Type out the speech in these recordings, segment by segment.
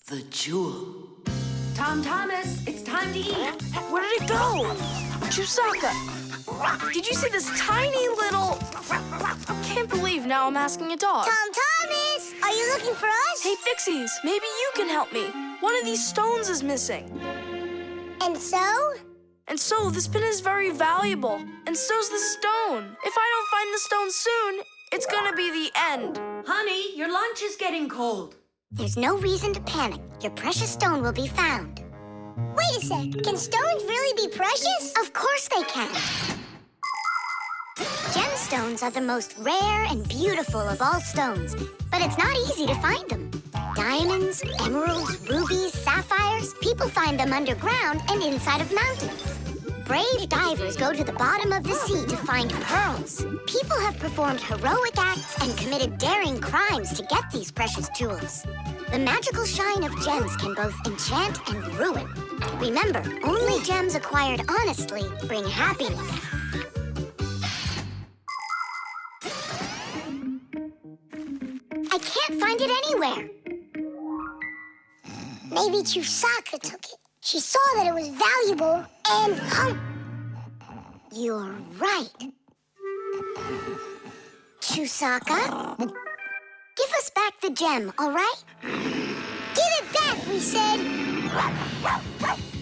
The jewel. Tom Thomas, it's time to eat. Where did it go? Chusaka, did you see this tiny little... I can't believe now I'm asking a dog. Tom Thomas, are you looking for us? Hey, Fixies, maybe you can help me. One of these stones is missing. And so? And so, this pin is very valuable. And so's the stone. If I don't find the stone soon, it's gonna be the end. Honey, your lunch is getting cold. There's no reason to panic. Your precious stone will be found. Wait a sec. Can stones really be precious? Of course they can. Gemstones are the most rare and beautiful of all stones, but it's not easy to find them. Diamonds, emeralds, rubies, sapphires, people find them underground and inside of mountains. Brave divers go to the bottom of the sea to find pearls. People have performed heroic acts and committed daring crimes to get these precious jewels. The magical shine of gems can both enchant and ruin. Remember, only gems acquired honestly bring happiness. I can't find it anywhere. Maybe Chusaka took it. She saw that it was valuable and... You're right. Chusaka, give us back the gem, all right? Give it back, we said.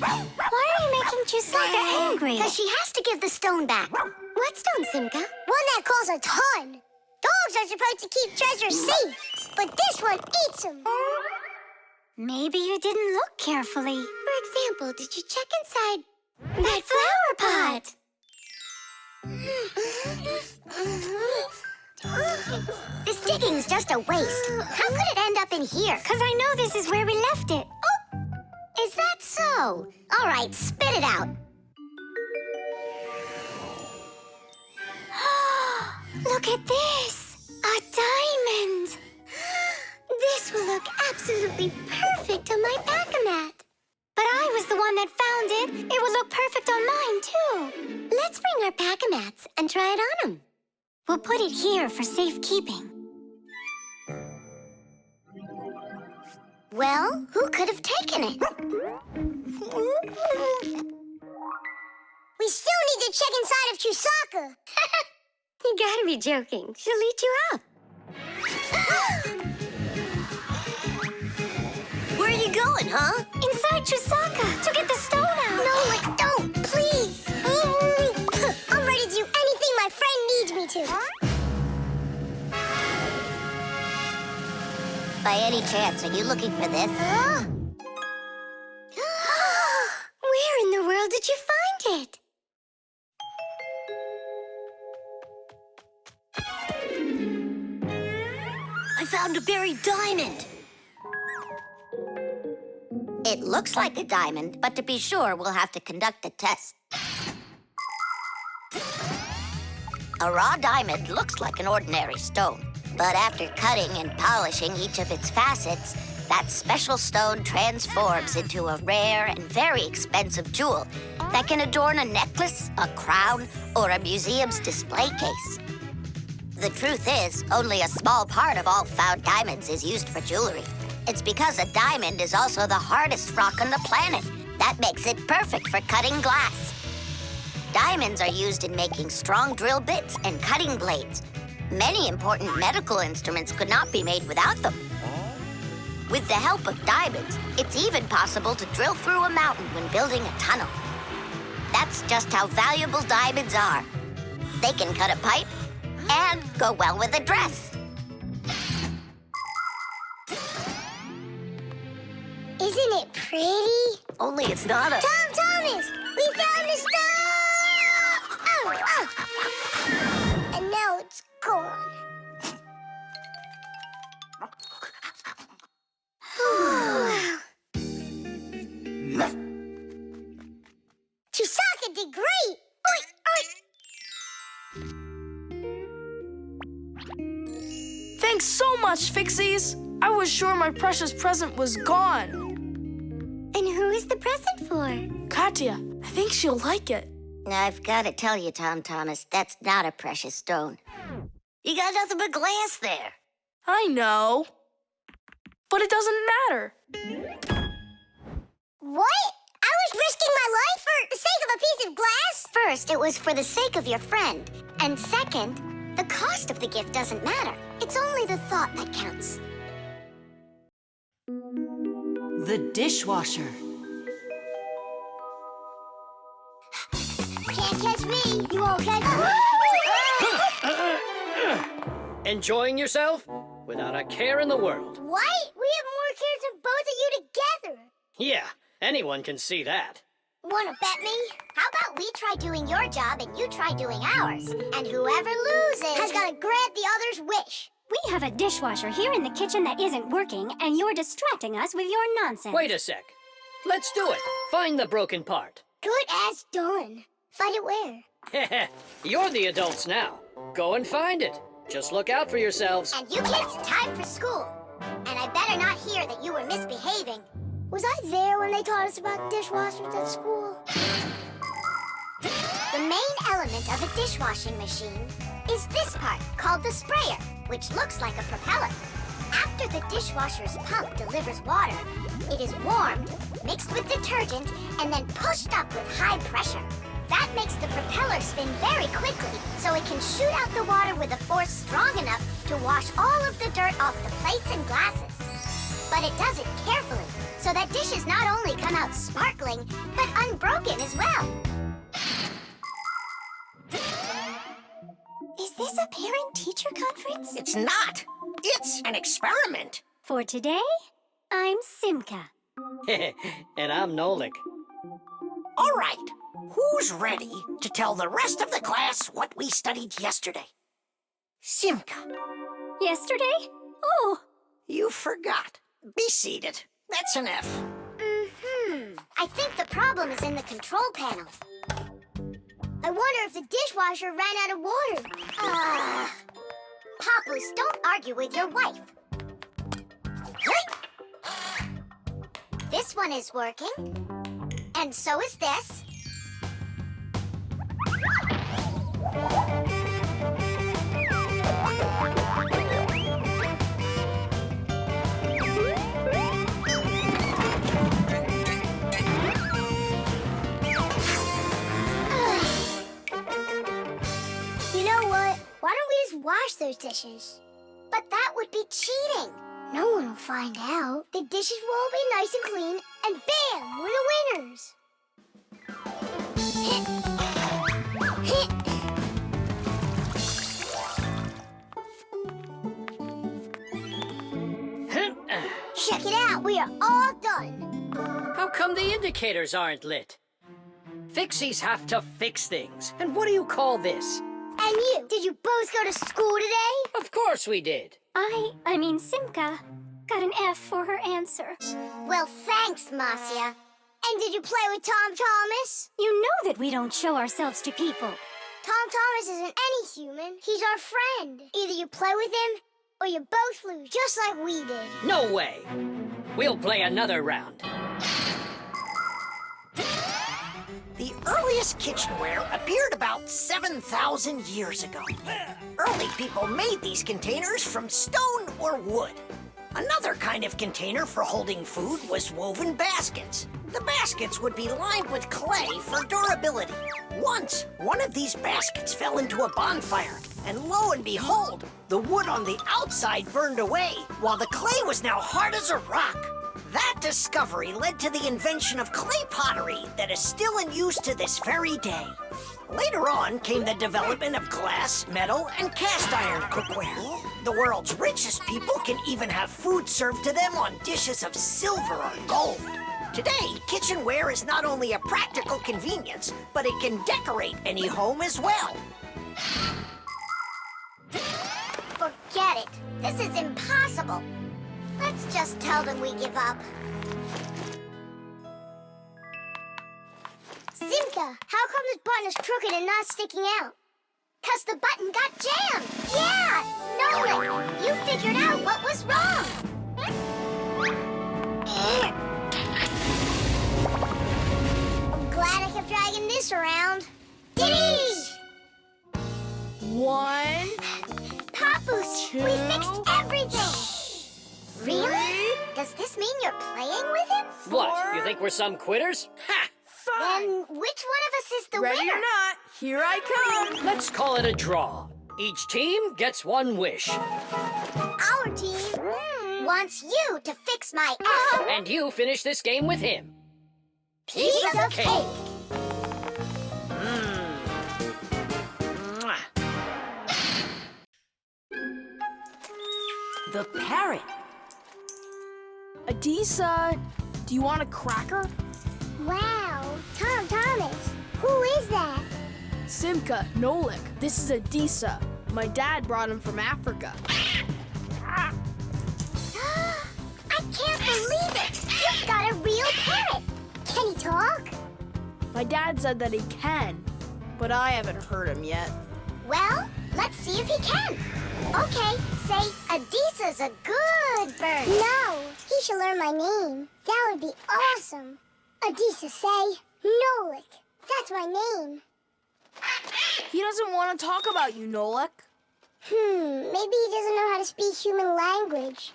Why are you making Chusaka angry? Because she has to give the stone back. What stone, Simka? One that costs a ton. Dogs are supposed to keep treasure safe, but this one eats them. Maybe you didn't look carefully. For example, did you check inside that flower pot? This digging's just a waste. How could it end up in here? Because I know this is where we left it. Oh! Is that so? All right, spit it out. Look at this! A diamond! This will look absolutely perfect on my back-a-mat. But I was the one that found it. It would look perfect on mine, too. Let's bring our back-a-mats and try it on them. We'll put it here for safekeeping. Well, who could have taken it? We still need to check inside of Chusaka. You gotta be joking. She'll eat you up. Where are you going, huh? Inside Chusaka to get the stone out. No, don't, please. I'm ready to do anything my friend needs me to. By any chance, are you looking for this? Where in the world did you find it? I found a buried diamond. It looks like a diamond, but to be sure, we'll have to conduct a test. A raw diamond looks like an ordinary stone, but after cutting and polishing each of its facets, that special stone transforms into a rare and very expensive jewel that can adorn a necklace, a crown, or a museum's display case. The truth is, only a small part of all found diamonds is used for jewelry. It's because a diamond is also the hardest rock on the planet. That makes it perfect for cutting glass. Diamonds are used in making strong drill bits and cutting blades. Many important medical instruments could not be made without them. With the help of diamonds, it's even possible to drill through a mountain when building a tunnel. That's just how valuable diamonds are. They can cut a pipe and go well with a dress. Isn't it pretty? Only it's not a... Tom Thomas, we found the stone! And now it's gone. Chusaka did great! Oink, oink. Thanks so much, Fixies. I was sure my precious present was gone. And who is the present for? Katya, I think she'll like it. I've got to tell you, Tom Thomas, that's not a precious stone. You got nothing but glass there. I know. But it doesn't matter. What? I was risking my life for the sake of a piece of glass? First, it was for the sake of your friend. And second, the cost of the gift doesn't matter. It's only the thought that counts. The dishwasher. Can't catch me. You won't catch me. Enjoying yourself? Without a care in the world. What? We have more cares than both of you together. Yeah, anyone can see that. Wanna bet me? How about we try doing your job and you try doing ours? And whoever loses has got to grant the other's wish. We have a dishwasher here in the kitchen that isn't working, and you're distracting us with your nonsense. Wait a sec. Let's do it. Find the broken part. Good as done. Find it where? You're the adults now. Go and find it. Just look out for yourselves. And you kids, time for school. And I better not hear that you were misbehaving. Was I there when they taught us about dishwashers at school? The main element of a dishwashing machine is this part, called the sprayer, which looks like a propeller. After the dishwasher's pump delivers water, it is warmed, mixed with detergent, and then pushed up with high pressure. That makes the propeller spin very quickly, so it can shoot out the water with a force strong enough to wash all of the dirt off the plates and glasses. But it does it carefully, so that dishes not only come out sparkling, but unbroken as well. Is this a parent-teacher conference? It's not. It's an experiment. For today, I'm Simka. And I'm Nolik. All right. Who's ready to tell the rest of the class what we studied yesterday? Simka, Yesterday? Oh, you forgot. Be seated. That's an F. I think the problem is in the control panel. I wonder if the dishwasher ran out of water. Papoose, don't argue with your wife. This one is working. And so is this. You know what? Why don't we just wash those dishes? But that would be cheating. No one will find out. The dishes will all be nice and clean, and bam, we're the winners. Check it out, we are all done. How come the indicators aren't lit? Fixies have to fix things. And what do you call this? And you, did you both go to school today? Of course we did. I mean Simka, got an F for her answer. Well, thanks, Marcia. And did you play with Tom Thomas? You know that we don't show ourselves to people. Tom Thomas isn't any human. He's our friend. Either you play with him, or you both lose, just like we did. No way. We'll play another round. The earliest kitchenware appeared about 7,000 years ago. Early people made these containers from stone or wood. Another kind of container for holding food was woven baskets. The baskets would be lined with clay for durability. Once, one of these baskets fell into a bonfire, and lo and behold, the wood on the outside burned away, while the clay was now hard as a rock. That discovery led to the invention of clay pottery that is still in use to this very day. Later on came the development of glass, metal, and cast iron cookware. The world's richest people can even have food served to them on dishes of silver or gold. Today, kitchenware is not only a practical convenience, but it can decorate any home as well. Forget it. This is impossible. Let's just tell them we give up. Simka, how come this button is crooked and not sticking out? 'Cause the button got jammed. Yeah, Nolik, you figured out what was wrong. I'm glad I kept dragging this around. Diddy! 1, Papoose, we fixed everything. Really? 3, this mean you're playing with him? What, you think we're some quitters? Ha! Then which one of us is the Ready winner? or not, here I come. Let's call it a draw. Each team gets one wish. Our team wants you to fix my egg. And you finish this game with him. Piece of cake. Mwah. The parrot. Adisa, do you want a cracker? Wow, Tom Thomas. Who is that? Simka, Nolik. This is Adisa. My dad brought him from Africa. I can't believe it. You've got a real parrot. Can he talk? My dad said that he can, but I haven't heard him yet. Well, let's see if he can. Okay, say Adisa's a good bird. No, he should learn my name. That would be awesome. Adisa, say Nolik. That's my name. He doesn't want to talk about you, Nolik. Maybe he doesn't know how to speak human language.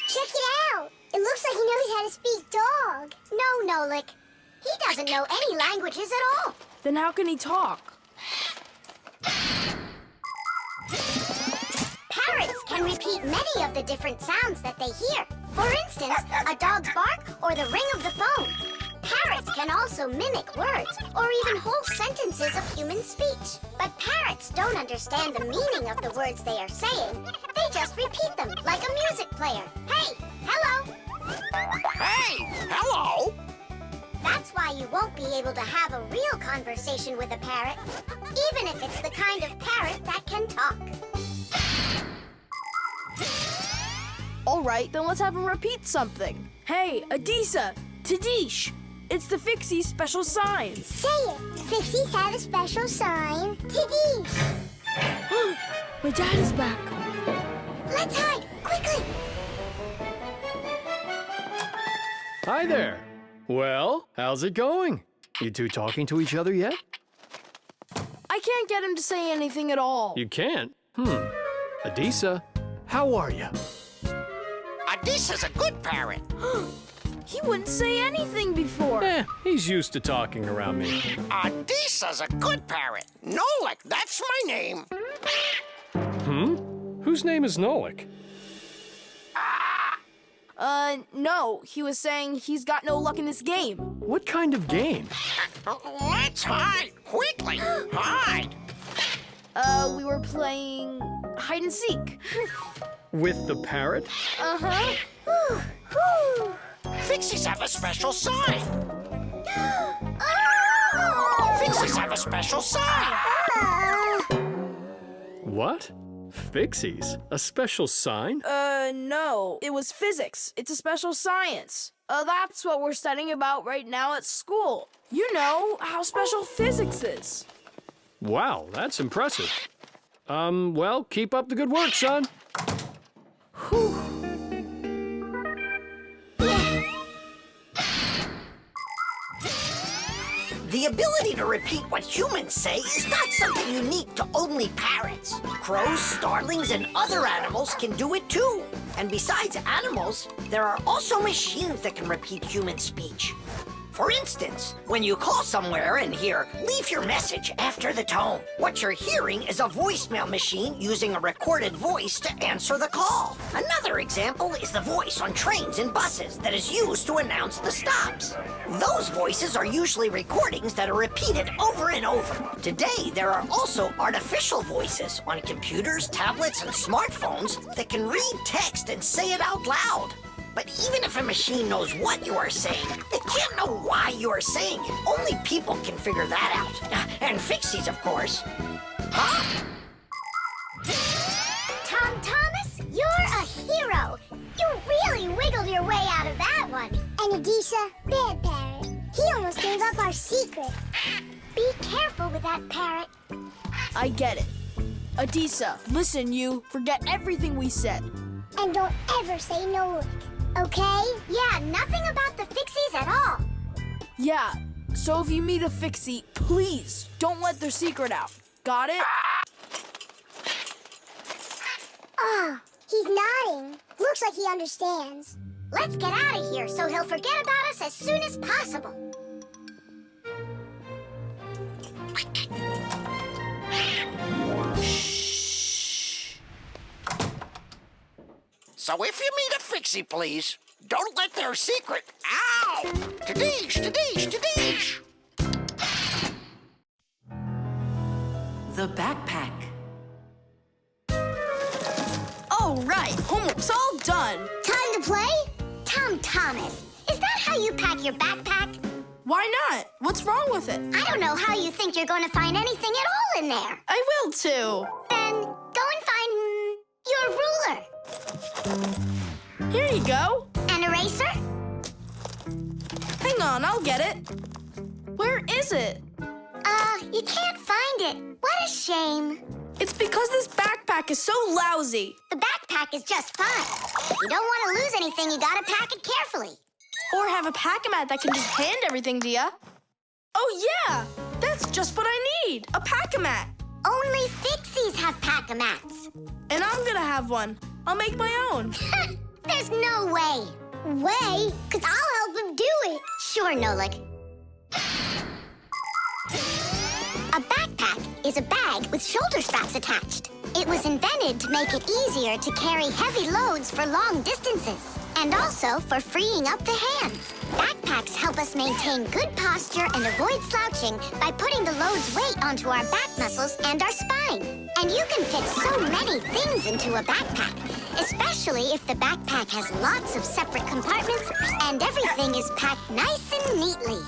Check it out. It looks like he knows how to speak dog. No, Nolik. He doesn't know any languages at all. Then how can he talk? Parrots can repeat many of the different sounds that they hear. For instance, a dog's bark or the ring of the phone. Parrots can also mimic words or even whole sentences of human speech. But parrots don't understand the meaning of the words they are saying. They just repeat them like a music player. Hey, hello. Hey, hello. That's why you won't be able to have a real conversation with a parrot, even if it's the kind of parrot that can talk. All right, then let's have him repeat something. Hey, Adisa, Tadish. It's the Fixies special sign. Say it. Fixies have a special sign. Tiggy. My dad is back. Let's hide, quickly. Hi there. Well, how's it going? You two talking to each other yet? I can't get him to say anything at all. You can't? Adisa, how are you? Adisa's a good parrot. He wouldn't say anything before. He's used to talking around me. Adisa's a good parrot. Nolik, that's my name. Whose name is Nolik? No. He was saying he's got no luck in this game. What kind of game? Let's hide, quickly. Hide. We were playing hide and seek. With the parrot? Uh-huh. Fixies have a special sign. Oh! Fixies have a special sign. What? Fixies? A special sign? No. It was physics. It's a special science. That's what we're studying about right now at school. You know how special physics is. Wow, that's impressive. Well, keep up the good work, son. Whew. The ability to repeat what humans say is not something unique to only parrots. Crows, starlings, and other animals can do it too. And besides animals, there are also machines that can repeat human speech. For instance, when you call somewhere and hear, "Leave your message after the tone," what you're hearing is a voicemail machine using a recorded voice to answer the call. Another example is the voice on trains and buses that is used to announce the stops. Those voices are usually recordings that are repeated over and over. Today, there are also artificial voices on computers, tablets, and smartphones that can read text and say it out loud. But even if a machine knows what you are saying, it can't know why you are saying it. Only people can figure that out. And Fixies, of course. Huh? Tom Thomas, you're a hero. You really wiggled your way out of that one. And Adisa, bad parrot. He almost gave up our secret. Be careful with that parrot. I get it. Adisa, listen, you. Forget everything we said. And don't ever say Nolik, okay? Yeah, nothing about the Fixies at all. Yeah, so if you meet a Fixie, please don't let their secret out. Got it? Ah, he's nodding. Looks like he understands. Let's get out of here so he'll forget about us as soon as possible. So if you meet a Fixie, please, don't let their secret... Ow! Tadish, tadish, tadish! The backpack. All right, homework's all done. Time to play? Tom Thomas, is that how you pack your backpack? Why not? What's wrong with it? I don't know how you think you're going to find anything at all in there. I will too. Then go and find your ruler. Here you go. An eraser? Hang on, I'll get it. Where is it? You can't find it. What a shame. It's because this backpack is so lousy. The backpack is just fine. If you don't want to lose anything, you gotta pack it carefully. Or have a pack-a-mat that can just hand everything to ya. Oh, yeah! That's just what I need, a pack-a-mat. Only Fixies have pack-a-mats. And I'm gonna have one. I'll make my own. There's no way. Way? Because I'll help him do it. Sure, Nolik. A backpack is a bag with shoulder straps attached. It was invented to make it easier to carry heavy loads for long distances, and also for freeing up the hands. Backpacks help us maintain good posture and avoid slouching by putting the load's weight onto our back muscles and our spine. And you can fit so many things into a backpack, especially if the backpack has lots of separate compartments and everything is packed nice and neatly.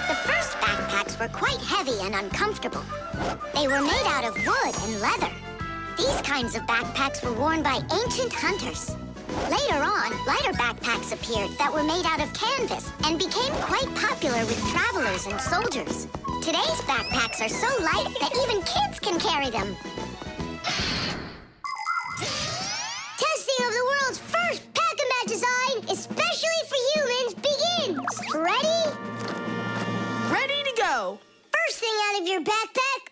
The first backpacks were quite heavy and uncomfortable. They were made out of wood and leather. These kinds of backpacks were worn by ancient hunters. Later on, lighter backpacks appeared that were made out of canvas and became quite popular with travelers and soldiers. Today's backpacks are so light that even kids can carry them. Testing of the world's first pack-a-mat design, especially for humans, begins. Ready? Ready to go. First thing out of your backpack,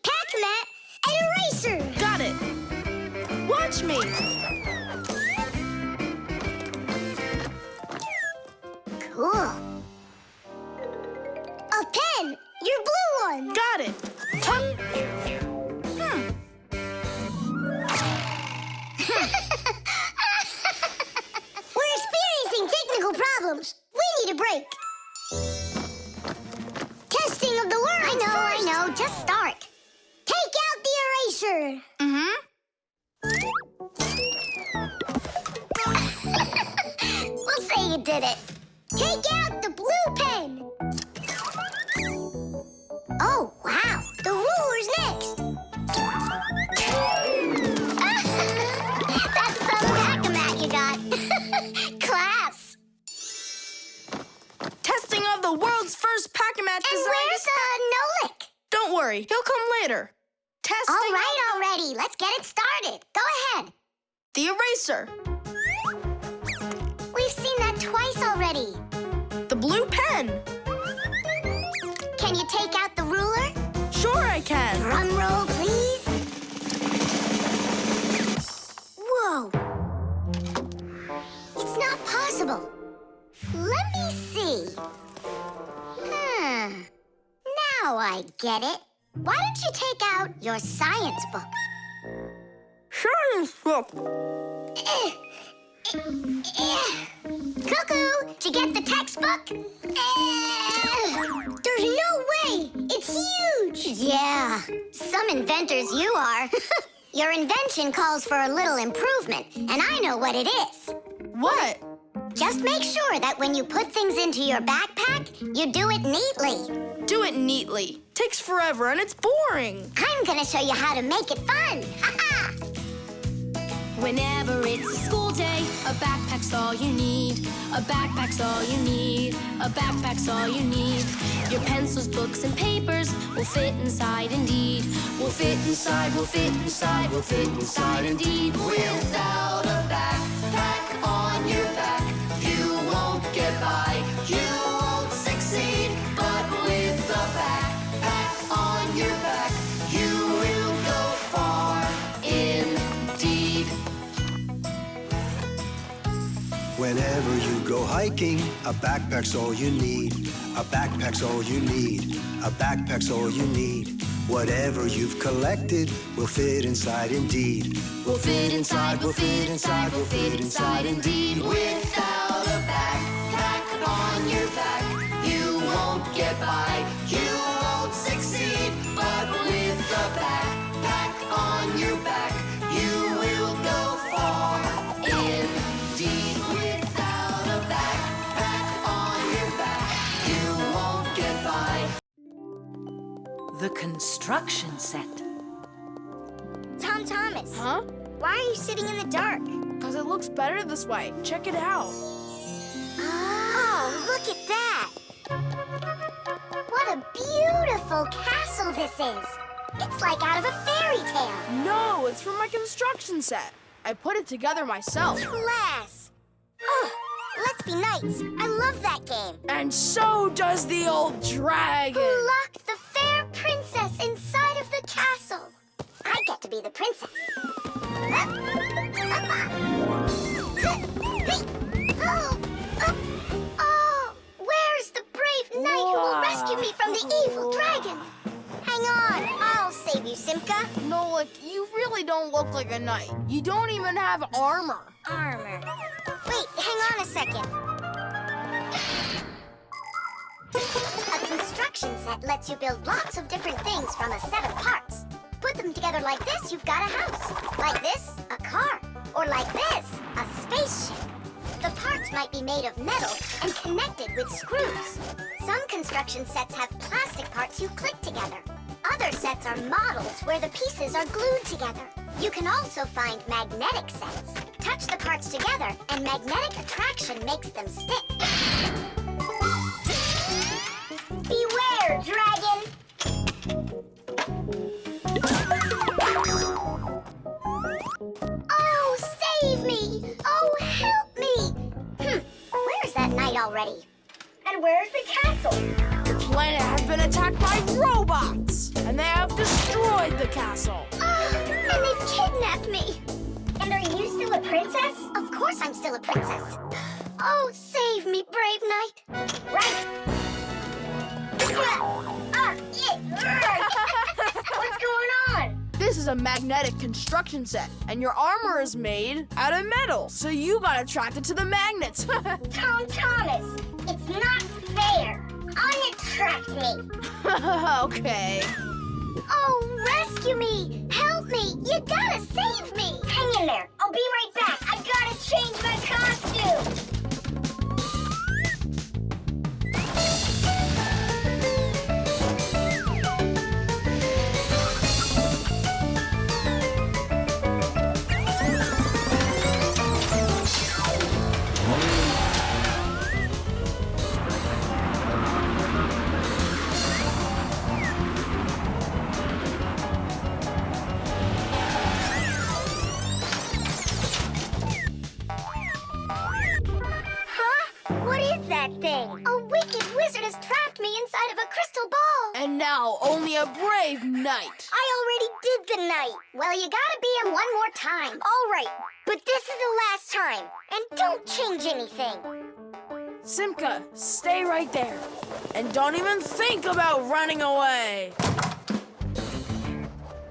pack-a-mat, an eraser. Got it. Watch me. Cool. A pen, your blue one. Got it. We're experiencing technical problems. We need a break. Testing of the world. I know. Just start. Take out the eraser. We'll say you did it. Take out the blue pen. Oh, wow. The ruler's next. That's some pack-a-mat you got. Class. Testing of the world's first pack-a-mat design. And where's Nolik? Don't worry, he'll come later. Testing. All right, already. Let's get it started. Go ahead. The eraser. We've seen that twice already. The blue pen. Can you take out the ruler? Sure I can. Drum roll, please. Whoa. It's not possible. Let me see. Now I get it. Why don't you take out your science book? Science book. Cuckoo, did you get the textbook? There's no way! It's huge! Yeah, some inventors you are. Your invention calls for a little improvement, and I know what it is. What? Just make sure that when you put things into your backpack, you do it neatly. Do it neatly. Takes forever and it's boring. I'm gonna show you how to make it fun. Ha-ha! Whenever it's a school day, a backpack's all you need. A backpack's all you need. A backpack's all you need. Your pencils, books, and papers will fit inside indeed. Will fit inside, will fit inside, will fit inside indeed. Without a backpack on your back, you won't get by, you won't succeed. But with a backpack on your back, you will go far indeed. Whenever you go hiking, a backpack's all you need. A backpack's all you need. A backpack's all you need. Whatever you've collected will fit inside indeed. Will fit inside, will fit inside, will fit inside indeed. Without a backpack on your back, you won't get by, you won't succeed. But with a backpack on your back, you will go far indeed. Without a backpack on your back, you won't get by. The construction set. Tom Thomas, Huh? why are you sitting in the dark? Because it looks better this way. Check it out. Oh, look at that! What a beautiful castle this is! It's like out of a fairy tale. No, it's from my construction set. I put it together myself. Class! Oh, let's be knights. I love that game. And so does the old dragon. Who locked the fair princess inside of the castle? I get to be the princess. Oh, where's the brave knight who will rescue me from the evil dragon? Hang on, I'll save you, Simka. Nolik, you really don't look like a knight. You don't even have armor. Armor. Wait, hang on a second. A construction set lets you build lots of different things from a set of parts. Put them together like this, you've got a house. Like this, a car. Or like this, a spaceship. The parts might be made of metal and connected with screws. Some construction sets have plastic parts you click together. Other sets are models where the pieces are glued together. You can also find magnetic sets. Touch the parts together and magnetic attraction makes them stick. Beware, dragon! Oh, save me! Oh, help me! Where's that knight already? And where's the castle? The planet has been attacked by robots, and they have destroyed the castle. And they've kidnapped me. And are you still a princess? Of course I'm still a princess. Oh, save me, brave knight. Right. What's going on? This is a magnetic construction set, and your armor is made out of metal, so you got attracted to the magnets. Tom Thomas, it's not fair. Unattract me. Okay. Oh, rescue me! Help me! You gotta save me! Hang in there. I'll be right back. I gotta change my costume. Thing. A wicked wizard has trapped me inside of a crystal ball. And now only a brave knight. I already did the knight. Well, you gotta be him one more time. All right, but this is the last time. And don't change anything. Simka, stay right there. And don't even think about running away.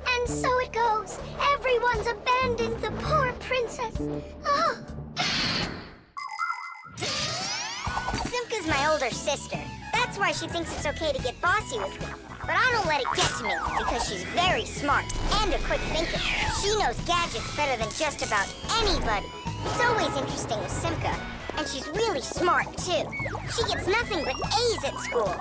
And so it goes. Everyone's abandoned the poor princess. Oh. Simka's my older sister. That's why she thinks it's okay to get bossy with me. But I don't let it get to me because she's very smart and a quick thinker. She knows gadgets better than just about anybody. It's always interesting with Simka. And she's really smart, too. She gets nothing but A's at school.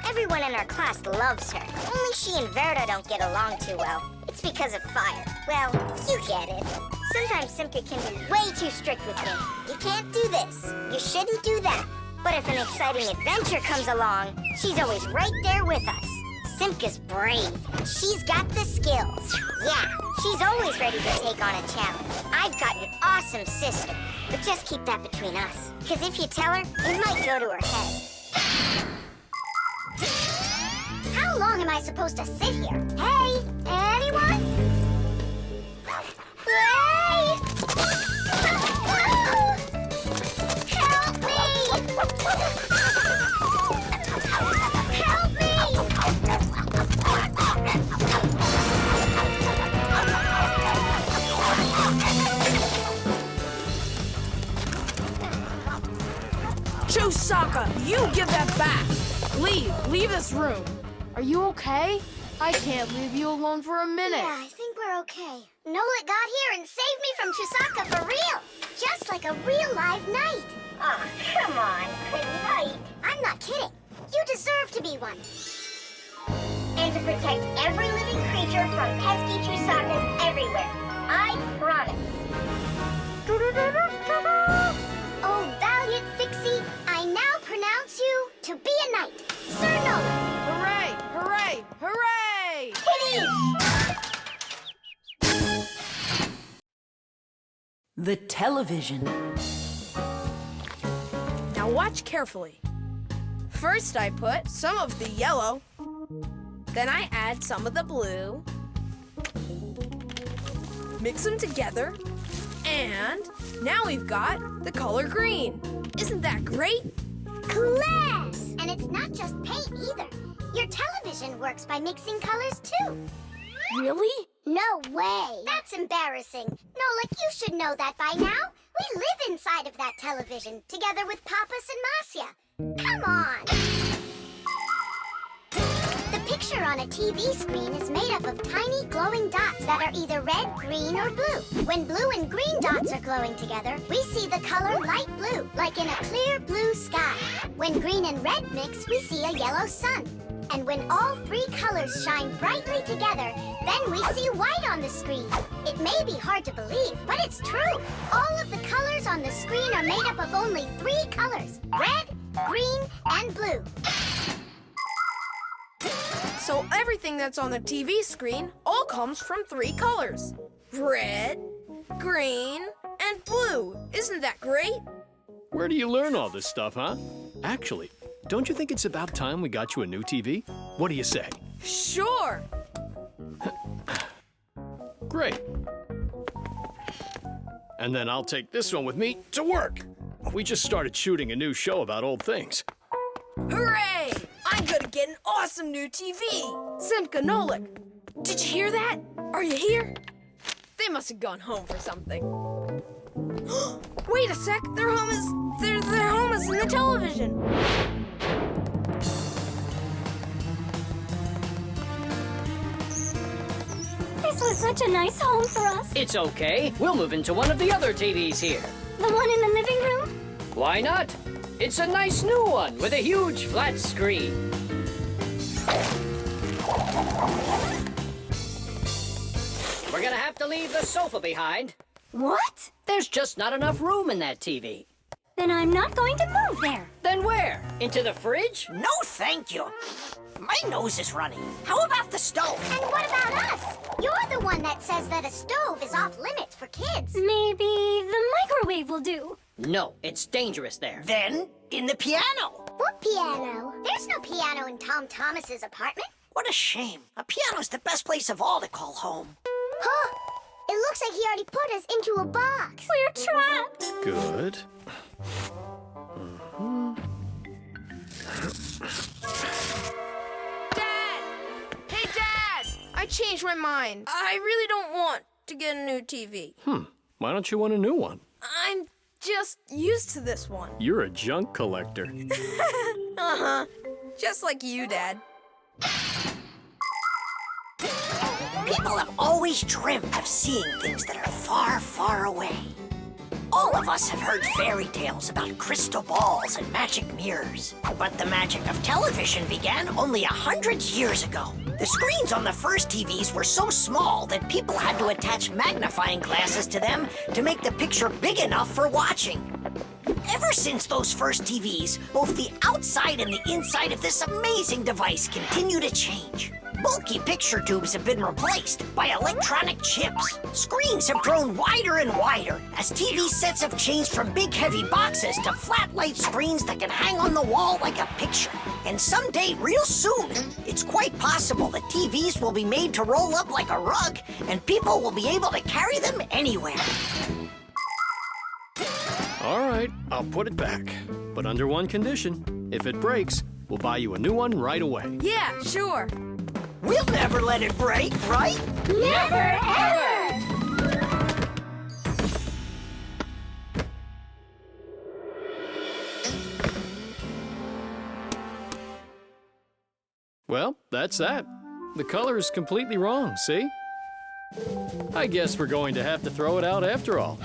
Everyone in our class loves her. Only she and Verda don't get along too well. It's because of fire. Well, you get it. Sometimes Simka can be way too strict with me. You can't do this. You shouldn't do that. But if an exciting adventure comes along, she's always right there with us. Simka's brave. She's got the skills. Yeah, she's always ready to take on a challenge. I've got an awesome sister. But just keep that between us. Because if you tell her, it might go to her head. How long am I supposed to sit here? Hey, anyone? Hey! Help me! Help me! Chusaka, you give that back. Leave this room. Are you okay? I can't leave you alone for a minute. Yeah, I think we're okay. Nolik got here and saved me from Chusaka for real. Just like a real live knight. Oh, come on, a knight. I'm not kidding. You deserve to be one. And to protect every living creature from pesky Chusakas everywhere. I promise. Oh, valiant Fixie, I now pronounce you to be a knight. Sir Nolik. Hooray! Hooray! Hooray! Kitty! The television. Now watch carefully. First I put some of the yellow. Then I add some of the blue. Mix them together. And now we've got the color green. Isn't that great? Class! And it's not just paint either. Your television works by mixing colors too. Really? No way. That's embarrassing. Nolik, you should know that by now. We live inside of that television, together with Papas and Masya. Come on. The picture on a TV screen is made up of tiny glowing dots that are either red, green, or blue. When blue and green dots are glowing together, we see the color light blue, like in a clear blue sky. When green and red mix, we see a yellow sun. And when all three colors shine brightly together, then we see white on the screen. It may be hard to believe, but it's true. All of the colors on the screen are made up of only three colors: red, green, and blue. So everything that's on the TV screen all comes from three colors: red, green, and blue. Isn't that great? Where do you learn all this stuff, huh? Actually, don't you think it's about time we got you a new TV? What do you say? Sure. Great. And then I'll take this one with me to work. We just started shooting a new show about old things. Hooray! I'm gonna get an awesome new TV. Simka, Nolik, did you hear that? Are you here? They must have gone home for something. Wait a sec, their home is in the television. This was such a nice home for us. It's okay. We'll move into one of the other TVs here. The one in the living room? Why not? It's a nice new one with a huge flat screen. We're gonna have to leave the sofa behind. What? There's just not enough room in that TV. Then I'm not going to move there. Then where? Into the fridge? No, thank you. My nose is running. How about the stove? And what about us? You're the one that says that a stove is off limits for kids. Maybe the microwave will do. No, it's dangerous there. Then, in the piano. What piano? There's no piano in Tom Thomas's apartment. What a shame. A piano's the best place of all to call home. Huh? It looks like he already put us into a box. We're trapped. Good. Dad! Hey, Dad! I changed my mind. I really don't want to get a new TV. Why don't you want a new one? I'm just used to this one. You're a junk collector. Uh-huh. Just like you, Dad. People have always dreamed of seeing things that are far, far away. All of us have heard fairy tales about crystal balls and magic mirrors. But the magic of television began only 100 years ago. The screens on the first TVs were so small that people had to attach magnifying glasses to them to make the picture big enough for watching. Ever since those first TVs, both the outside and the inside of this amazing device continue to change. Bulky picture tubes have been replaced by electronic chips. Screens have grown wider and wider as TV sets have changed from big heavy boxes to flat light screens that can hang on the wall like a picture. And someday, real soon, it's quite possible that TVs will be made to roll up like a rug and people will be able to carry them anywhere. All right, I'll put it back. But under one condition. If it breaks, we'll buy you a new one right away. Yeah, sure. We'll never let it break, right? Never, ever! Well, that's that. The color is completely wrong, see? I guess we're going to have to throw it out after all.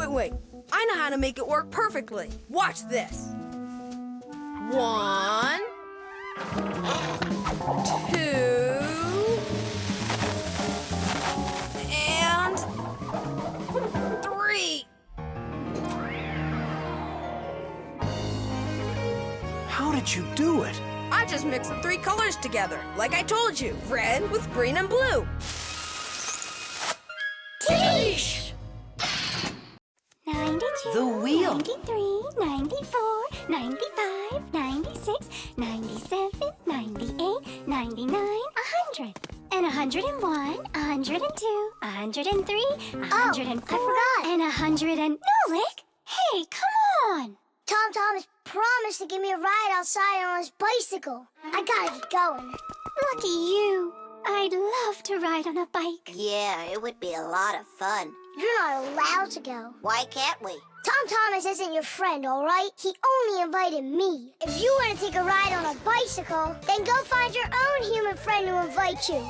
Wait. I know how to make it work perfectly. Watch this. 1, 2, and 3. How did you do it? I just mixed the 3 colors together, like I told you. Red with green and blue. Yeesh! 92, The wheel. 93, 94, 95, 96, 97, 98, 99, 100. And 101, 102, 103, 104, I forgot. and 100 and... Nolik! Hey, come on! Tom Thomas promised to give me a ride outside on his bicycle. I gotta get going. Lucky you. I'd love to ride on a bike. Yeah, it would be a lot of fun. You're not allowed to go. Why can't we? Tom Thomas isn't your friend, all right? He only invited me. If you want to take a ride on a bicycle, then go find your own human friend to invite you.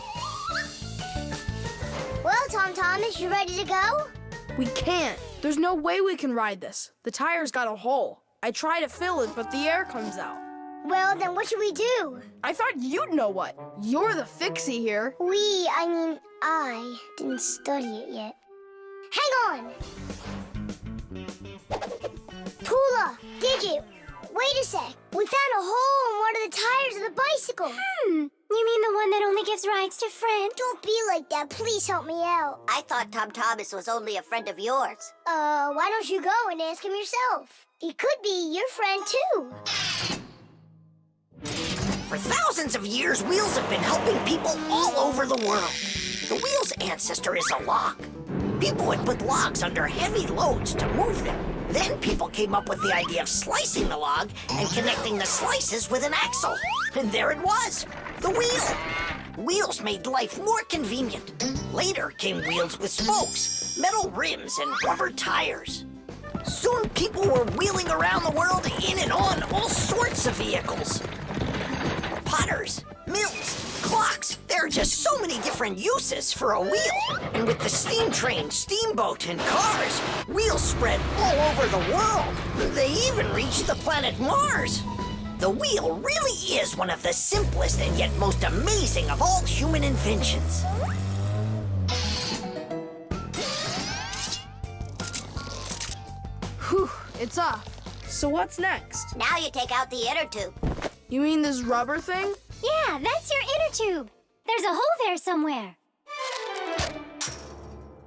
Well, Tom Thomas, you ready to go? We can't. There's no way we can ride this. The tire's got a hole. I try to fill it, but the air comes out. Well, then what should we do? I thought you'd know what. You're the fixie here. I didn't study it yet. Hang on! Pula, Digit, wait a sec. We found a hole in one of the tires of the bicycle. You mean the one that only gives rides to friends? Don't be like that. Please help me out. I thought Tom Thomas was only a friend of yours. Why don't you go and ask him yourself? He could be your friend, too. For thousands of years, wheels have been helping people all over the world. The wheel's ancestor is a log. People would put logs under heavy loads to move them. Then people came up with the idea of slicing the log and connecting the slices with an axle. And there it was, the wheel. Wheels made life more convenient. Later came wheels with spokes, metal rims, and rubber tires. Soon people were wheeling around the world in and on all sorts of vehicles. Potters, mills, clocks. There are just so many different uses for a wheel. And with the steam train, steamboat, and cars, wheels spread all over the world. They even reached the planet Mars. The wheel really is one of the simplest and yet most amazing of all human inventions. Whew, it's off. So what's next? Now you take out the inner tube. You mean this rubber thing? Yeah, that's your inner tube. There's a hole there somewhere.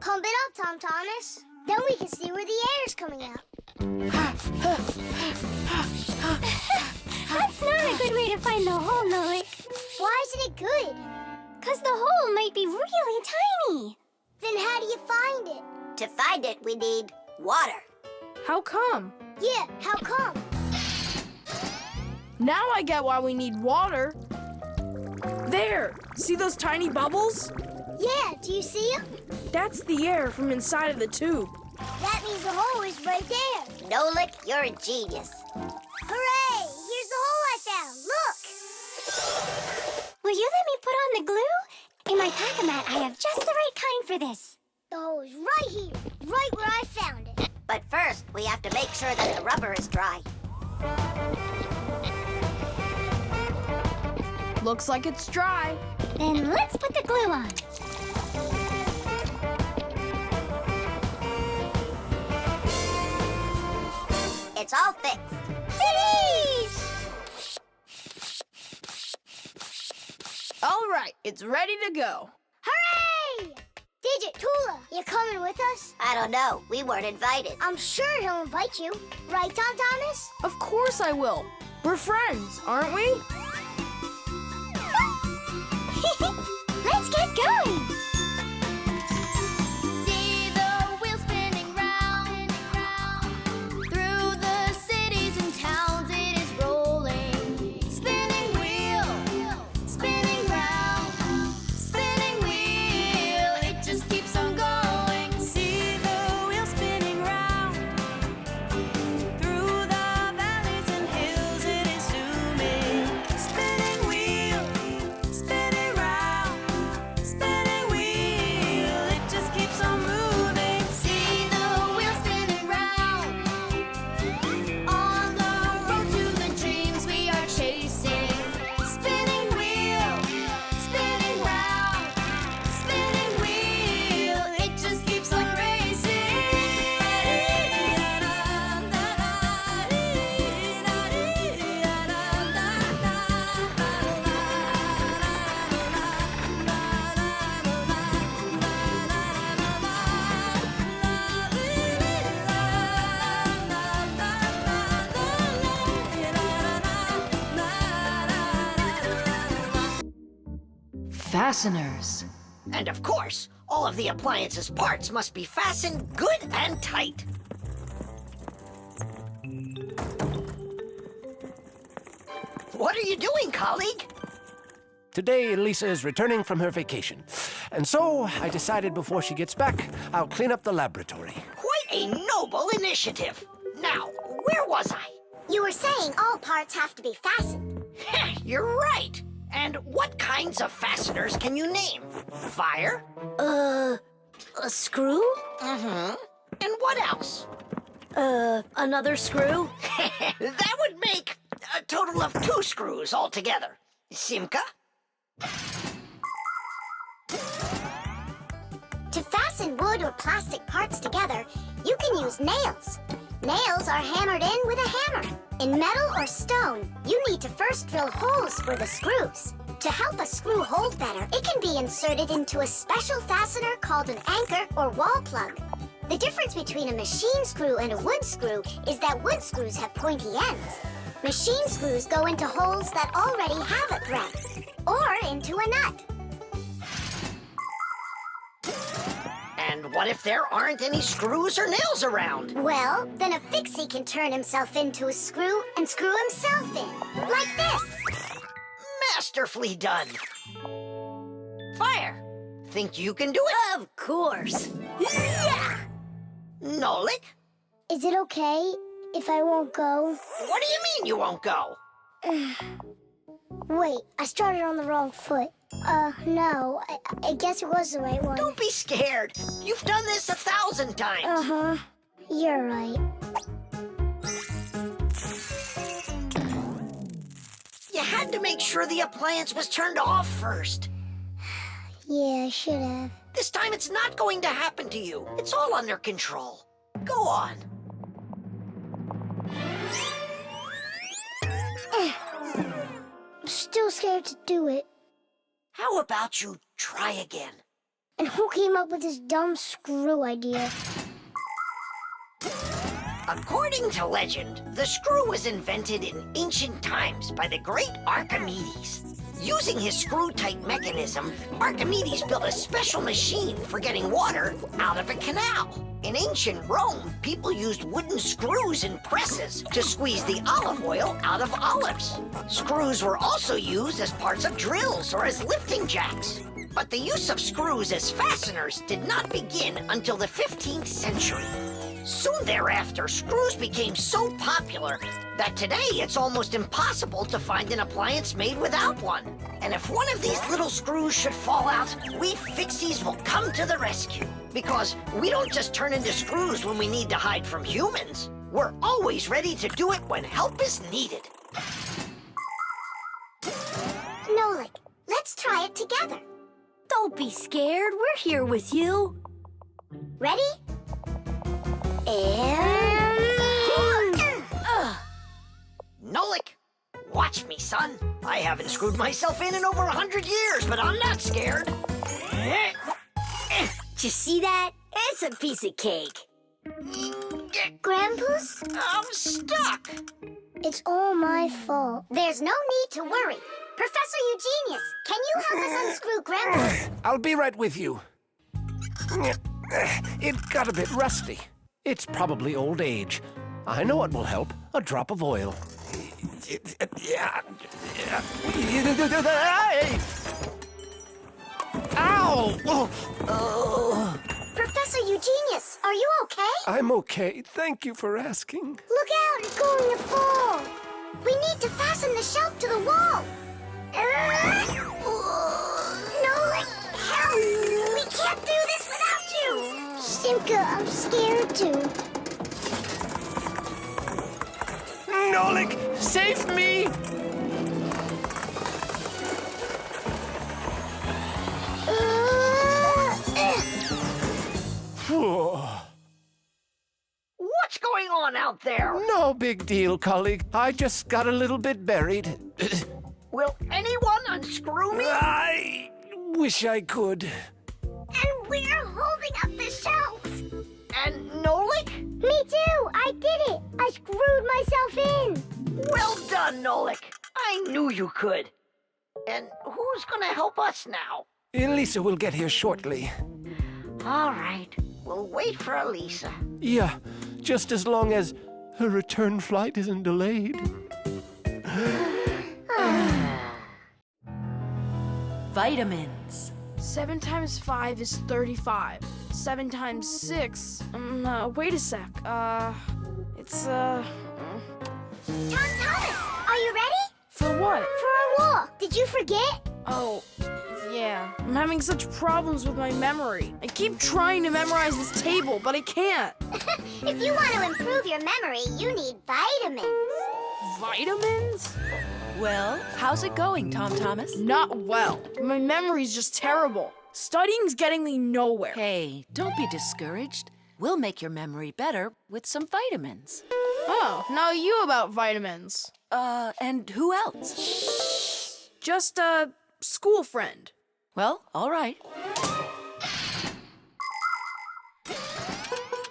Pump it up, Tom Thomas. Then we can see where the air's coming out. That's not a good way to find the hole, Nolik. Why isn't it good? 'Cause the hole might be really tiny. Then how do you find it? To find it, we need water. How come? Yeah, how come? Now I get why we need water. There! See those tiny bubbles? Yeah, do you see them? That's the air from inside of the tube. That means the hole is right there. Nolik, you're a genius. Hooray! Here's the hole I found. Look! Will you let me put on the glue? In my pack-a-mat, I have just the right kind for this. The hole is right here, right where I found it. But first, we have to make sure that the rubber is dry. Looks like it's dry. Then let's put the glue on. It's all fixed. All right, it's ready to go. Hooray! Digit, Tula, you coming with us? I don't know. We weren't invited. I'm sure he'll invite you. Right, Tom Thomas? Of course I will. We're friends, aren't we? Let's get going. See the wheel spinning round, through the cities and towns it is rolling. Spinning wheel, spinning round, spinning wheel, it just keeps on going. See the wheel spinning round, through the valleys and hills it is zooming. Spinning wheel, spinning round, spinning wheel, it just keeps on moving. See the wheel spinning round, on the road to the dreams we are chasing. Spinning wheel, spinning round, spinning wheel, it just keeps on racing. Fasteners. And of course, all of the appliance's parts must be fastened good and tight. What are you doing, colleague? Today, Lisa is returning from her vacation. And so, I decided before she gets back, I'll clean up the laboratory. Quite a noble initiative. Now, where was I? You were saying all parts have to be fastened. You're right. And what kinds of fasteners can you name? Fire? A screw? Mm-hmm. And what else? Another screw? That would make a total of 2 screws altogether. Simka? To fasten wood or plastic parts together, you can use nails. Nails are hammered in with a hammer. In metal or stone, you need to first drill holes for the screws. To help a screw hold better, it can be inserted into a special fastener called an anchor or wall plug. The difference between a machine screw and a wood screw is that wood screws have pointy ends. Machine screws go into holes that already have a thread, or into a nut. And what if there aren't any screws or nails around? Well, then a fixie can turn himself into a screw and screw himself in, like this. Masterfully done. Fire, think you can do it? Of course. Yeah! Nolik, Is it okay if I won't go? what do you mean you won't go? Wait, I started on the wrong foot. No, I guess it was the right one. Don't be scared. You've done this 1,000 times. Uh-huh. You're right. You had to make sure the appliance was turned off first. Yeah, I should have. This time it's not going to happen to you. It's all under control. Go on. I'm still scared to do it. How about you try again? And who came up with this dumb screw idea? According to legend, the screw was invented in ancient times by the great Archimedes. Using his screw-tight mechanism, Archimedes built a special machine for getting water out of a canal. In ancient Rome, people used wooden screws in presses to squeeze the olive oil out of olives. Screws were also used as parts of drills or as lifting jacks. But the use of screws as fasteners did not begin until the 15th century. Soon thereafter, screws became so popular that today it's almost impossible to find an appliance made without one. And if one of these little screws should fall out, we Fixies will come to the rescue. Because we don't just turn into screws when we need to hide from humans. We're always ready to do it when help is needed. Nolik, together. Don't be scared. We're here with you. Ready? And... Nolik, watch me, son. I haven't screwed myself in over 100 years, but I'm not scared. Did you see that? It's a piece of cake. Grandpa's? I'm stuck. It's all my fault. There's no need to worry. Professor Eugenius, can you help us unscrew Grandpa's? I'll be right with you. It got a bit rusty. It's probably old age. I know what will help. A drop of oil. Ow! Oh. Professor Eugenius, are you okay? I'm okay. Thank you for asking. Look out, it's going to fall. We need to fasten the shelf to the wall. Nolik, help! We can't do this without you. Simka, I'm scared too. Nolik, save me! What's going on out there? No big deal, colleague. I just got a little bit buried. Will anyone unscrew me? I wish I could. And we're holding up the shelf. And Nolik? Me too, I did it. I screwed myself in. Well done, Nolik. I knew you could. And who's gonna help us now? Elisa will get here shortly. All right, we'll wait for Elisa. Yeah, just as long as her return flight isn't delayed. Vitamins. 7 times 5 is 35. 7 times 6. Wait a sec. It's Tom Thomas, are you ready? For what? For our walk. Did you forget? Oh, yeah. I'm having such problems with my memory. I keep trying to memorize this table, but I can't. If you want to improve your memory, you need vitamins. Vitamins? Well, how's it going, Tom Thomas? Not well. My memory's just terrible. Studying's getting me nowhere. Hey, don't be discouraged. We'll make your memory better with some vitamins. Oh, now you about vitamins. And who else? Just a school friend. Well, all right.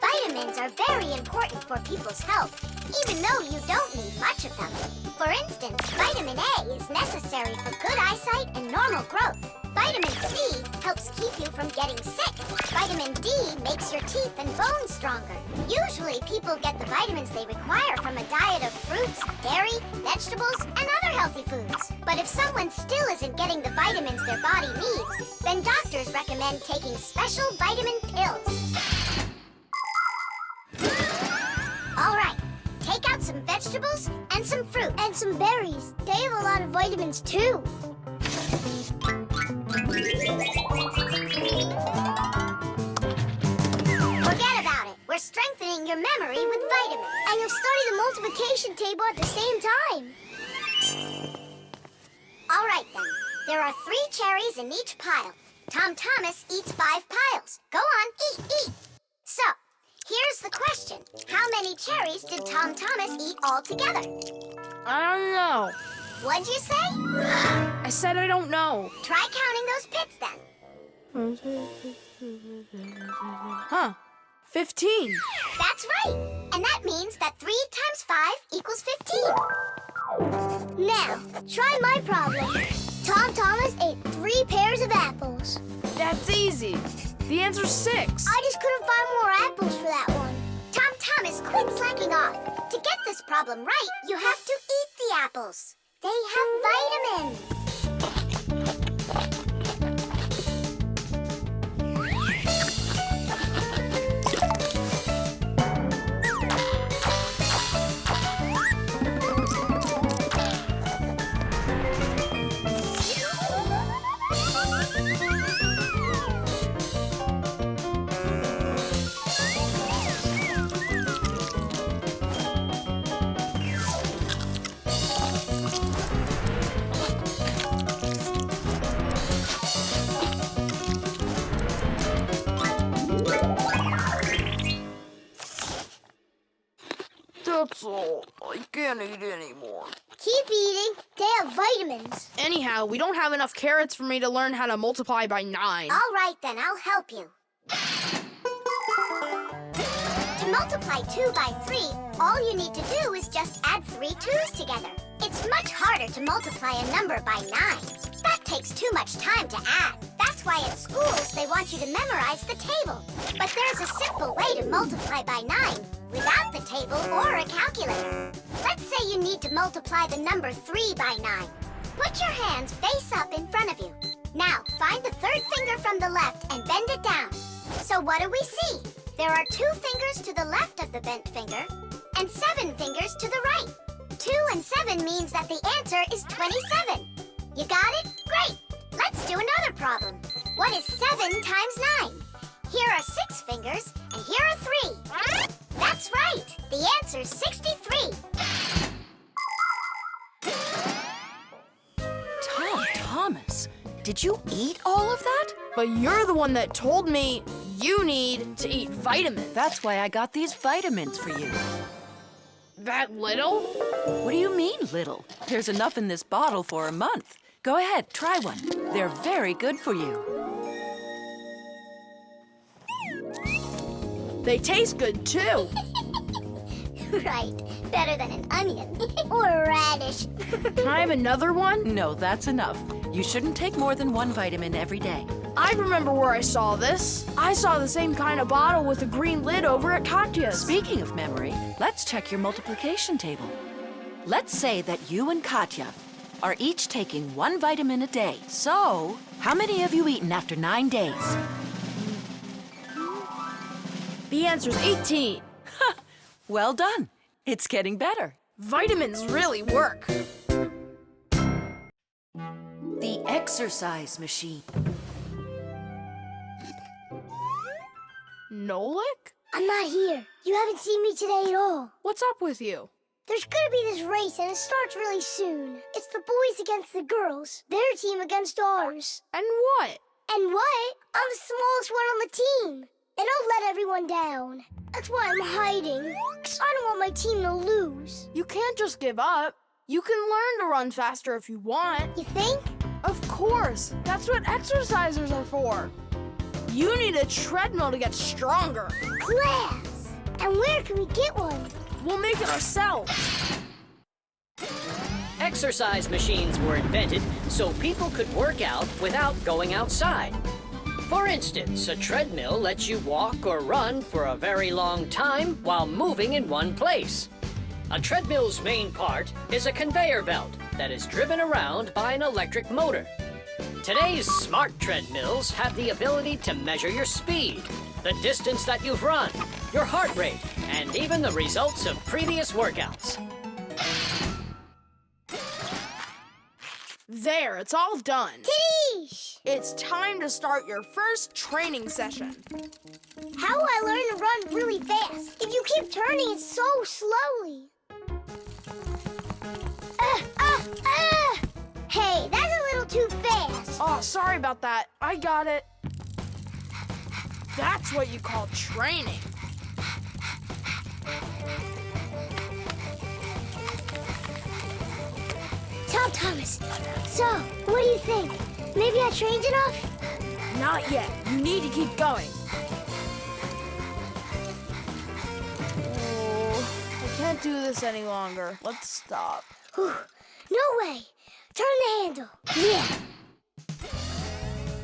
Vitamins are very important for people's health, even though you don't need much of them. For instance, vitamin A is necessary for good eyesight and normal growth. Vitamin C helps keep you from getting sick. Vitamin D makes your teeth and bones stronger. Usually, people get the vitamins they require from a diet of fruits, dairy, vegetables, and other healthy foods. But if someone still isn't getting the vitamins their body needs, then doctors recommend taking special vitamin pills. All right, take out some vegetables and some fruit. And some berries. They have a lot of vitamins, too. Forget about it. We're strengthening your memory with vitamins. And you'll study the multiplication table at the same time. All right, then. There are 3 cherries in each pile. Tom Thomas eats 5 piles. Go on, eat. So, here's the question. How many cherries did Tom Thomas eat all together? I don't know. What'd you say? I said I don't know. Try counting those pits, then. Huh. 15. That's right. And that means that 3 times 5 equals 15. Now, try my problem. Tom Thomas ate 3 pairs of apples. That's easy. The answer's 6. I just couldn't find more apples for that one. Tom Thomas, quit slacking off. To get this problem right, you have to eat the apples. They have vitamins. That's all. I can't eat anymore. Keep eating. They have vitamins. Anyhow, we don't have enough carrots for me to learn how to multiply by 9. All right, then, I'll help you. To multiply 2 by 3, all you need to do is just add 3 2's together. It's much harder to multiply a number by 9. That takes too much time to add. That's why at schools they want you to memorize the table. But there's a simple way to multiply by 9 without the table or a calculator. Let's say you need to multiply the number 3 by 9. Put your hands face up in front of you. Now, find the third finger from the left and bend it down. So what do we see? There are 2 fingers to the left of the bent finger and 7 fingers to the right. 2 and 7 means that the answer is 27. You got it? Great! Let's do another problem. What is 7 times 9? Here are 6 fingers, and here are 3. That's right! The answer's 63. Thomas, did you eat all of that? But you're the one that told me you need to eat vitamins. That's why I got these vitamins for you. That little? What do you mean, little? There's enough in this bottle for a month. Go ahead, try one. They're very good for you. They taste good, too. Right. Better than an onion. Or a radish. Can I have another one? No, that's enough. You shouldn't take more than 1 vitamin every day. I remember where I saw this. I saw the same kind of bottle with a green lid over at Katya's. Speaking of memory, let's check your multiplication table. Let's say that you and Katya are each taking 1 vitamin a day. So, how many have you eaten after 9 days? The answer's 18. Well done. It's getting better. Vitamins really work. The exercise machine. Nolik? I'm not here. You haven't seen me today at all. What's up with you? There's gonna be this race, and it starts really soon. It's the boys against the girls. Their team against ours. And what? And what? I'm the smallest one on the team. And I'll let everyone down. That's why I'm hiding. 'Cause I don't want my team to lose. You can't just give up. You can learn to run faster if you want. You think? Of course. That's what exercisers are for. You need a treadmill to get stronger. Class! And where can we get one? We'll make it ourselves. Exercise machines were invented so people could work out without going outside. For instance, a treadmill lets you walk or run for a very long time while moving in one place. A treadmill's main part is a conveyor belt that is driven around by an electric motor. Today's smart treadmills have the ability to measure your speed, the distance that you've run, your heart rate, and even the results of previous workouts. There, it's all done. Tish! It's time to start your first training session. How will I learn to run really fast if you keep turning it so slowly? Hey, that's a little too fast. Oh, sorry about that. I got it. That's what you call training. Tell Thomas. So, what do you think? Maybe I trained enough? Not yet. You need to keep going. Oh, I can't do this any longer. Let's stop. Whew. No way. Turn the handle. Yeah.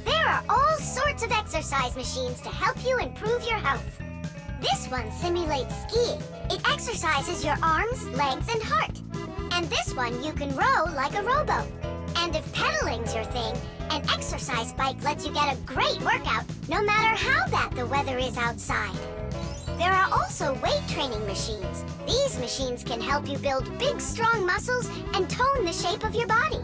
There are all sorts of exercise machines to help you improve your health. This one simulates skiing. It exercises your arms, legs, and heart. And this one you can row like a rowboat. And if pedaling's your thing, an exercise bike lets you get a great workout no matter how bad the weather is outside. There are also weight training machines. These machines can help you build big, strong muscles and tone the shape of your body.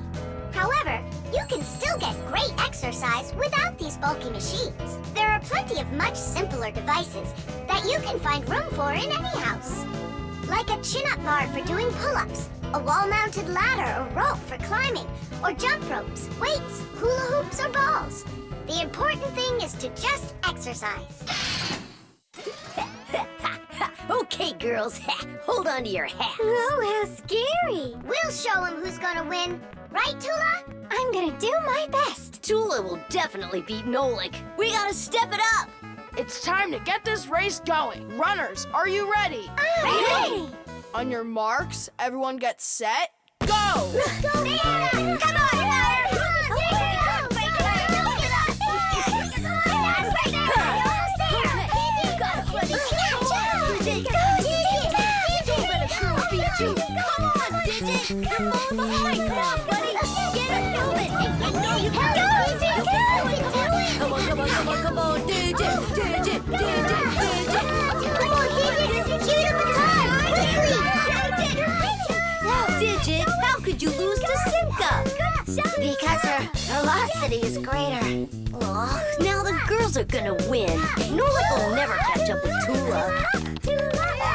However, you can still get great exercise without these bulky machines. There are plenty of much simpler devices that you can find room for in any house. Like a chin-up bar for doing pull-ups, a wall-mounted ladder or rope for climbing, or jump ropes, weights, hula hoops, or balls. The important thing is to just exercise. Okay, girls. Hold on to your hats. Oh, how scary. We'll show him who's gonna win. Right, Tula? I'm gonna do my best. Tula will definitely beat Nolik. We gotta step it up. It's time to get this race going. Runners, are you ready? I'm ready. On your marks, everyone get set, go! Go, Sarah! Come on, Come on, buddy. Get it moving. Come on, DJ. Digit, how could you lose to Simka? Because her velocity is greater. Oh, now the girls are gonna win. Nolik will never catch up with Tula.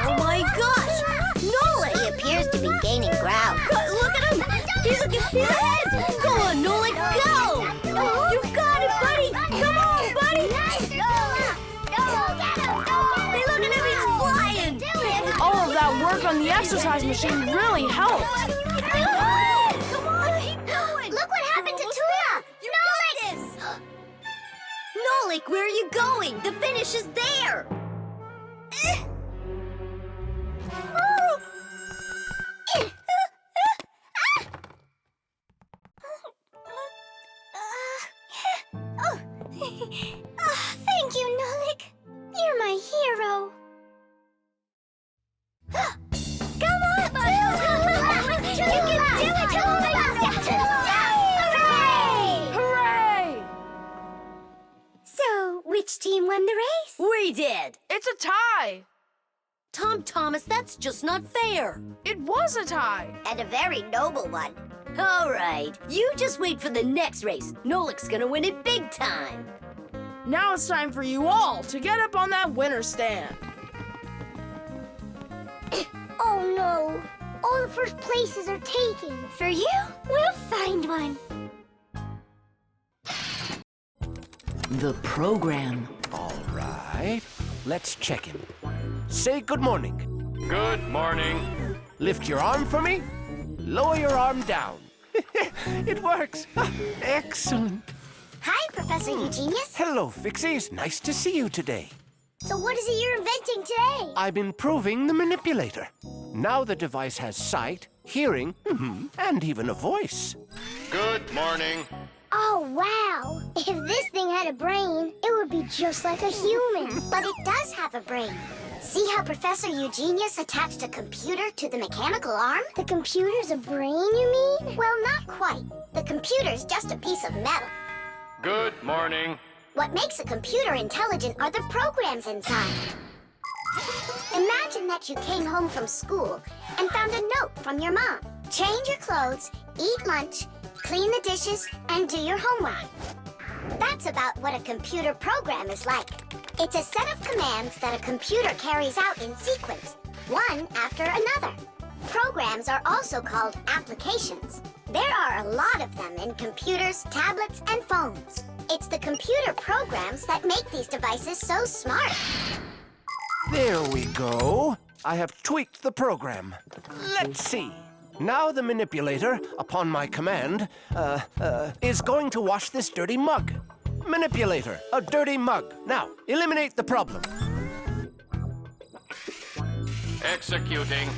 Oh my gosh! Nolik! He appears to be gaining ground. Look at him! He's ahead! Go on, Nolik, go! You got it, buddy! Come on, buddy! Hey, look at him, he's flying! All of that work on the exercise machine really helped. Come on, keep going! Look what happened to Tula! Nolik! Nolik, where are you going? The finish is there! Thank you, Nolik. You're my hero. Come on, Tula! You can do it, Tula! Hooray! Hooray! So, which team won the race? We did! It's a tie. Tom Thomas, that's just not fair. It was a tie. And a very noble one. All right, you just wait for the next race. Nolik's gonna win it big time. Now it's time for you all to get up on that winner stand. Oh no! All the first places are taken. For you, we'll find one. The program. All right. Let's check him. Say good morning. Good morning. Lift your arm for me. Lower your arm down. It works. Excellent. Hi, Professor Eugenius. Hello, Fixies. Nice to see you today. So what is it you're inventing today? I'm improving the manipulator. Now the device has sight, hearing, and even a voice. Good morning. Oh, wow. If this thing had a brain, it would be just like a human. But it does have a brain. See how Professor Eugenius attached a computer to the mechanical arm? The computer's a brain, you mean? Well, not quite. The computer's just a piece of metal. Good morning. What makes a computer intelligent are the programs inside. Imagine that you came home from school and found a note from your mom. Change your clothes, eat lunch, clean the dishes, and do your homework. That's about what a computer program is like. It's a set of commands that a computer carries out in sequence, one after another. Programs are also called applications. There are a lot of them in computers, tablets, and phones. It's the computer programs that make these devices so smart. There we go. I have tweaked the program. Let's see. Now the manipulator, upon my command, is going to wash this dirty mug. Manipulator, a dirty mug. Now, eliminate the problem. Executing.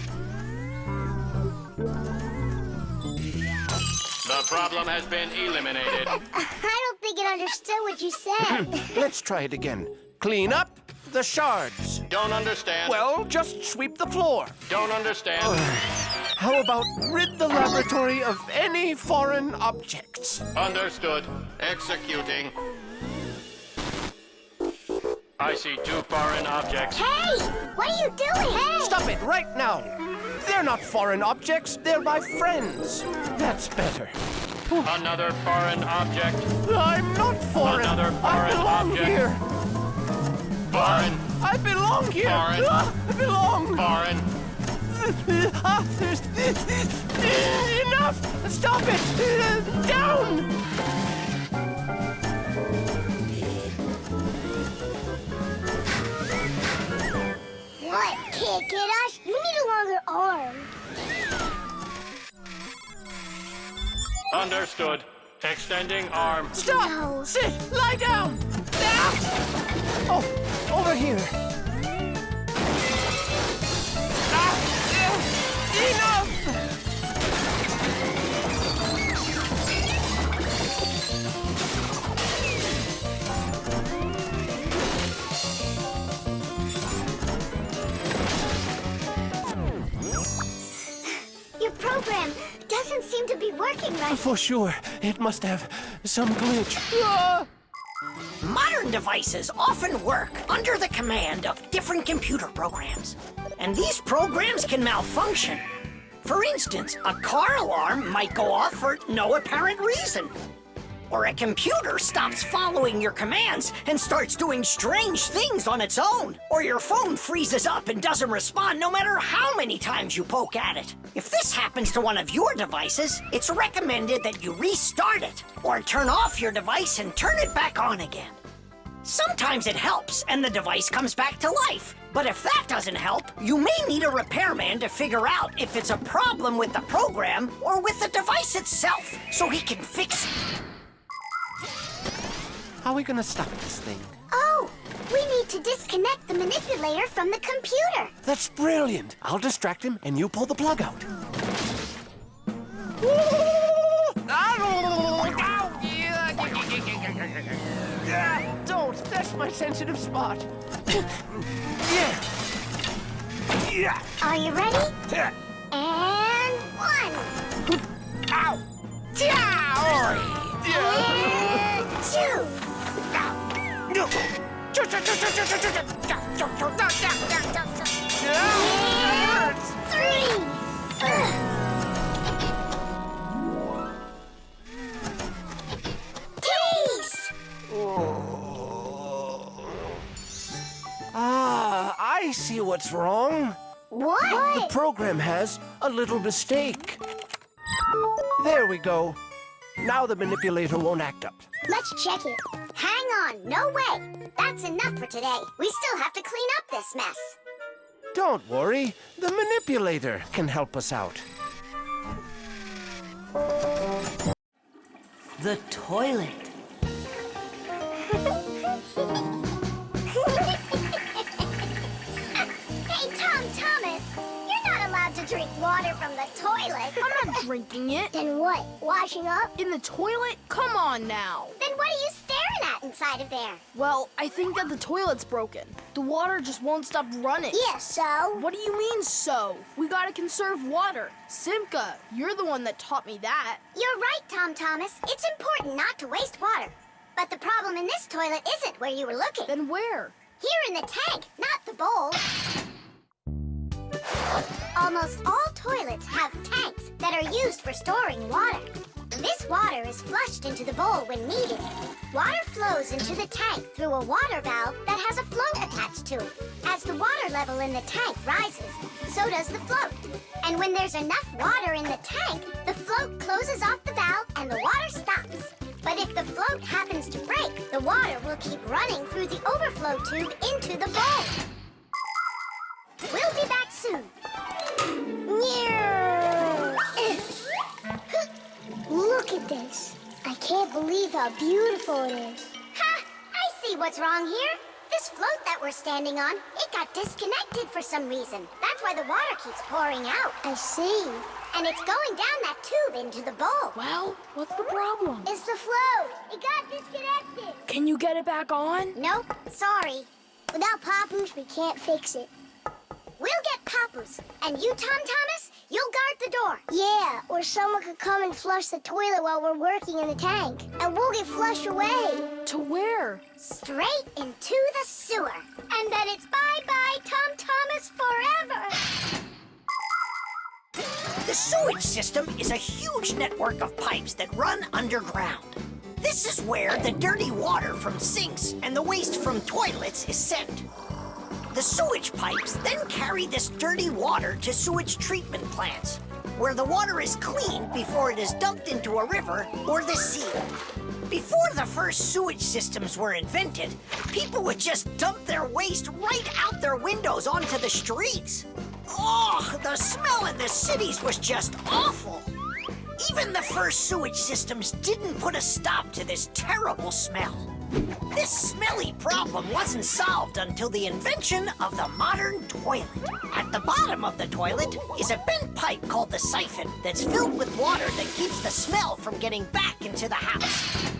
The problem has been eliminated. I don't think it understood what you said. Let's try it again. Clean up the shards. Don't understand. Well, just sweep the floor. Don't understand. How about rid the laboratory of any foreign objects? Understood. Executing. I see 2 foreign objects. Hey! What are you doing? Hey! Stop it right now. They're not foreign objects. They're my friends. That's better. Another foreign object. I'm not foreign. Another I foreign belong object. here. Foreign. I belong here. Foreign. I belong. Foreign. There's enough. Stop it. Down. What it, Kiddash. You need a longer arm. Understood. Extending arm. Stop! No. Sit! Lie down! Ah! Oh, over here. Ah! Enough! Your program doesn't seem to be working right. For sure. It must have some glitch. Modern devices often work under the command of different computer programs. And these programs can malfunction. For instance, a car alarm might go off for no apparent reason. Or a computer stops following your commands and starts doing strange things on its own. Or your phone freezes up and doesn't respond no matter how many times you poke at it. If this happens to one of your devices, it's recommended that you restart it or turn off your device and turn it back on again. Sometimes it helps and the device comes back to life. But if that doesn't help, you may need a repairman to figure out if it's a problem with the program or with the device itself so he can fix it. How are we gonna stop this thing? Oh, we need to disconnect the manipulator from the computer. That's brilliant. I'll distract him and you pull the plug out. Don't. That's my sensitive spot. Yeah. Are you ready? And 1. Ow! And 2. And 3. Taste! Ah, I see what's wrong. What? The program has a little mistake. There we go. Now the manipulator won't act up. Let's check it. Hang on, no way. That's enough for today. We still have to clean up this mess. Don't worry. The manipulator can help us out. The toilet. Hey, Tom Thomas, you're not allowed to drink water from the toilet. I'm not drinking it. Then what? Washing up? In the toilet? Come on now. Then what are you staring at inside of there? Well, I think that the toilet's broken. The water just won't stop running. Yeah, so? What do you mean, so? We gotta conserve water. Simka, you're the one that taught me that. You're right, Tom Thomas. It's important not to waste water. But the problem in this toilet isn't where you were looking. Then where? Here in the tank, not the bowl. Almost all toilets have tanks that are used for storing water. This water is flushed into the bowl when needed. Water flows into the tank through a water valve that has a float attached to it. As the water level in the tank rises, so does the float. And when there's enough water in the tank, the float closes off the valve and the water stops. But if the float happens to break, the water will keep running through the overflow tube into the bowl. We'll be back soon. Look at this. I can't believe how beautiful it is. Ha! I see what's wrong here. This float that we're standing on, it got disconnected for some reason. That's why the water keeps pouring out. I see. And it's going down that tube into the bowl. Well, what's the problem? It's the float. It got disconnected. Can you get it back on? Nope, sorry. Without Papoose, we can't fix it. We'll get Papoose. And you, Tom Thomas, you'll guard the door. Yeah, or someone could come and flush the toilet while we're working in the tank. And we'll get flushed away. To where? Straight into the sewer. And then it's bye-bye, Tom Thomas, forever. The sewage system is a huge network of pipes that run underground. This is where the dirty water from sinks and the waste from toilets is sent. The sewage pipes then carry this dirty water to sewage treatment plants, where the water is cleaned before it is dumped into a river or the sea. Before the first sewage systems were invented, people would just dump their waste right out their windows onto the streets. Oh, the smell in the cities was just awful. Even the first sewage systems didn't put a stop to this terrible smell. This smelly problem wasn't solved until the invention of the modern toilet. At the bottom of the toilet is a bent pipe called the siphon that's filled with water that keeps the smell from getting back into the house.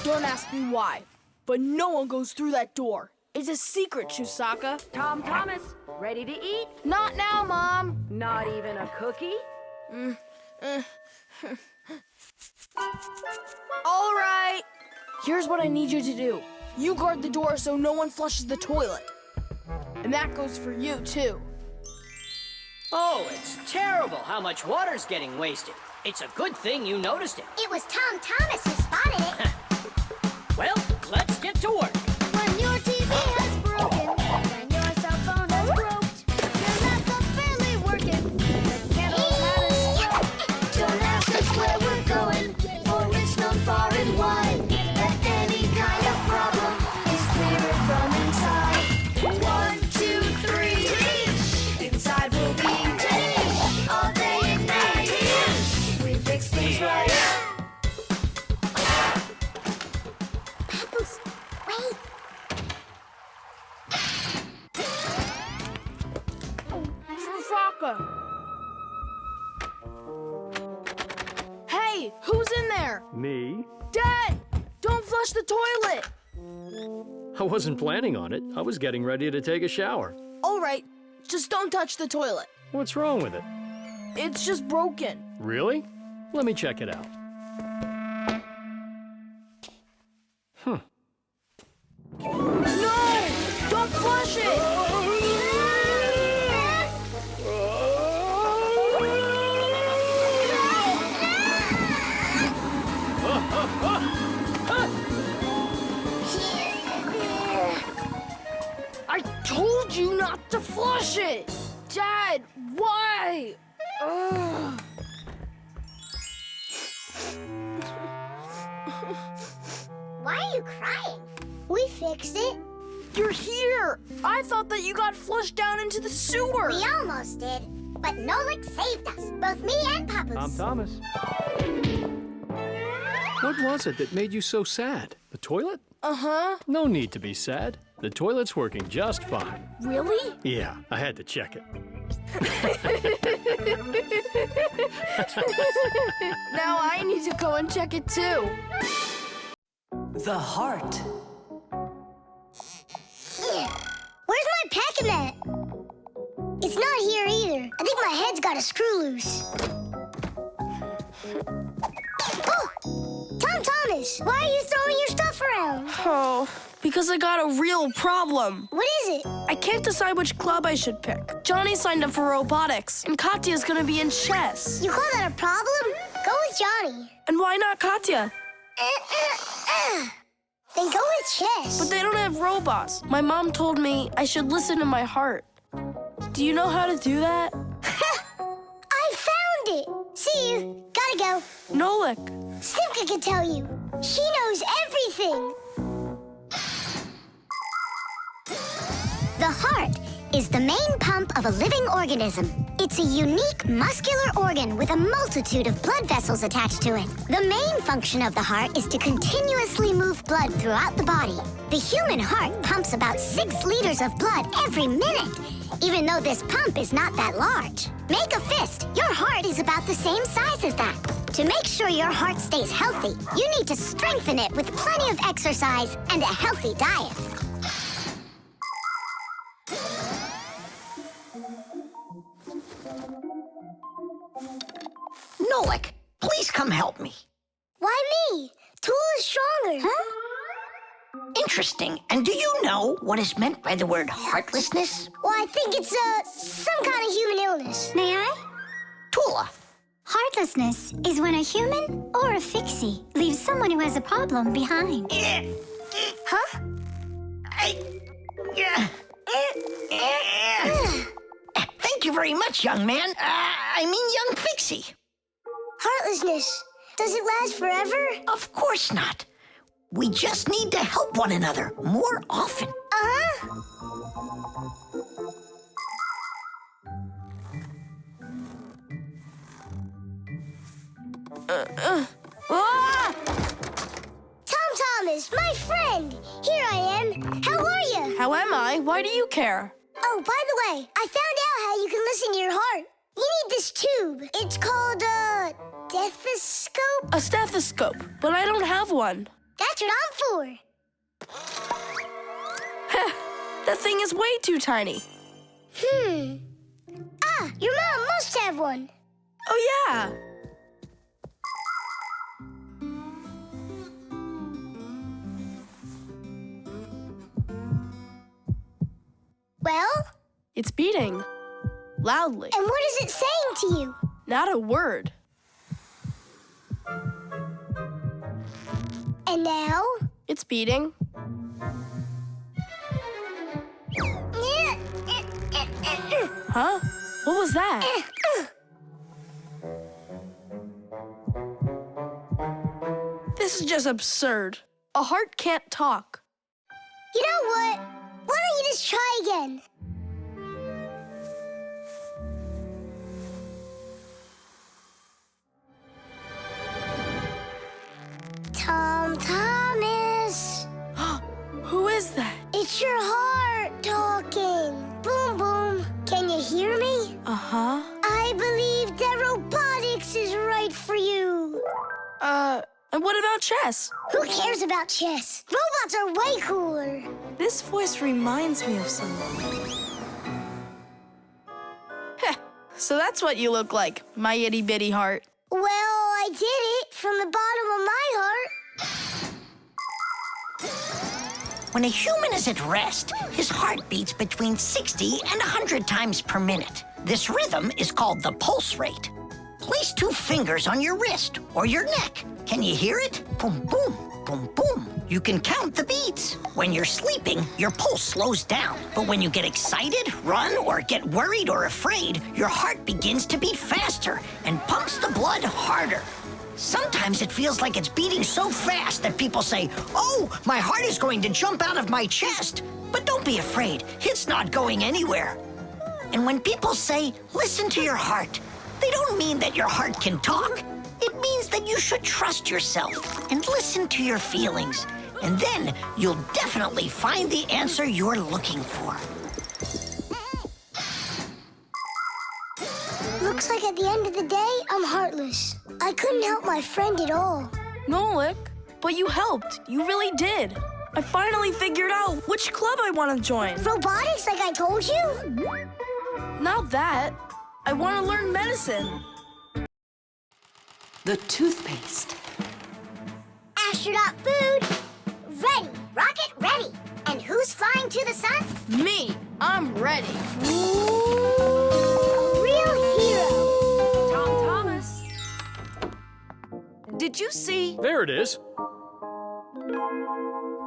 Don't ask me why, but no one goes through that door. It's a secret, Chusaka. Tom Thomas, ready to eat? Not now, Mom. Not even a cookie? All right. Here's what I need you to do. You guard the door so no one flushes the toilet. And that goes for you, too. Oh, it's terrible how much water's getting wasted. It's a good thing you noticed it. It was Tom Thomas who spotted it. Well, let's get to work. When your TV has broken, when your cell phone has broke, your laptop barely working, the candles haven't. Don't ask us where we're going, for it's known far and wide that any kind of problem is clearer from inside. 1, 2, 3. Inside we'll be all day and night. We fix things right. Papoose, wait. Chusaka. Hey, who's in there? Me? Dad, don't flush the toilet. I wasn't planning on it. I was getting ready to take a shower. All right, just don't touch the toilet. What's wrong with it? It's just broken. Really? Let me check it out. No! Don't flush it! I told you not to flush it! Dad, why? Ugh. Why are you crying? We fixed it. You're here! I thought that you got flushed down into the sewer! We almost did, but Nolik saved us, both me and Papoose. Thomas. What was it that made you so sad? The toilet? Uh-huh. No need to be sad. The toilet's working just fine. Really? Yeah, I had to check it. Now I need to go and check it too. The heart. Where's my packing mat? It's not here either. I think my head's got a screw loose. Oh! Tom Thomas, why are you throwing your stuff around? Oh, because I got a real problem. What is it? I can't decide which club I should pick. Johnny signed up for robotics, and Katya's gonna be in chess. You call that a problem? Go with Johnny. And why not Katya? Then go with chess. But they don't have robots. My mom told me I should listen to my heart. Do you know how to do that? I found it. See you. Gotta go. Nolik. Simka can tell you. She knows everything. The heart is the main pump of a living organism. It's a unique muscular organ with a multitude of blood vessels attached to it. The main function of the heart is to continuously move blood throughout the body. The human heart pumps about 6 liters of blood every minute, even though this pump is not that large. Make a fist. Your heart is about the same size as that. To make sure your heart stays healthy, you need to strengthen it with plenty of exercise and a healthy diet. Nolik, please come help me. Why me? Tool is stronger. Huh? Interesting. And do you know what is meant by the word heartlessness? Well, I think it's some kind of human illness. May I? Tula. Heartlessness is when a human or a fixie leaves someone who has a problem behind. Huh? Thank you very much, young man. I mean, young fixie. Heartlessness. Does it last forever? Of course not. We just need to help one another more often. Uh-huh. Tom Thomas, my friend. Here I am. How are you? How am I? Why do you care? Oh, by the way, I found out how you can listen to your heart. You need this tube. It's called a stethoscope. A stethoscope, but I don't have one. That's what I'm for. That thing is way too tiny. Ah, your mom must have one. Oh, yeah. Well? It's beating. Loudly. And what is it saying to you? Not a word. And now? It's beating. Huh? What was that? This is just absurd. A heart can't talk. You know what? Why don't you just try again? Tom Thomas. Who is that? It's your heart talking. Boom, boom. Can you hear me? Uh-huh. I believe that robotics is right for you. And what about chess? Who cares about chess? Robots are way cooler. This voice reminds me of someone. Heh, so that's what you look like, my itty-bitty heart. Well, I did it from the bottom of my heart. When a human is at rest, his heart beats between 60 and 100 times per minute. This rhythm is called the pulse rate. Place 2 fingers on your wrist or your neck. Can you hear it? Boom, boom, boom, boom. You can count the beats. When you're sleeping, your pulse slows down. But when you get excited, run, or get worried or afraid, your heart begins to beat faster and pumps the blood harder. Sometimes it feels like it's beating so fast that people say, "Oh, my heart is going to jump out of my chest." But don't be afraid, it's not going anywhere. And when people say, "Listen to your heart," they don't mean that your heart can talk. It means that you should trust yourself and listen to your feelings. And then you'll definitely find the answer you're looking for. Looks like at the end of the day, I'm heartless. I couldn't help my friend at all. Nolik, but you helped. You really did. I finally figured out which club I want to join. Robotics, like I told you? Not that. I want to learn medicine. The toothpaste. Astronaut food, ready. Rocket ready. And who's flying to the sun? Me. I'm ready. A real hero. Tom Thomas. Did you see? There it is.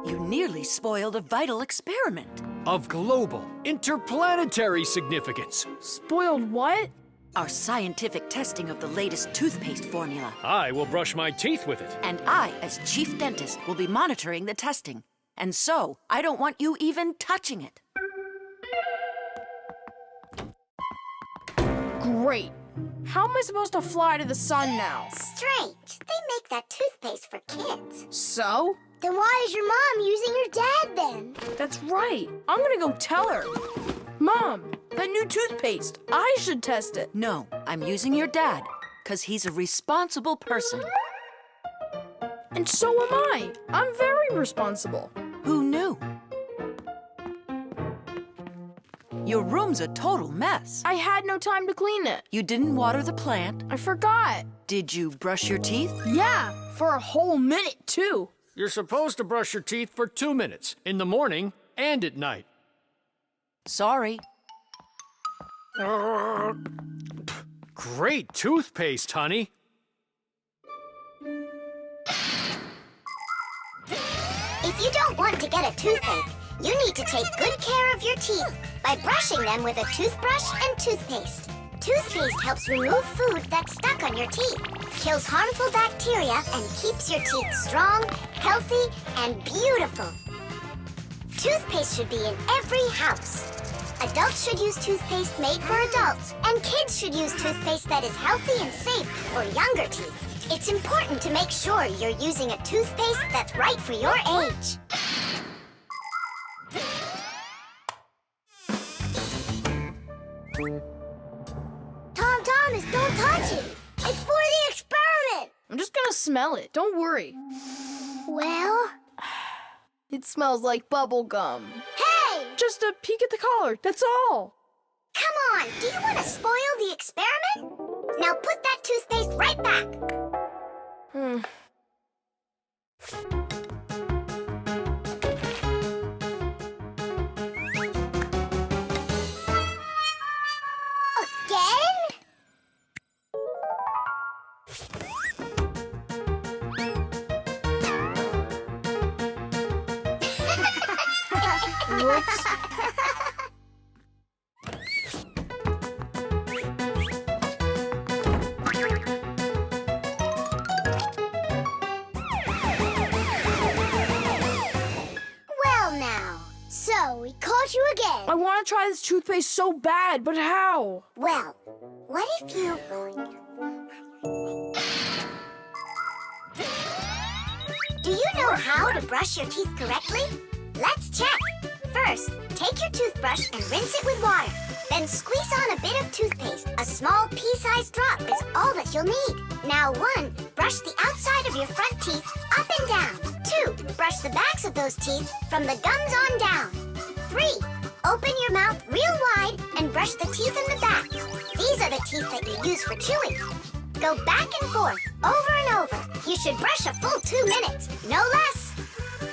You nearly spoiled a vital experiment. Of global, interplanetary significance. Spoiled what? Our scientific testing of the latest toothpaste formula. I will brush my teeth with it. And I, as chief dentist, will be monitoring the testing. And so, I don't want you even touching it. Great. How am I supposed to fly to the sun now? Strange. They make that toothpaste for kids. So? Then why is your mom using your dad then? That's right. I'm gonna go tell her. Mom, that new toothpaste. I should test it. No, I'm using your dad, because he's a responsible person. And so am I. I'm very responsible. Who knew? Your room's a total mess. I had no time to clean it. You didn't water the plant. I forgot. Did you brush your teeth? Yeah, for a whole minute, too. You're supposed to brush your teeth for 2 minutes, in the morning and at night. Sorry. Great toothpaste, honey. If you don't want to get a toothache, you need to take good care of your teeth by brushing them with a toothbrush and toothpaste. Toothpaste helps remove food that's stuck on your teeth, kills harmful bacteria, and keeps your teeth strong, healthy, and beautiful. Toothpaste should be in every house. Adults should use toothpaste made for adults, and kids should use toothpaste that is healthy and safe for younger teeth. It's important to make sure you're using a toothpaste that's right for your age. Thomas, don't touch it. It's for the experiment. I'm just gonna smell it. Don't worry. Well? It smells like bubble gum. Hey! Just a peek at the collar, that's all. Come on, do you want to spoil the experiment? Now put that toothpaste right back. Again? Whoops. Well now, so we caught you again. I want to try this toothpaste so bad, but how? Well, what if you... Do you know how to brush your teeth correctly? Let's check. First, take your toothbrush and rinse it with water. Then squeeze on a bit of toothpaste. A small pea-sized drop is all that you'll need. Now 1, brush the outside of your front teeth up and down. 2, brush the backs of those teeth from the gums on down. 3, open your mouth real wide and brush the teeth in the back. These are the teeth that you use for chewing. Go back and forth, over and over. You should brush a full 2 minutes, no less.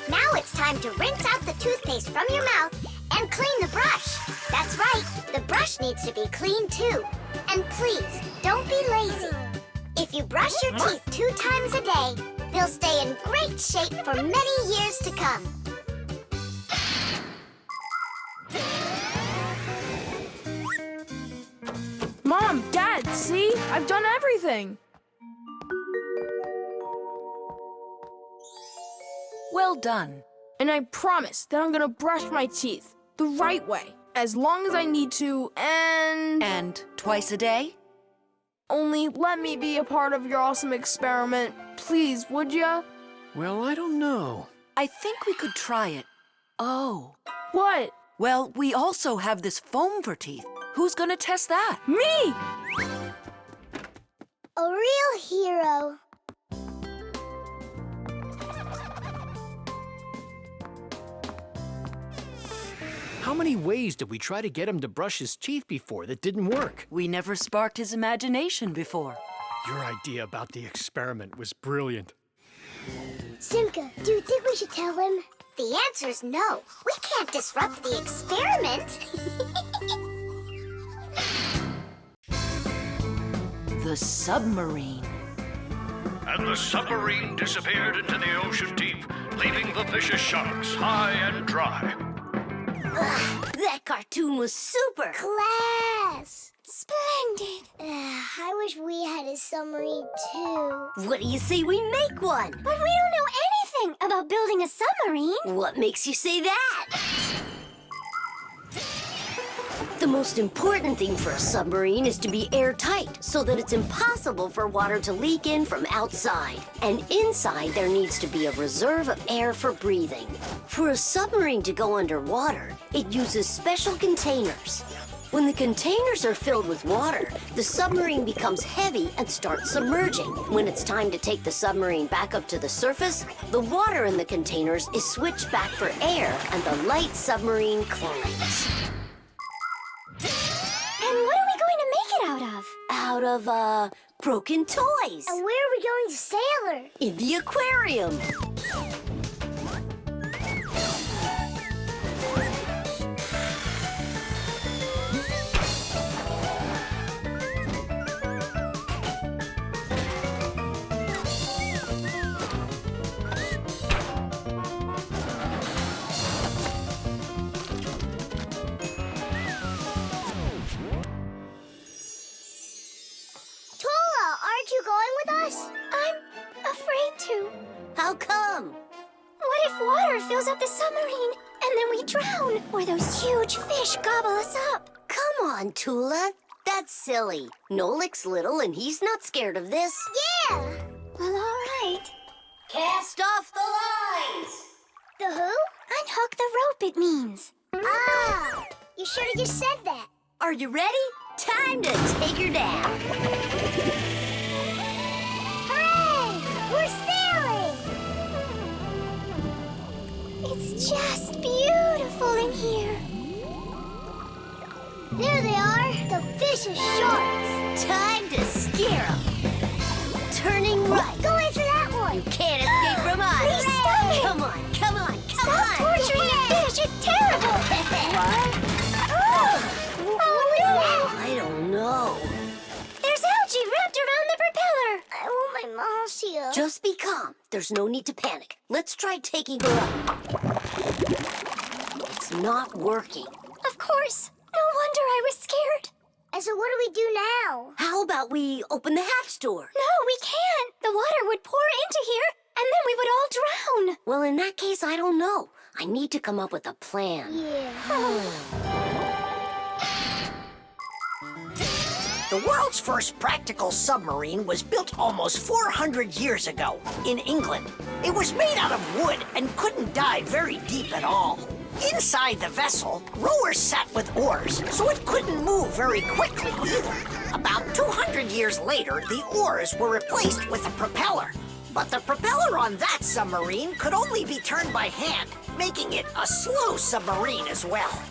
Now it's time to rinse out the toothpaste from your mouth and clean the brush. That's right, the brush needs to be clean too. And please, don't be lazy. If you brush your teeth 2 times a day, they'll stay in great shape for many years to come. Mom, Dad, see? I've done everything. Well done. And I promise that I'm gonna brush my teeth the right way, as long as I need to, and... And twice a day? Only let me be a part of your awesome experiment. Please, would ya? Well, I don't know. I think we could try it. Oh. What? Well, we also have this foam for teeth. Who's gonna test that? Me! A real hero. How many ways did we try to get him to brush his teeth before that didn't work? We never sparked his imagination before. Your idea about the experiment was brilliant. Simka, do you think we should tell him? The answer's no. We can't disrupt the experiment. The submarine. And the submarine disappeared into the ocean deep, leaving the vicious sharks high and dry. That cartoon was super. Class! Splendid! I wish we had a submarine too. What do you say we make one? But we don't know anything about building a submarine. What makes you say that? The most important thing for a submarine is to be airtight, so that it's impossible for water to leak in from outside. And inside, there needs to be a reserve of air for breathing. For a submarine to go underwater, it uses special containers. When the containers are filled with water, the submarine becomes heavy and starts submerging. When it's time to take the submarine back up to the surface, the water in the containers is switched back for air, and the light submarine climbs. And what are we going to make it out of? Out of, broken toys. And where are we going to sail her? In the aquarium. fills up the submarine, and then we drown, or those huge fish gobble us up. Come on, Tula. That's silly. Nolik's little and he's not scared of this. Yeah! Well, all right. Cast off the lines! The who? Unhook the rope, it means. Ah! You should have just said that. Are you ready? Time to take her down. Hooray! We're sailing! It's just beautiful in here. There they are, the vicious sharks. Time to scare them. Turning right. Go after that one. You can't escape from us. Please stop it. Come on, come on, come Stop on. torturing the fish. It's terrible. What? Oh, I don't know. there's algae wrapped around the propeller. I want my mom's here. Just be calm. There's no need to panic. Let's try taking her up. It's not working. Of course. No wonder I was scared. And so what do we do now? How about we open the hatch door? No, we can't. The water would pour into here, and then we would all drown. Well, in that case, I don't know. I need to come up with a plan. Yeah. The world's first practical submarine was built almost 400 years ago in England. It was made out of wood and couldn't dive very deep at all. Inside the vessel, rowers sat with oars, so it couldn't move very quickly either. About 200 years later, the oars were replaced with a propeller. But the propeller on that submarine could only be turned by hand, making it a slow submarine as well.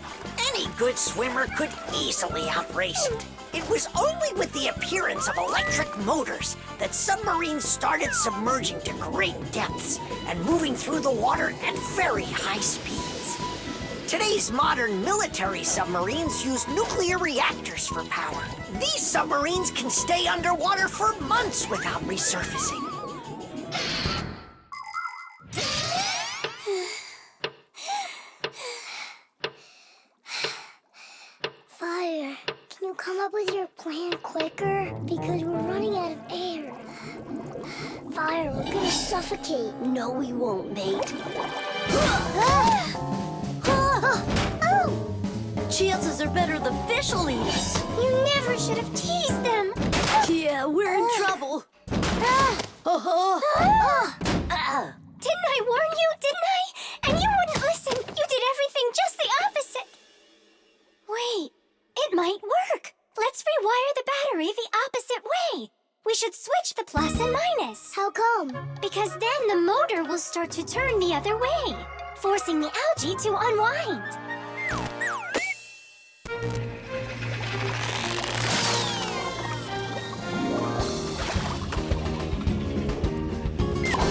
Any good swimmer could easily outrace it. It was only with the appearance of electric motors that submarines started submerging to great depths and moving through the water at very high speeds. Today's modern military submarines use nuclear reactors for power. These submarines can stay underwater for months without resurfacing. Fire, can you come up with your plan quicker? Because we're running out of air. Fire, we're gonna suffocate. No, we won't, mate. Oh! Chances are better the fish will eat us. You never should have teased them. Yeah, we're in trouble. Didn't I warn you, didn't I? And you wouldn't listen. You did everything just the opposite. Wait, it might work. Let's rewire the battery the opposite way. We should switch the plus and minus. How come? Because then the motor will start to turn the other way, forcing the algae to unwind.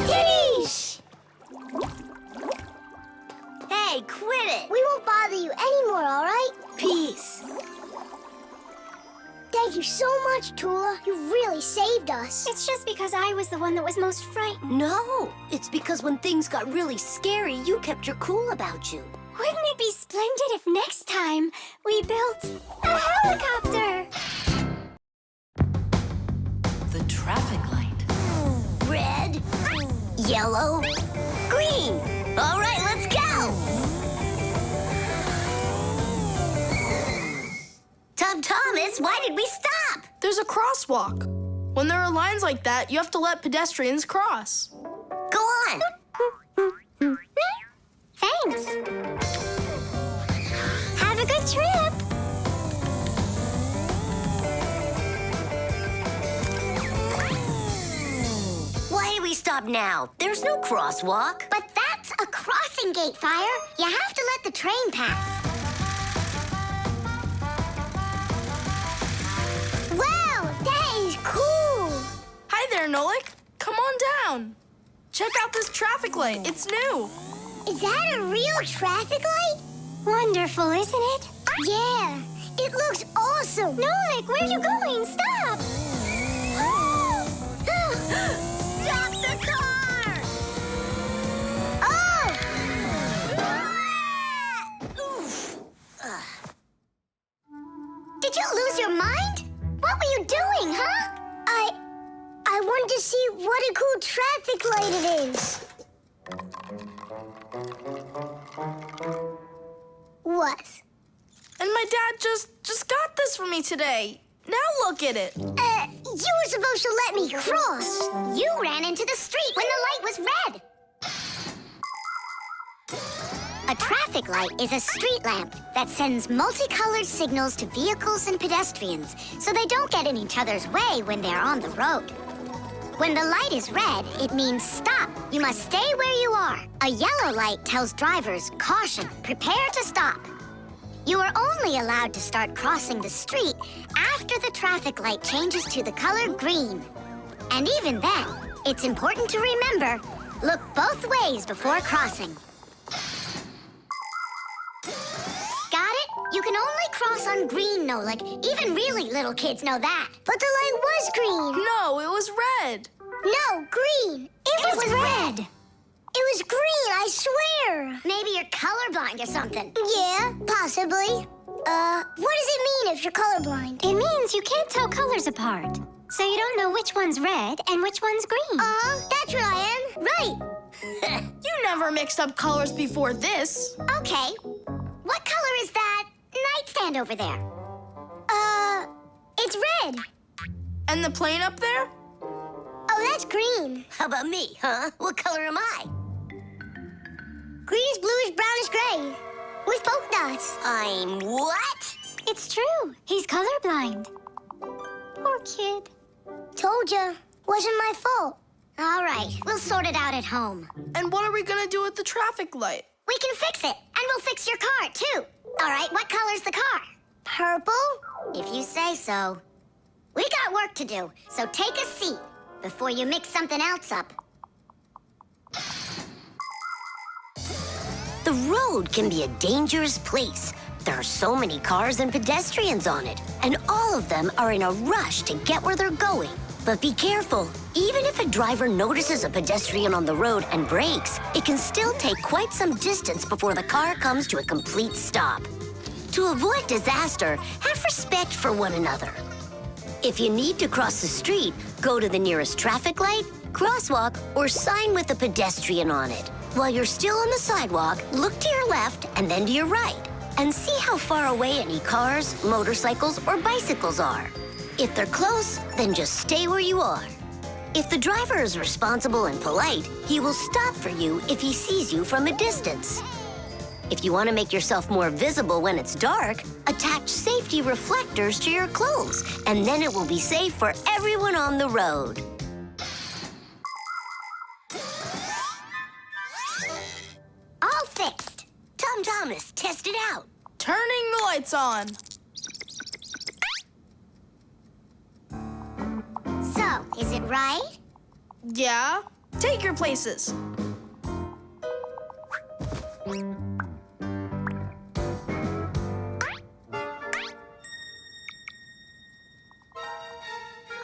Tish! Hey, quit it! We won't bother you anymore, all right? Peace. Thank you so much, Tula. You really saved us. It's just because I was the one that was most frightened. No, it's because when things got really scary, you kept your cool about you. Wouldn't it be splendid if next time we built a helicopter? The traffic light. Red, yellow, green. All right, let's go! Tom Thomas, why did we stop? There's a crosswalk. When there are lines like that, you have to let pedestrians cross. Go on. Thanks. Have a good trip. Why do we stop now? There's no crosswalk. But that's a crossing gate, Fire. You have to let the train pass. Wow, that is cool. Hi there, Nolik. Come on down. Check out this traffic light. It's new. Is that a real traffic light? Wonderful, isn't it? Yeah, it looks awesome. Nolik, where are you going? Stop! Stop the car! Oh! Oof. Did you lose your mind? What were you doing, huh? I wanted to see what a cool traffic light it is. my dad just got this for me today. Now look at it. You were supposed to let me cross. You ran into the street when the light was red. A traffic light is a street lamp that sends multicolored signals to vehicles and pedestrians so they don't get in each other's way when they're on the road. When the light is red, it means stop. You must stay where you are. A yellow light tells drivers, caution, prepare to stop. You are only allowed to start crossing the street after the traffic light changes to the color green. And even then, it's important to remember, look both ways before crossing. Got it? You can only cross on green, Nolik. Even really little kids know that. But the light was green. No, it was red. No, green. It was red. It was green, I swear. Maybe you're colorblind or something. Yeah, possibly. What does it mean if you're colorblind? It means you can't tell colors apart. So you don't know which one's red and which one's green. That's what I am. Right. You never mixed up colors before this. Okay. What color is that nightstand over there? It's red. And the plane up there? Oh, that's green. How about me, huh? What color am I? Greenish, bluish, brownish, gray. With polka dots. I'm what? It's true. He's colorblind. Poor kid. Told ya. Wasn't my fault. All right, we'll sort it out at home. And what are we gonna do with the traffic light? We can fix it, and we'll fix your car, too. All right, what color's the car? Purple? If you say so. We got work to do, so take a seat before you mix something else up. The road can be a dangerous place. There are so many cars and pedestrians on it, and all of them are in a rush to get where they're going. But be careful. Even if a driver notices a pedestrian on the road and brakes, it can still take quite some distance before the car comes to a complete stop. To avoid disaster, have respect for one another. If you need to cross the street, go to the nearest traffic light, crosswalk, or sign with a pedestrian on it. While you're still on the sidewalk, look to your left and then to your right, and see how far away any cars, motorcycles, or bicycles are. If they're close, then just stay where you are. If the driver is responsible and polite, he will stop for you if he sees you from a distance. If you want to make yourself more visible when it's dark, attach safety reflectors to your clothes, and then it will be safe for everyone on the road. All fixed. Tom Thomas, test it out. Turning the lights on. So, is it right? Yeah? Take your places.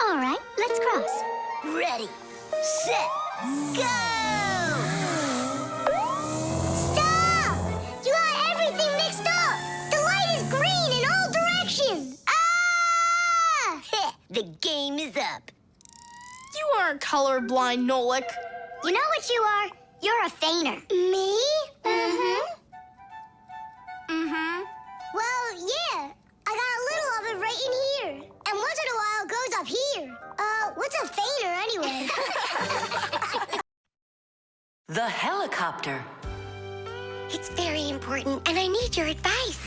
All right, let's cross. Ready, set, go! Stop! You got everything mixed up! The light is green in all directions! Ah! The game is up. You aren't colorblind, Nolik. You know what you are? You're a feigner. Me? Mm-hmm. Mm-hmm. Well, yeah. I got a little of it right in here. And once in a while, it goes up here. What's a feigner anyway? The helicopter. It's very important, and I need your advice.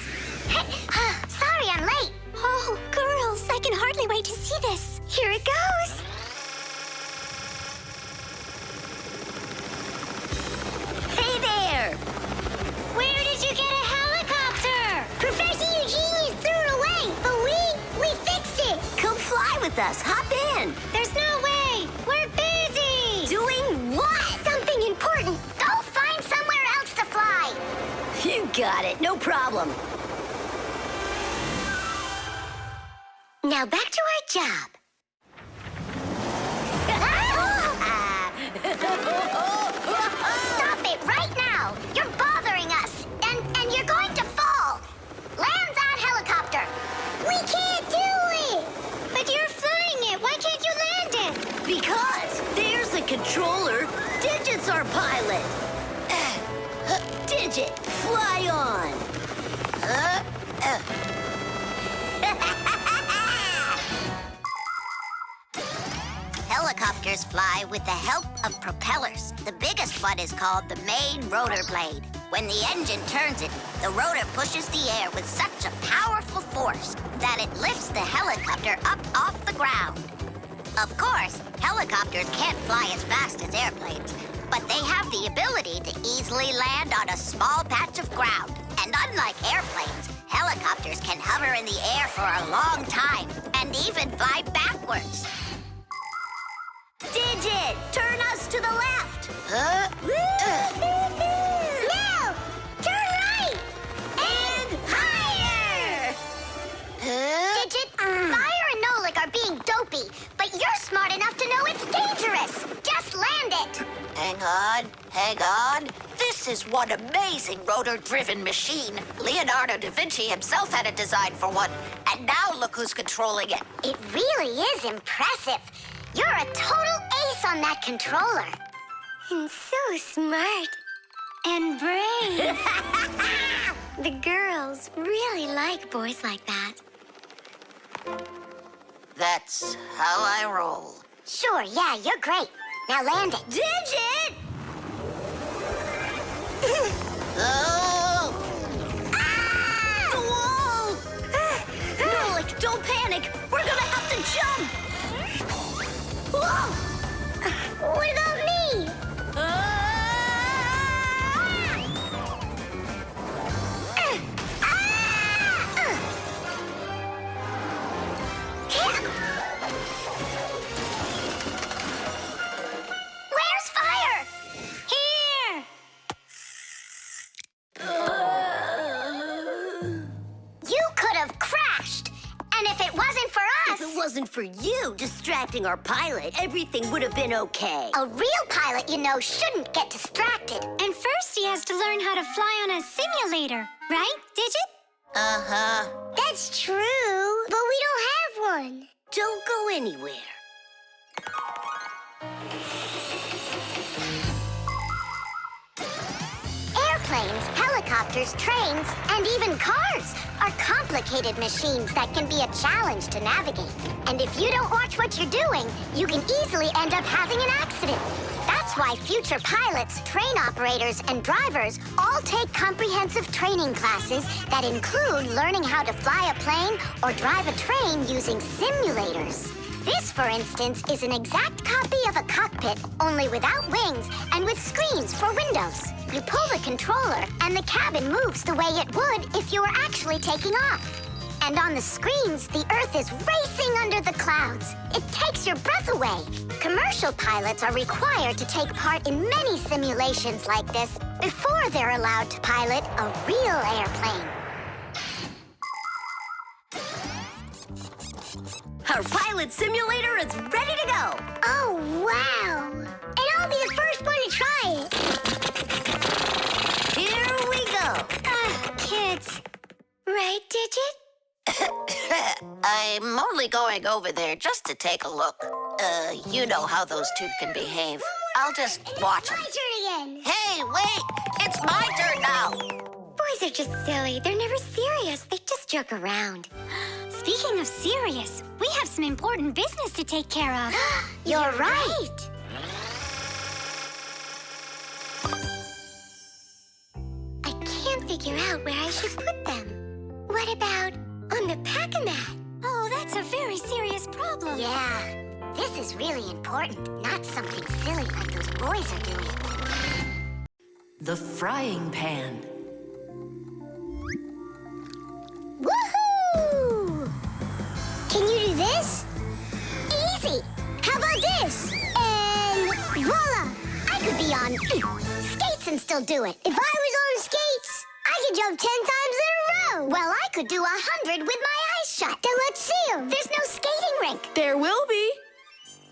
Sorry, I'm late. Oh, girls, I can hardly wait to see this. Here it goes. Hey there! Where did you get a helicopter? Professor Eugenius threw it away, but we fixed it. Come fly with us. Hop in. There's no way. We're busy. Doing what? Something important. Go find somewhere else to fly. You got it. No problem. Now back to our job. Stop it right now. You're bothering us. And you're going to fall. Land that helicopter. We can't do it. But you're flying it. Why can't you land it? Because there's the controller. Digit's our pilot. Digit, fly on. helicopters fly with the help of propellers. The biggest one is called the main rotor blade. When the engine turns it, the rotor pushes the air with such a powerful force that it lifts the helicopter up off the ground. Of course, helicopters can't fly as fast as airplanes, but they have the ability to easily land on a small patch of ground. And unlike airplanes, helicopters can hover in the air for a long time and even fly backwards. Digit, turn us to the left. Huh? No! Turn right! And higher! Huh? Digit, Fire and Nolik are being dopey, but you're smart enough to know it's dangerous. Just land it. Hang on. This is one amazing rotor-driven machine. Leonardo da Vinci himself had a design for one, and now look who's controlling it. It really is impressive. You're a total ace on that controller. And so smart. And brave. The girls really like boys like that. That's how I roll. Sure, yeah, you're great. Now land it. Digit! Oh! Ah! The wall! Nolik, don't panic. We're gonna have to jump. Whoa! What about me? Where's Fire? Here! You could have crashed. And if it wasn't for us... If it wasn't for you distracting our pilot, everything would have been okay. A real pilot, you know, shouldn't get distracted. And first he has to learn how to fly on a simulator, right, Digit? Uh-huh. That's true, but we don't have one. Don't go anywhere. Airplanes, helicopters, trains, and even cars are complicated machines that can be a challenge to navigate. And if you don't watch what you're doing, you can easily end up having an accident. That's why future pilots, train operators, and drivers all take comprehensive training classes that include learning how to fly a plane or drive a train using simulators. This, for instance, is an exact copy of a cockpit, only without wings and with screens for windows. You pull the controller, and the cabin moves the way it would if you were actually taking off. And on the screens, the Earth is racing under the clouds. It takes your breath away. Commercial pilots are required to take part in many simulations like this before they're allowed to pilot a real airplane. Our pilot simulator is ready to go. Oh, wow! And I'll be the first one to try it. Here we go. Kids. Right, Digit? I'm only going over there just to take a look. You know how those two can behave. I'll just watch them. My turn again. Hey, wait! It's my turn now. Boys are just silly. They're never serious. They just joke around. Speaking of serious, we have some important business to take care of. You're right. I can't figure out where I should put them. What about on the pack-a-mat? Oh, that's a very serious problem. Yeah, this is really important, not something silly like those boys are doing. The frying pan. Woohoo! Can you do this? Easy! How about this? And voila! I could be on skates and still do it. If I was on skates, I could jump 10 times in a row. Well, I could do 100 with my eyes shut. Then let's see them. There's no skating rink. There will be.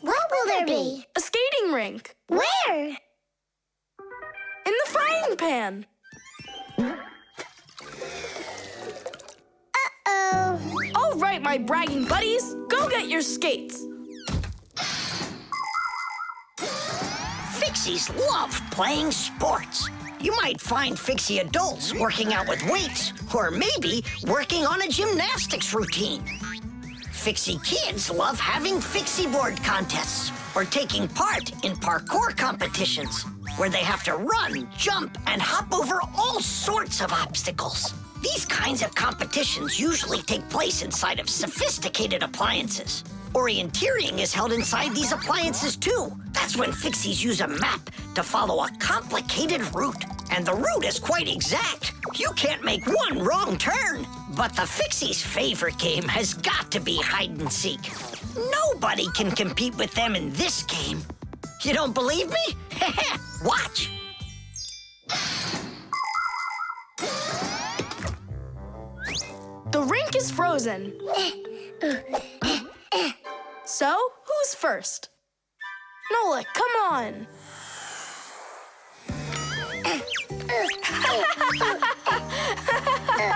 What will there be? A skating rink. Where? In the frying pan. Uh-oh. All right, my bragging buddies. Go get your skates. Fixies love playing sports. You might find Fixie adults working out with weights, or maybe working on a gymnastics routine. Fixie kids love having Fixie board contests, or taking part in parkour competitions, where they have to run, jump, and hop over all sorts of obstacles. These kinds of competitions usually take place inside of sophisticated appliances. Orienteering is held inside these appliances too. That's when Fixies use a map to follow a complicated route. And the route is quite exact. You can't make one wrong turn. But the Fixies' favorite game has got to be hide and seek. Nobody can compete with them in this game. You don't believe me? Watch. The rink is frozen. So, who's first? Nolik, come on.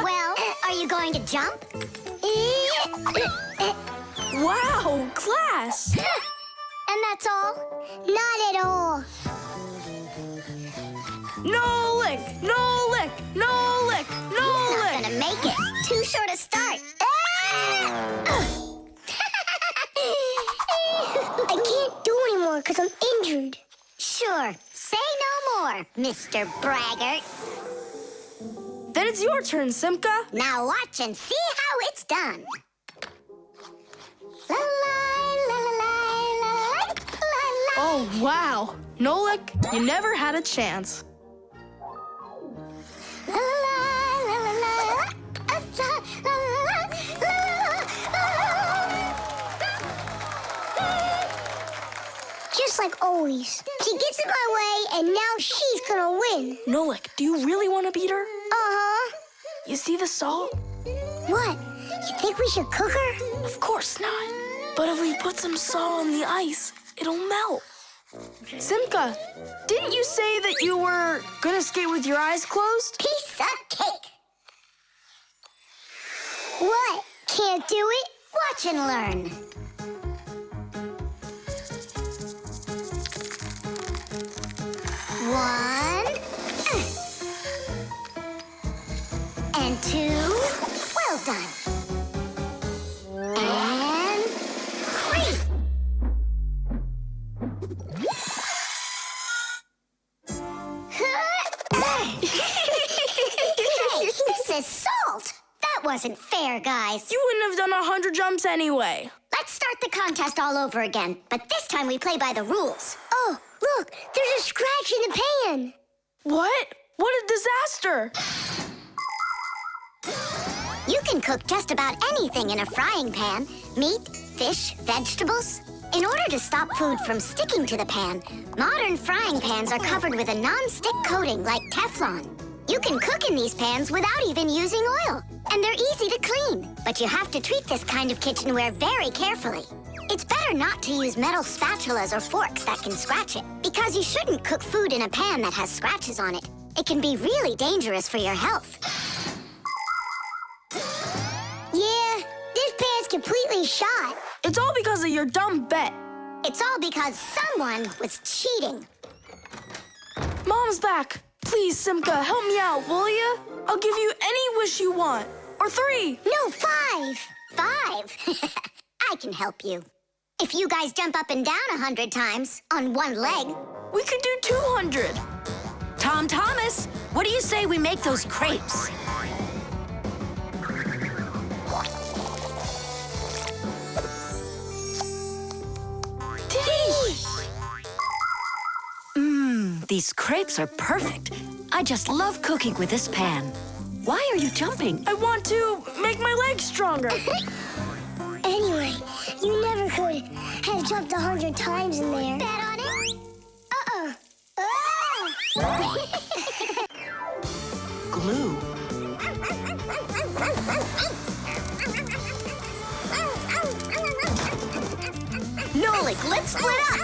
Well, are you going to jump? Wow, class. And that's all? Not at all. Nolik, Nolik, Nolik, He's not gonna make it. Too short a start. I can't do anymore because I'm injured. Sure. Say no more, Mr. Braggart. Then it's your turn, Simka. Now watch and see how it's done. La la la la la la la. Oh, wow. Nolik, you never had a chance. La la la la la la. Just like always. She gets in my way, and now she's gonna win. Nolik, do you really want to beat her? Uh-huh. You see the salt? What? You think we should cook her? Of course not. But if we put some salt on the ice, it'll melt. Simka, didn't you say that you were gonna skate with your eyes closed? Piece of cake. What? Can't do it? Watch and learn. One. And two. Well done. And three. Hey, this is salt. That wasn't fair, guys. You wouldn't have done 100 jumps anyway. Let's start the contest all over again, but this time we play by the rules. Oh, look, there's a scratch in the pan. What? What a disaster! You can cook just about anything in a frying pan. Meat, fish, vegetables. In order to stop food from sticking to the pan, modern frying pans are covered with a non-stick coating like Teflon. You can cook in these pans without even using oil, and they're easy to clean. But you have to treat this kind of kitchenware very carefully. It's better not to use metal spatulas or forks that can scratch it, because you shouldn't cook food in a pan that has scratches on it. It can be really dangerous for your health. Yeah, this pan's completely shot. It's all because of your dumb bet. It's all because someone was cheating. Mom's back. Please, Simka, help me out, will ya? I'll give you any wish you want. Or 3. No, 5. 5? I can help you. If you guys jump up and down 100 times on one leg, we could do 200. Tom Thomas, what do you say we make those crepes? These crepes are perfect. I just love cooking with this pan. Why are you jumping? I want to make my legs stronger. Anyway, you never could have jumped 100 times in there. Bet on it? Glue. Nolik, let's split up.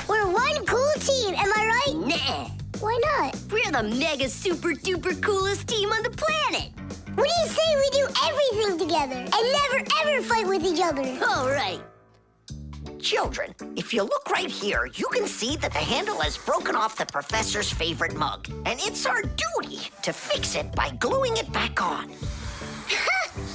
We're one cool team, am I right? Nah. Why not? We're the mega super duper coolest team on the planet. What do you say we do everything together and never ever fight with each other? All right. Children, if you look right here, you can see that the handle has broken off the professor's favorite mug. And it's our duty to fix it by gluing it back on.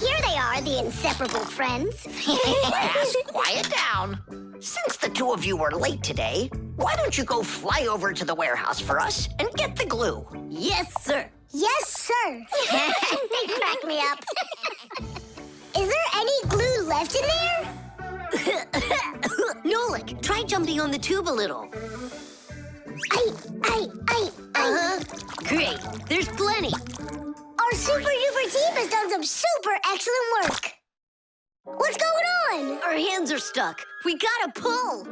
Here they are, the inseparable friends. Yes, quiet down. Since the two of you were late today, why don't you go fly over to the warehouse for us and get the glue? Yes, sir. Yes, sir. They crack me up. Is there any glue left in there? Nolik, try jumping on the tube a little. Great, there's plenty. Our super duper team has done some super excellent work. What's going on? Our hands are stuck. We gotta pull.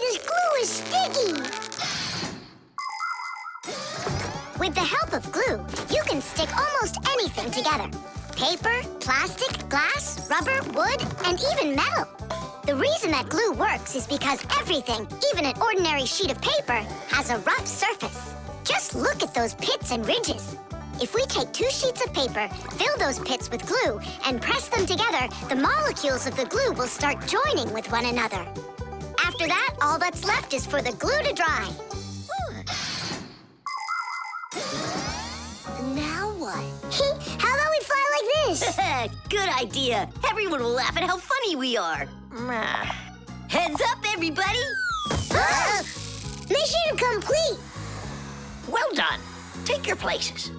This glue is sticky. With the help of glue, you can stick almost anything together. Paper, plastic, glass, rubber, wood, and even metal. The reason that glue works is because everything, even an ordinary sheet of paper, has a rough surface. Just look at those pits and ridges. If we take 2 sheets of paper, fill those pits with glue, and press them together, the molecules of the glue will start joining with one another. After that, all that's left is for the glue to dry. Now what? How about we fly like this? Good idea. Everyone will laugh at how funny we are. Heads up, everybody. Mission complete. Well done. Take your places.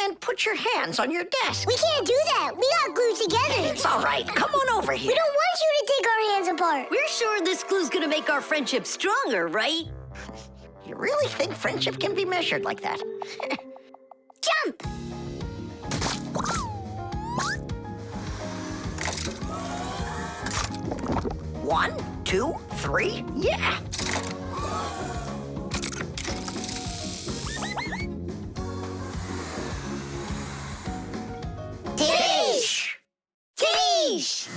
And put your hands on your desk. We can't do that. We got glued together. It's all right. Come on over here. We don't want you to take our hands apart. We're sure this glue's gonna make our friendship stronger, right? You really think friendship can be measured like that? Jump! One, 2, 3, yeah! Tish! Tish!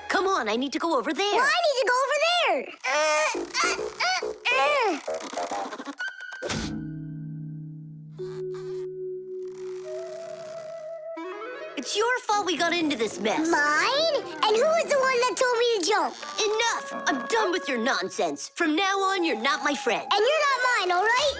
Come on, I need to go over there. Well, I need to go over there. It's your fault we got into this mess. Mine? And who was the one that told me to jump? Enough! I'm done with your nonsense. From now on, you're not my friend. And you're not mine, all right?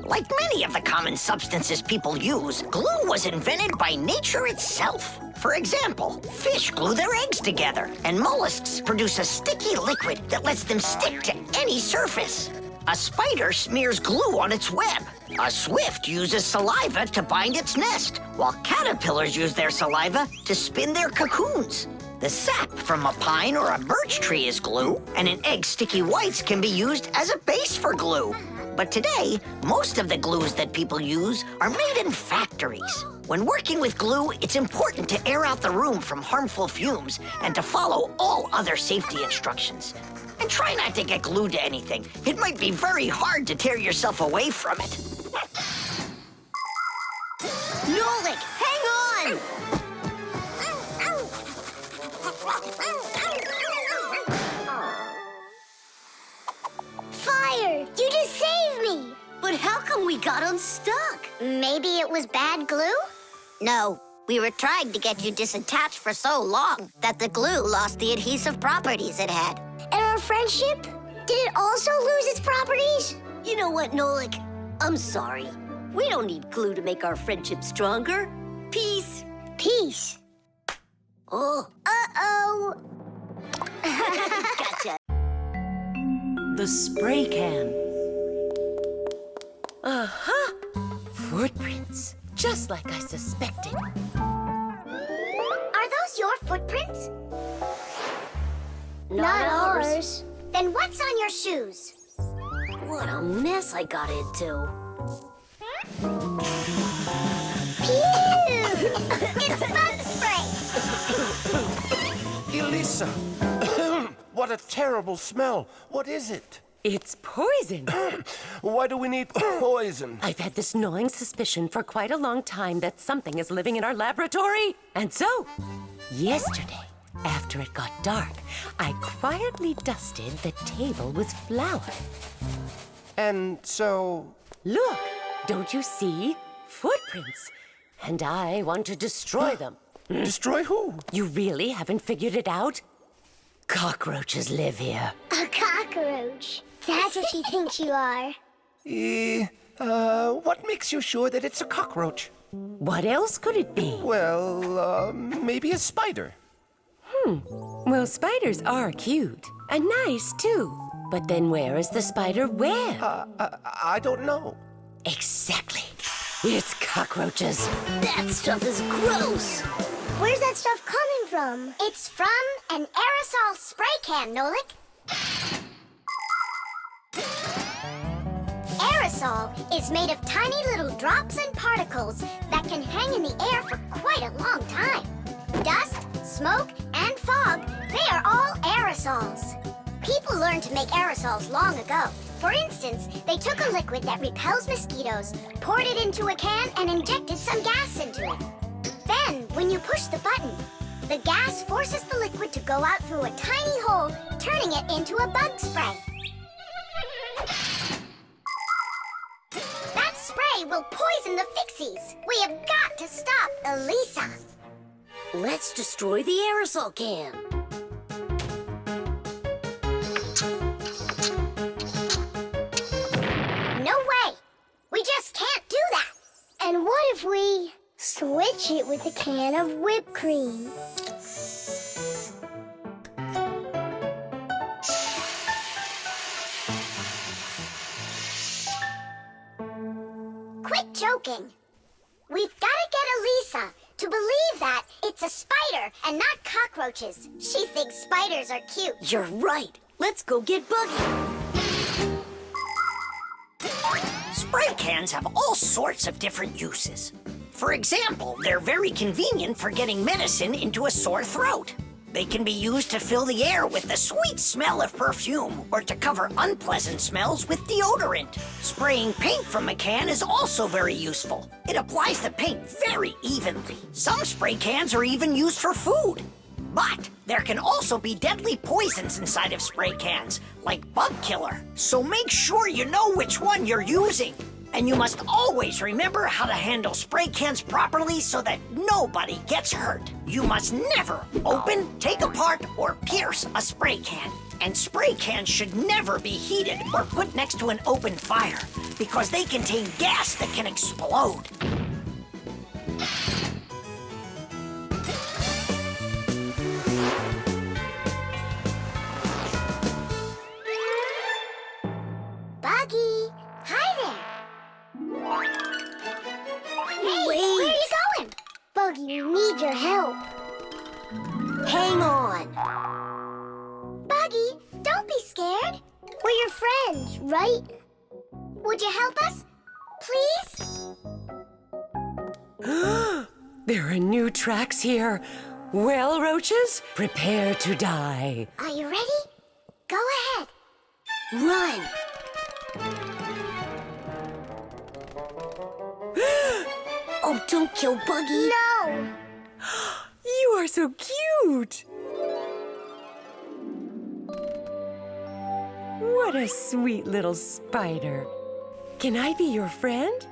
Like many of the common substances people use, glue was invented by nature itself. For example, fish glue their eggs together, and mollusks produce a sticky liquid that lets them stick to any surface. A spider smears glue on its web. A swift uses saliva to bind its nest, while caterpillars use their saliva to spin their cocoons. The sap from a pine or a birch tree is glue, and an egg's sticky whites can be used as a base for glue. But today, most of the glues that people use are made in factories. When working with glue, it's important to air out the room from harmful fumes and to follow all other safety instructions. And try not to get glued to anything. It might be very hard to tear yourself away from it. Nolik, hang on! Fire! You just saved me! But how come we got unstuck? Maybe it was bad glue? No, we were trying to get you disattached for so long that the glue lost the adhesive properties it had. And our friendship? Did it also lose its properties? You know what, Nolik? I'm sorry. We don't need glue to make our friendship stronger. Peace. Peace. Oh. Uh-oh. Gotcha. The spray can. Uh-huh. Footprints, just like I suspected. Are those your footprints? Not ours. Then what's on your shoes? What a mess I got into. Pew! It's bug spray! Elisa! what a terrible smell. What is it? It's poison. Why do we need poison? I've had this gnawing suspicion for quite a long time that something is living in our laboratory. And so, yesterday, after it got dark, I quietly dusted the table with flour. And so... Look, don't you see? Footprints. And I want to destroy them. Destroy who? You really haven't figured it out? Cockroaches live here. A cockroach. That's what she thinks you are. What makes you sure that it's a cockroach? What else could it be? Well, maybe a spider. Well, spiders are cute. And nice, too. But then where is the spider web? I don't know. Exactly. It's cockroaches. That stuff is gross. Where's that stuff coming from? It's from an aerosol spray can, Nolik. Aerosol is made of tiny little drops and particles that can hang in the air for quite a long time. Dust, smoke, and fog, they are all aerosols. People learned to make aerosols long ago. For instance, they took a liquid that repels mosquitoes, poured it into a can, and injected some gas into it. Then, when you push the button, the gas forces the liquid to go out through a tiny hole, turning it into a bug spray. That spray will poison the Fixies. We have got to stop Elisa. Let's destroy the aerosol can. No way! We just can't do that! And what if we switch it with a can of whipped cream? Quit joking. We've got to get Elisa to believe that it's a spider and not cockroaches. She thinks spiders are cute. You're right. Let's go get Buggy. Spray cans have all sorts of different uses. For example, they're very convenient for getting medicine into a sore throat. They can be used to fill the air with the sweet smell of perfume or to cover unpleasant smells with deodorant. Spraying paint from a can is also very useful. It applies the paint very evenly. Some spray cans are even used for food. But there can also be deadly poisons inside of spray cans, like bug killer. So make sure you know which one you're using. And you must always remember how to handle spray cans properly so that nobody gets hurt. You must never open, take apart, or pierce a spray can. And spray cans should never be heated or put next to an open fire because they contain gas that can explode. Buggy, hi there. Hey, Wait. where are you going? Buggy, we need your help. Hang on. Buggy, don't be scared. We're your friends, right? Would you help us? Please? There are new tracks here. Well, roaches, prepare to die. Are you ready? Go ahead. Run. Oh, don't kill Buggy. No. You are so cute. What a sweet little spider. Can I be your friend?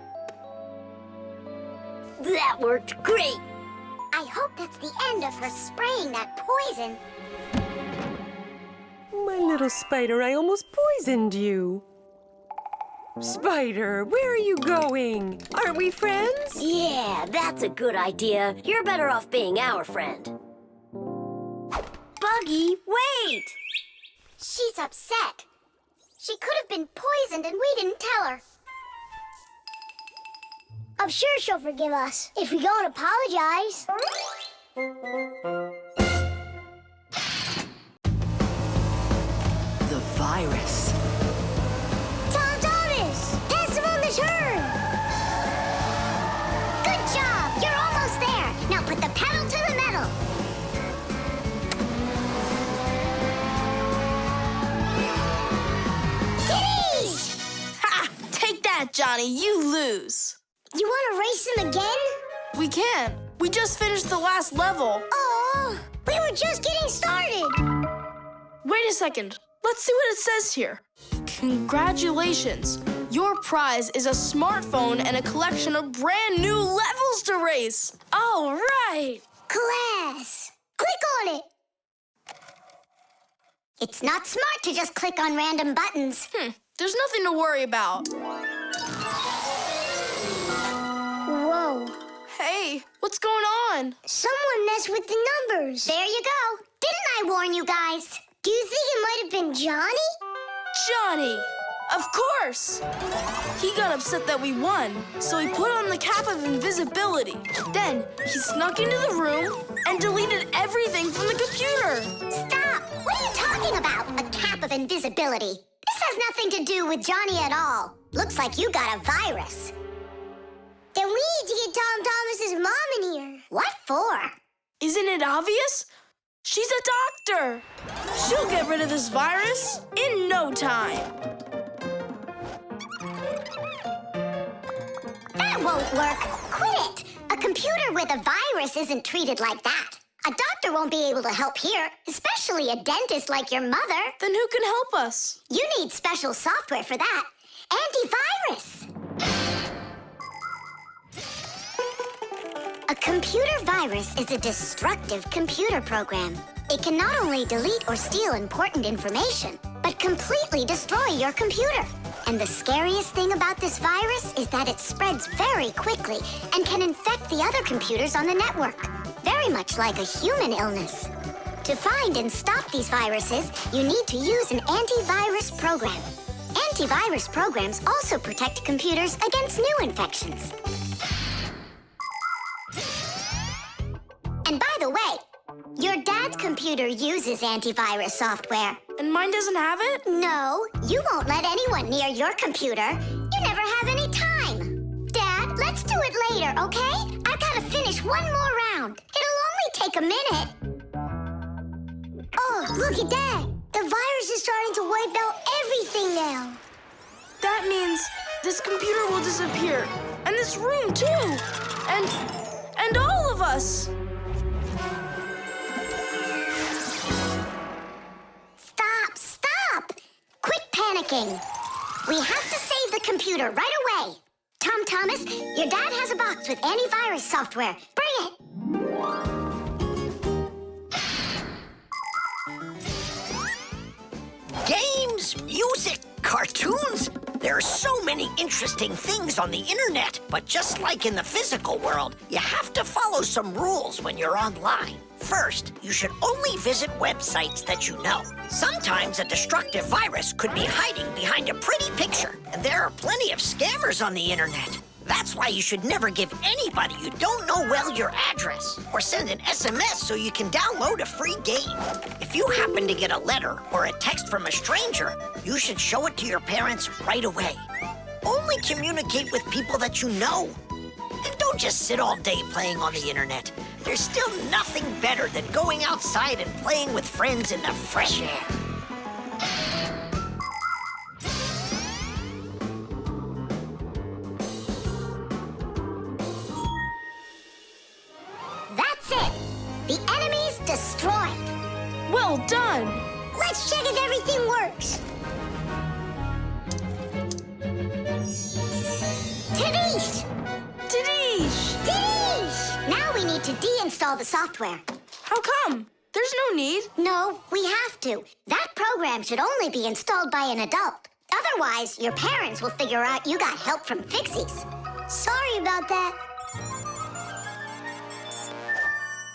That worked great. I hope that's the end of her spraying that poison. My little spider, I almost poisoned you. Spider, where are you going? Aren't we friends? Yeah, that's a good idea. You're better off being our friend. Buggy, wait! She's upset. She could have been poisoned and we didn't tell her. I'm sure she'll forgive us if we go and apologize. The virus. Thomas! Pass him on the turn! Good job! You're almost there! Now put the pedal to the metal! Johnny, you lose. You want to race him again? We can. We just finished the last level. Oh, we were just getting started. Wait a second. Let's see what it says here. Congratulations. Your prize is a smartphone and a collection of brand new levels to race. All right. Class, click on it. It's not smart to just click on random buttons. There's nothing to worry about. Whoa. Hey, what's going on? Someone messed with the numbers. There you go. Didn't I warn you guys? Do you think it might have been Johnny? Johnny! Of course! He got upset that we won, so he put on the cap of invisibility. Then he snuck into the room and deleted everything from the computer. Stop! What are you talking about? A cap of invisibility? This has nothing to do with Johnny at all. Looks like you got a virus. Then we need to get Tom Thomas's mom in here. What for? Isn't it obvious? She's a doctor. She'll get rid of this virus in no time. That won't work. Quit it. A computer with a virus isn't treated like that. A doctor won't be able to help here, especially a dentist like your mother. Then who can help us? You need special software for that. Antivirus. A computer virus is a destructive computer program. It can not only delete or steal important information, but completely destroy your computer. And the scariest thing about this virus is that it spreads very quickly and can infect the other computers on the network, very much like a human illness. To find and stop these viruses, you need to use an antivirus program. Antivirus programs also protect computers against new infections. And by the way, your dad's computer uses antivirus software. And mine doesn't have it? No, you won't let anyone near your computer. You never have any time. Dad, let's do it later, okay? I've got to finish one more round. It'll only take a minute. Oh, look at that. The virus is starting to wipe out everything now. That means this computer will disappear. And this room, too. And all of us. Stop! Quit panicking. We have to save the computer right away. Tom Thomas, your dad has a box with antivirus software. Bring it. Games, music, cartoons. There are so many interesting things on the internet, but just like in the physical world, you have to follow some rules when you're online. First, you should only visit websites that you know. Sometimes a destructive virus could be hiding behind a pretty picture, and there are plenty of scammers on the internet. That's why you should never give anybody you don't know well your address, or send an SMS so you can download a free game. If you happen to get a letter or a text from a stranger, you should show it to your parents right away. Only communicate with people that you know. And don't just sit all day playing on the internet. There's still nothing better than going outside and playing with friends in the fresh air. That's it. The enemy's destroyed. Well done. Let's check if everything works. Tadish! Now we need to deinstall the software. How come? There's no need. No, we have to. That program should only be installed by an adult. Otherwise, your parents will figure out you got help from Fixies. Sorry about that.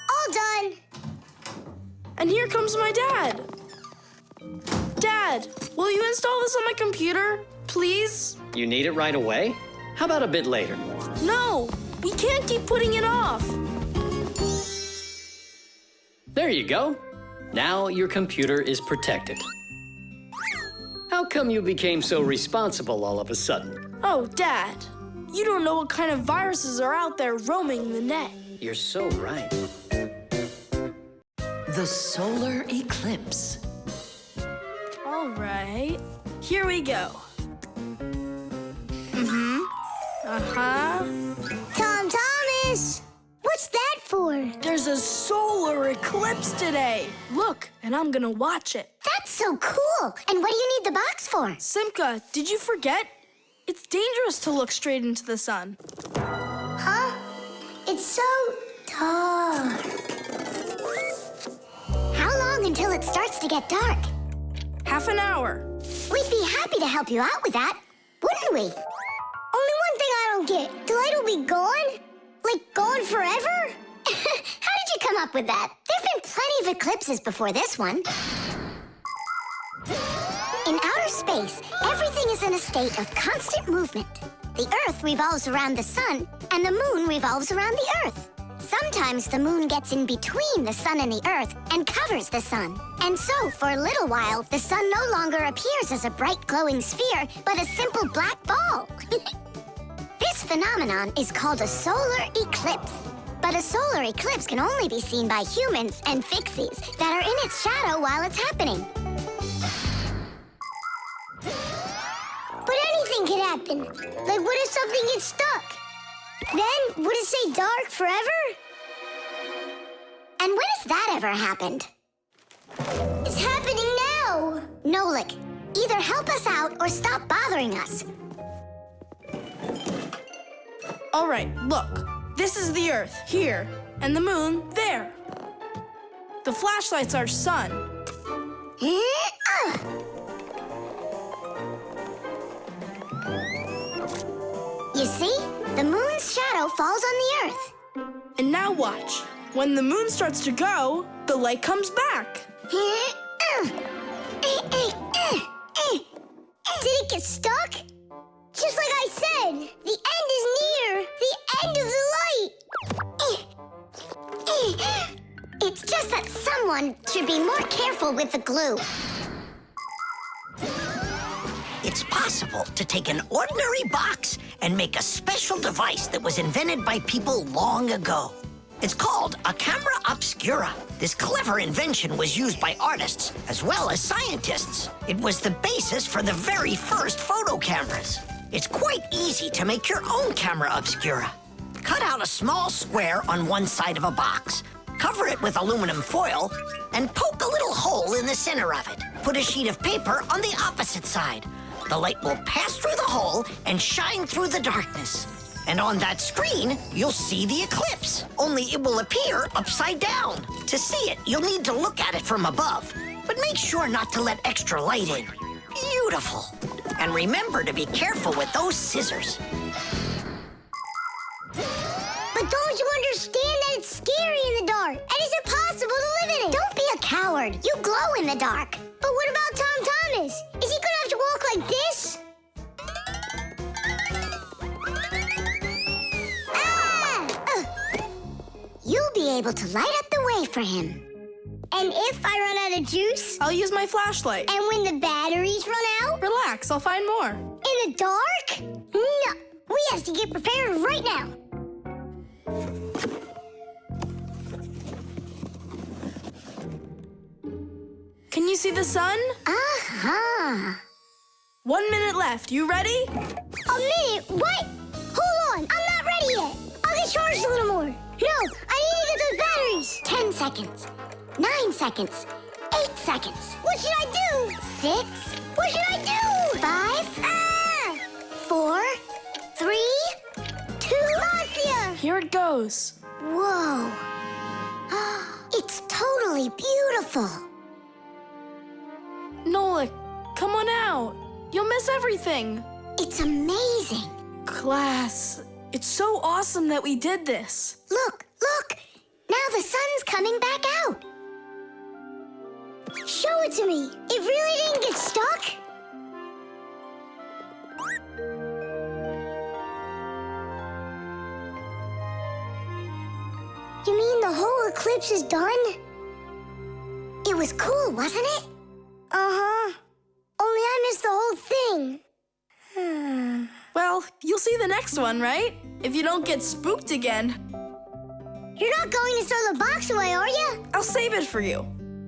All done. And here comes my dad. Dad, will you install this on my computer, please? You need it right away? How about a bit later? No, we can't keep putting it off. There you go. Now your computer is protected. How come you became so responsible all of a sudden? Oh, Dad, you don't know what kind of viruses are out there roaming the net. You're so right. The Solar Eclipse. All right, here we go. Huh? Tom Thomas! What's that for? There's a solar eclipse today. Look, and I'm gonna watch it. That's so cool. And what do you need the box for? Simka, did you forget? It's dangerous to look straight into the sun. Huh? It's so dark. How long until it starts to get dark? Half an hour. We'd be happy to help you out with that, wouldn't we? Only one thing I don't get. The light will be gone? Like gone forever? How did you come up with that? There've been plenty of eclipses before this one. In outer space, everything is in a state of constant movement. The Earth revolves around the sun, and the moon revolves around the Earth. Sometimes the moon gets in between the sun and the Earth and covers the sun. And so, for a little while, the sun no longer appears as a bright glowing sphere, but a simple black ball. This phenomenon is called a solar eclipse. But a solar eclipse can only be seen by humans and Fixies that are in its shadow while it's happening. But anything can happen. Like what if something gets stuck? Then, would it stay dark forever? And when has that ever happened? It's happening now! Nolik, either help us out or stop bothering us. All right, look. This is the Earth, here, and the moon, there. The flashlight's our sun. You see? The moon's shadow falls on the Earth. And now watch. When the moon starts to go, the light comes back. Did it get stuck? Just like I said, the end is near. The end of the light. It's just that someone should be more careful with the glue. It's possible to take an ordinary box and make a special device that was invented by people long ago. It's called a camera obscura. This clever invention was used by artists as well as scientists. It was the basis for the very first photo cameras. It's quite easy to make your own camera obscura. Cut out a small square on one side of a box, cover it with aluminum foil, and poke a little hole in the center of it. Put a sheet of paper on the opposite side. The light will pass through the hole and shine through the darkness. And on that screen, you'll see the eclipse, only it will appear upside down. To see it, you'll need to look at it from above, but make sure not to let extra light in. Beautiful. And remember to be careful with those scissors. But don't you understand that it's scary in the dark? And it's impossible to live in it? Don't be a coward. You glow in the dark. But what about Tom Thomas? Is he gonna have to walk like this? You'll be able to light up the way for him. And if I run out of juice? I'll use my flashlight. And when the batteries run out? Relax, I'll find more. In the dark? No, we have to get prepared right now. Can you see the sun? Uh-huh. 1 minute left. You ready? A minute? What? Hold on, I'm not ready yet. I'll get charged a little more. No, I need to get those batteries. 10 seconds. 9 seconds. 8 seconds. What should I do? 6. What should I do? 5. 4. 3. 2. Katya! Here it goes. Whoa. It's totally beautiful. Nolik, come on out. You'll miss everything. It's amazing. Class, it's so awesome that we did this. Look, look. Now the sun's coming back out. Show it to me. It really didn't get stuck? You mean the whole eclipse is done? It was cool, wasn't it? Uh-huh. Only I missed the whole thing. Well, you'll see the next one, right? If you don't get spooked again. You're not going to throw the box away, are you? I'll save it for you.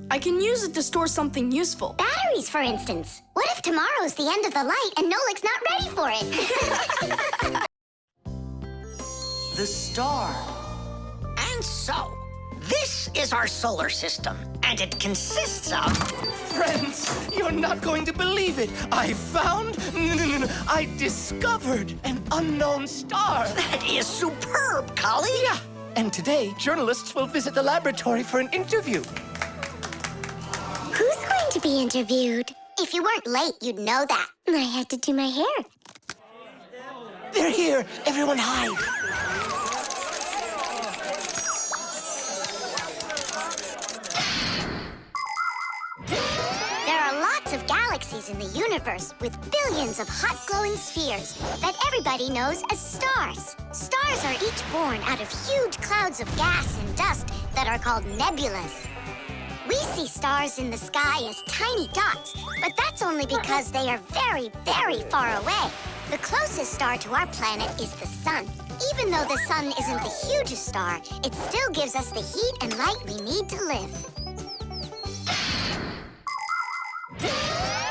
I can use it to store something useful. Batteries, for instance. What if tomorrow's the end of the light and Nolik's not ready for it? the star. And so, this is our solar system, and it consists of... Friends, you're not going to believe it. I discovered an unknown star. That is superb, colleague. Yeah, and today, journalists will visit the laboratory for an interview. Who's going to be interviewed? If you weren't late, you'd know that. I had to do my hair. They're here. Everyone hide. There are lots of galaxies in the universe with billions of hot glowing spheres that everybody knows as stars. Stars are each born out of huge clouds of gas and dust that are called nebulas. We see stars in the sky as tiny dots, but that's only because they are very, very far away. The closest star to our planet is the sun. Even though the sun isn't the hugest star, it still gives us the heat and light we need to live.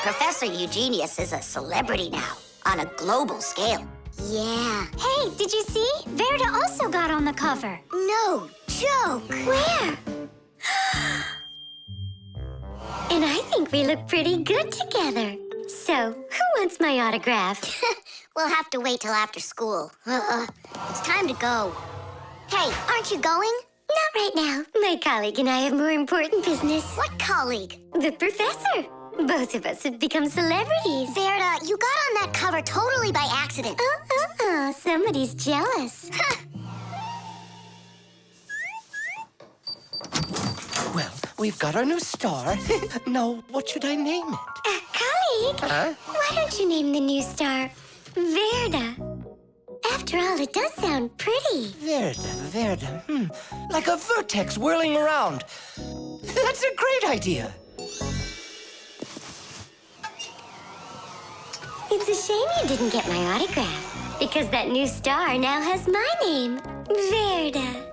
Professor Eugenius is a celebrity now, on a global scale. Yeah. Hey, did you see? Verda also got on the cover. No joke. Where? And I think we look pretty good together. So, who wants my autograph? We'll have to wait till after school. It's time to go. Hey, aren't you going? Not right now. My colleague and I have more important business. What colleague? The professor. Both of us have become celebrities. Verda, you got on that cover totally by accident. Somebody's jealous. Well, we've got our new star. Now, what should I name it? Colleague, Huh? why don't you name the new star Verda? After all, it does sound pretty. Verda. Like a vertex whirling around. That's a great idea. It's a shame you didn't get my autograph, because that new star now has my name, Verda.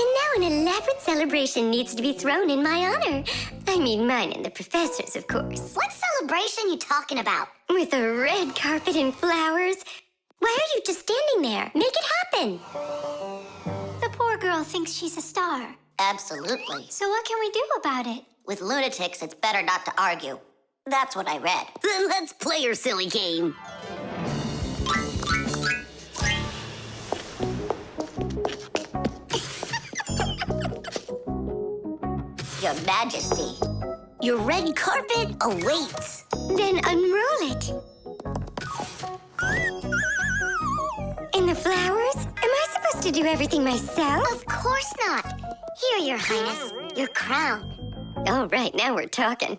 And now an elaborate celebration needs to be thrown in my honor. I mean mine and the professor's, of course. What celebration you talking about? With a red carpet and flowers. Why are you just standing there? Make it happen. The poor girl thinks she's a star. Absolutely. So what can we do about it? With lunatics, it's better not to argue. That's what I read. Then let's play your silly game. Your Majesty, your red carpet awaits. Then unroll it. And the flowers? Am I supposed to do everything myself? Of course not. Here, Your Highness, your crown. All right, now we're talking.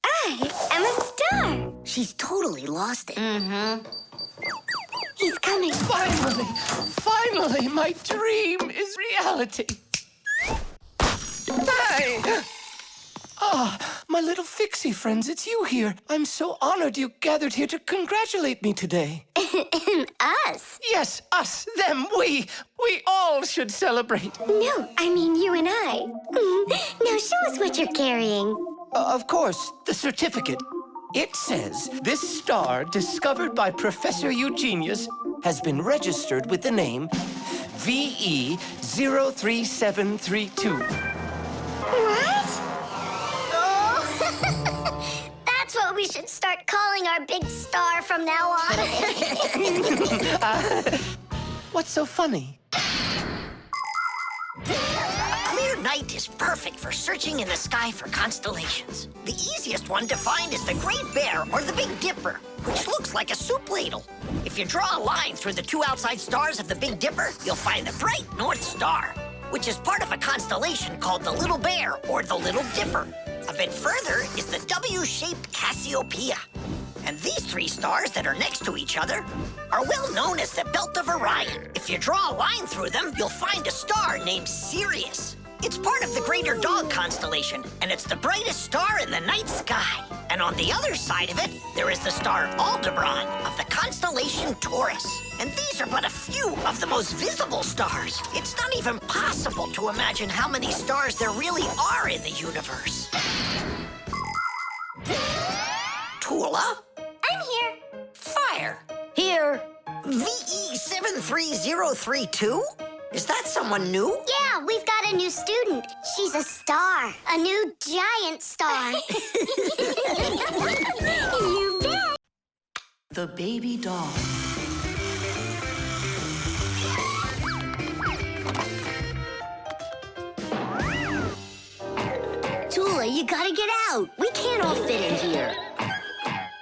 I am a star. She's totally lost it. Mm-hmm. He's coming. Finally, my dream is reality. Hey! My little Fixie friends, it's you here. I'm so honored you gathered here to congratulate me today. Us? Yes, us, them, we all should celebrate. No, I mean you and I. Now show us what you're carrying. Of course, the certificate. It says, this star, discovered by Professor Eugenius, has been registered with the name VE03732. What? Oh, that's what we should start calling our big star from now on. What's so funny? Night is perfect for searching in the sky for constellations. The easiest one to find is the Great Bear or the Big Dipper, which looks like a soup ladle. If you draw a line through the two outside stars of the Big Dipper, you'll find the bright North Star, which is part of a constellation called the Little Bear or the Little Dipper. A bit further is the W-shaped Cassiopeia. And these three stars that are next to each other are well known as the Belt of Orion. If you draw a line through them, you'll find a star named Sirius. It's part of the Greater Dog constellation, and it's the brightest star in the night sky. And on the other side of it, there is the star Aldebaran of the constellation Taurus. And these are but a few of the most visible stars. It's not even possible to imagine how many stars there really are in the universe. Tula? I'm here. Fire? Here. VE73032? Is that someone new? Yeah, we've got a new student. She's a star. A new giant star. You bet. The baby doll. Tula, you gotta get out. We can't all fit in here.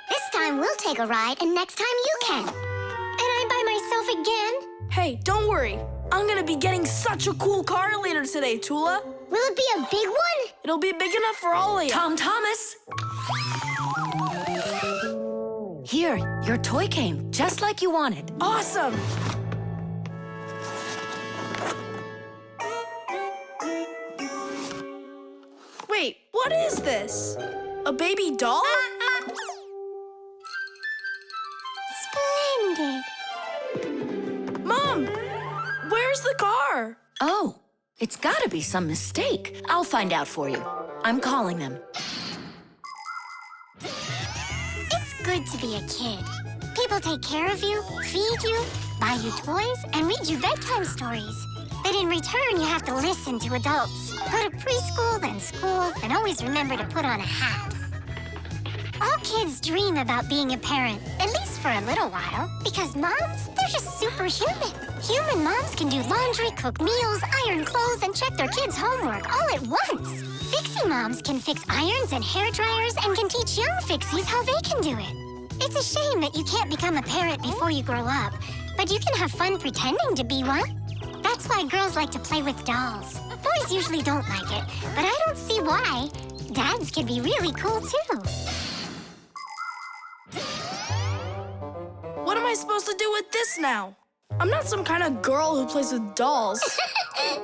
This time we'll take a ride, and next time you can. And I'm by myself again? Hey, don't worry. I'm gonna be getting such a cool car later today, Tula. Will it be a big one? It'll be big enough for all of you. Tom Thomas! Here, your toy came, just like you wanted. Awesome! Wait, what is this? A baby doll? Splendid. Mom, where's the car? Oh, it's gotta be some mistake. I'll find out for you. I'm calling them. It's good to be a kid. People take care of you, feed you, buy you toys, and read you bedtime stories. But in return, you have to listen to adults. Go to preschool, then school, and always remember to put on a hat. All kids dream about being a parent, at least for a little while. Because moms, they're just superhuman. Human moms can do laundry, cook meals, iron clothes, and check their kids' homework all at once. Fixie moms can fix irons and hair dryers and can teach young fixies how they can do it. It's a shame that you can't become a parent before you grow up, but you can have fun pretending to be one. That's why girls like to play with dolls. Boys usually don't like it, but I don't see why. Dads can be really cool, too. What am I supposed to do with this now? I'm not some kind of girl who plays with dolls. Hey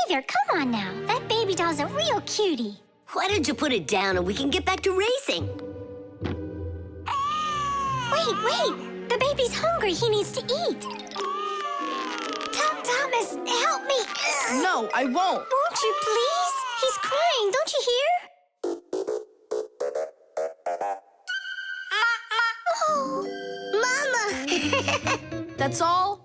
there, come on now. That baby doll's a real cutie. Why don't you put it down and we can get back to racing? Wait. The baby's hungry. He needs to eat. Tom Thomas, help me. No, I won't. Won't you please? He's crying. Don't you hear? Oh, Mama. That's all?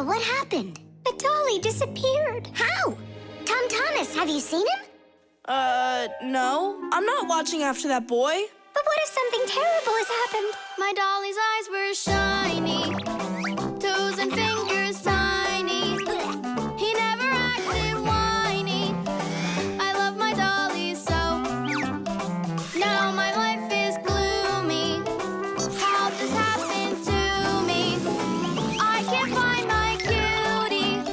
What happened? The dolly disappeared. How? Tom Thomas, have you seen him? No. I'm not watching after that boy. But what if something terrible has happened? My dolly's eyes were shiny, toes and fingers tiny. He never acted whiny. I love my dolly so. Now my life is gloomy. How'd this happen to me? I can't find my cutie.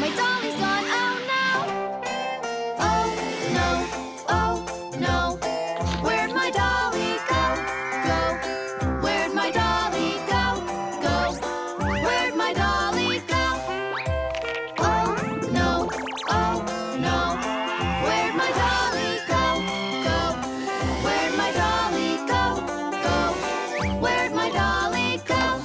My dolly's gone, oh no. Oh no, oh no. Where'd my dolly go? Go. Where'd my dolly go? Go. Where'd my dolly go? Oh no, oh no. Where'd my dolly go? Go. Where'd my dolly go? Go. Where'd my dolly go?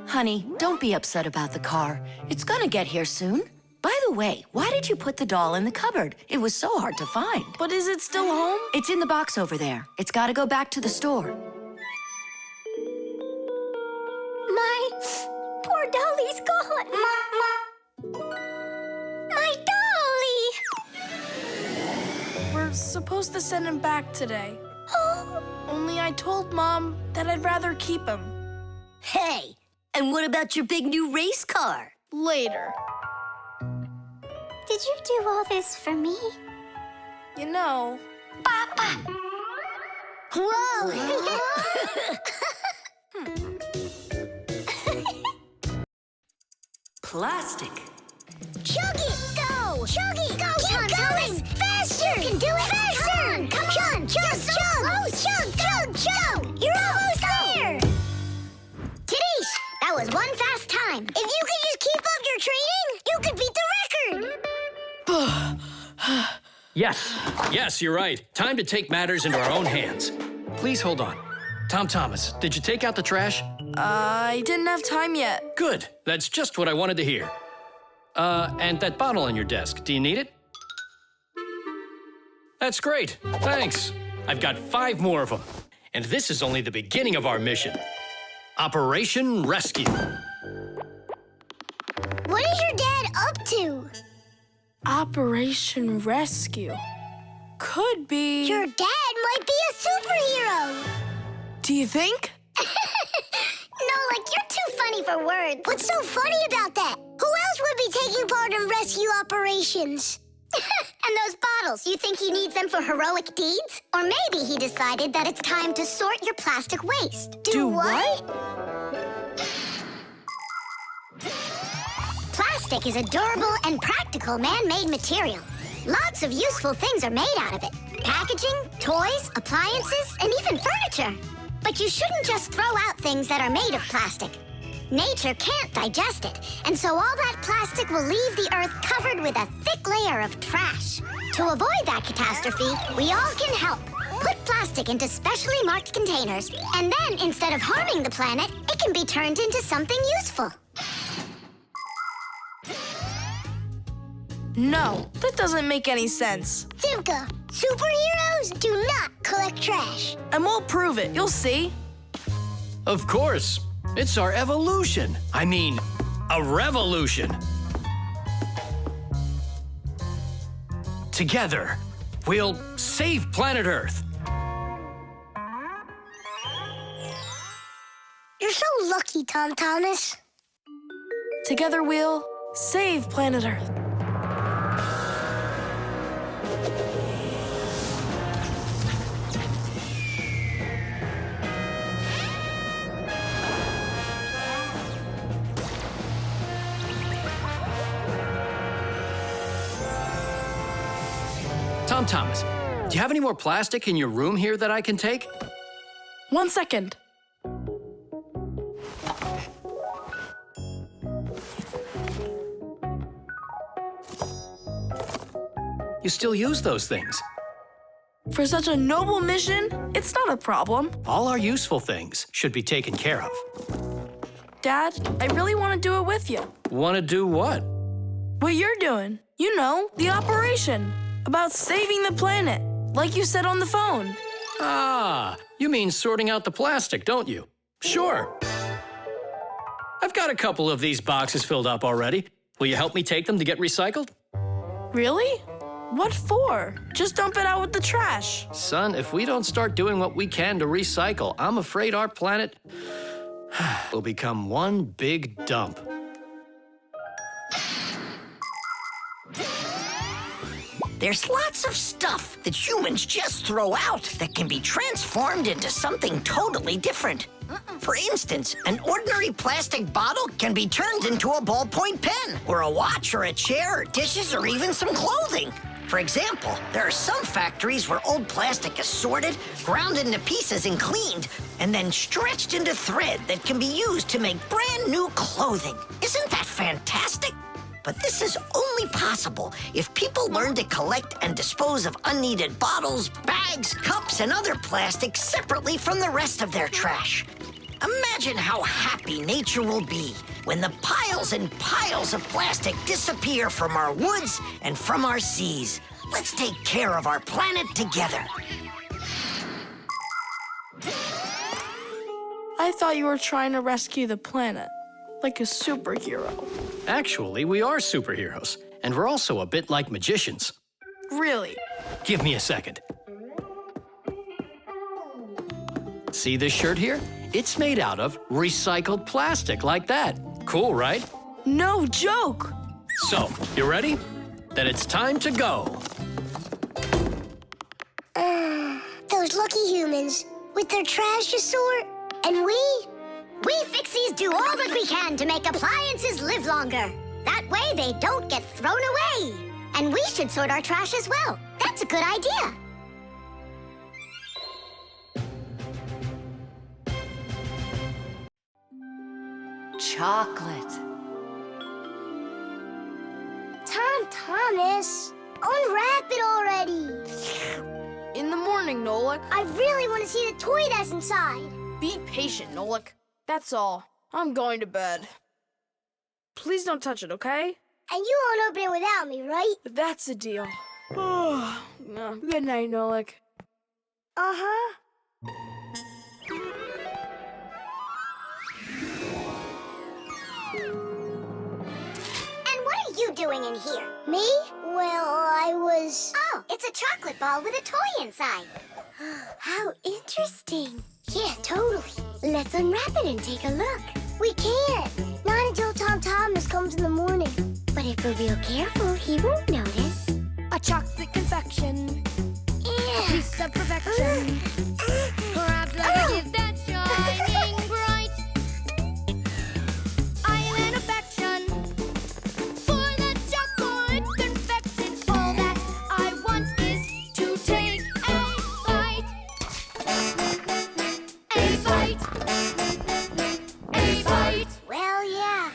Honey, don't be upset about the car. It's gonna get here soon. By the way, why did you put the doll in the cupboard? It was so hard to find. But is it still home? It's in the box over there. It's gotta go back to the store. My poor dolly's gone. My supposed to send him back today. Only I told Mom that I'd rather keep him. Hey, and what about your big new race car? Later. Did you do all this for me? You know... Papa! Whoa! Plastic. Chug it! Go! Chug it! Go, Keep going! Faster! You can do it! Faster! Come on! Chug! Chug! Chug! Chug! You're almost there! Tidish, that was one fast time. If you could just keep up your training, you could beat the record! Yes, you're right. Time to take matters into our own hands. Please hold on. Tom Thomas, did you take out the trash? I didn't have time yet. Good. That's just what I wanted to hear. And that bottle on your desk, do you need it? That's great. Thanks. I've got 5 more of them. And this is only the beginning of our mission. Operation Rescue. What is your dad up to? Operation Rescue. Could be... Your dad might be a superhero. Do you think? Nolik, you're too funny for words. What's so funny about that? Who else would be taking part in rescue operations? And those bottles, you think he needs them for heroic deeds? Or maybe he decided that it's time to sort your plastic waste. Do what? Plastic is a durable and practical man-made material. Lots of useful things are made out of it. Packaging, toys, appliances, and even furniture. But you shouldn't just throw out things that are made of plastic. Nature can't digest it, and so all that plastic will leave the earth covered with a thick layer of trash. To avoid that catastrophe, we all can help. Put plastic into specially marked containers, and then instead of harming the planet, it can be turned into something useful. No, that doesn't make any sense. Simka, superheroes do not collect trash. And we'll prove it. You'll see. Of course. It's our evolution. I mean, a revolution. Together, we'll save planet Earth. You're so lucky, Tom Thomas. Together we'll save planet Earth. Tom Thomas, do you have any more plastic in your room here that I can take? 1 second. You still use those things? For such a noble mission, it's not a problem. All our useful things should be taken care of. Dad, I really want to do it with you. Want to do what? What you're doing. You know, the operation. About saving the planet, like you said on the phone. Ah, you mean sorting out the plastic, don't you? Sure. I've got a couple of these boxes filled up already. Will you help me take them to get recycled? Really? What for? Just dump it out with the trash. Son, if we don't start doing what we can to recycle, I'm afraid our planet will become one big dump. There's lots of stuff that humans just throw out that can be transformed into something totally different. For instance, an ordinary plastic bottle can be turned into a ballpoint pen, or a watch, or a chair, or dishes, or even some clothing. For example, there are some factories where old plastic is sorted, ground into pieces and cleaned, and then stretched into thread that can be used to make brand new clothing. Isn't that fantastic? But this is only possible if people learn to collect and dispose of unneeded bottles, bags, cups, and other plastics separately from the rest of their trash. Imagine how happy nature will be when the piles and piles of plastic disappear from our woods and from our seas. Let's take care of our planet together. I thought you were trying to rescue the planet, like a superhero. Actually, we are superheroes, and we're also a bit like magicians. Really? Give me a second. See this shirt here? It's made out of recycled plastic like that. Cool, right? No joke! So, you ready? Then it's time to go. Those lucky humans with their trash to sort. And we Fixies do all that we can to make appliances live longer. That way they don't get thrown away. And we should sort our trash as well. That's a good idea. Chocolate. Thomas, unwrap it already. In the morning, Nolik. I really want to see the toy that's inside. Be patient, Nolik. That's all. I'm going to bed. Please don't touch it, okay? And you won't open it without me, right? That's the deal. Good night, Nolik. Uh-huh. And what are you doing in here? Me? Well, I was... Oh, it's a chocolate ball with a toy inside. How interesting. Yeah, totally. Let's unwrap it and take a look. We can't. Not until Tom Thomas comes in the morning. But if we're real careful, he won't notice. A chocolate confection, Yeah. a piece of perfection. Perhaps like a gift that's shining bright. Island affection for the chocolate confection. All that I want is to take a bite. A bite. A bite. Well, yeah.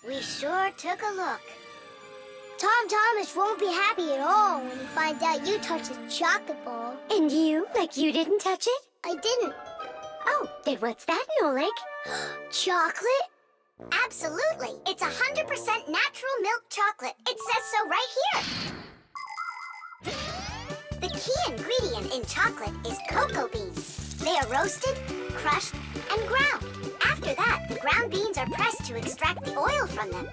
We sure took a look. Tom Thomas won't be happy at all when he finds out you touched a chocolate ball. And you? Like you didn't touch it? I didn't. Oh, then what's that, Nolik? Chocolate? Absolutely. It's 100% natural milk chocolate. It says so right here. The key ingredient in chocolate is cocoa beans. They are roasted, crushed, and ground. After that, the ground beans are pressed to extract the oil from them.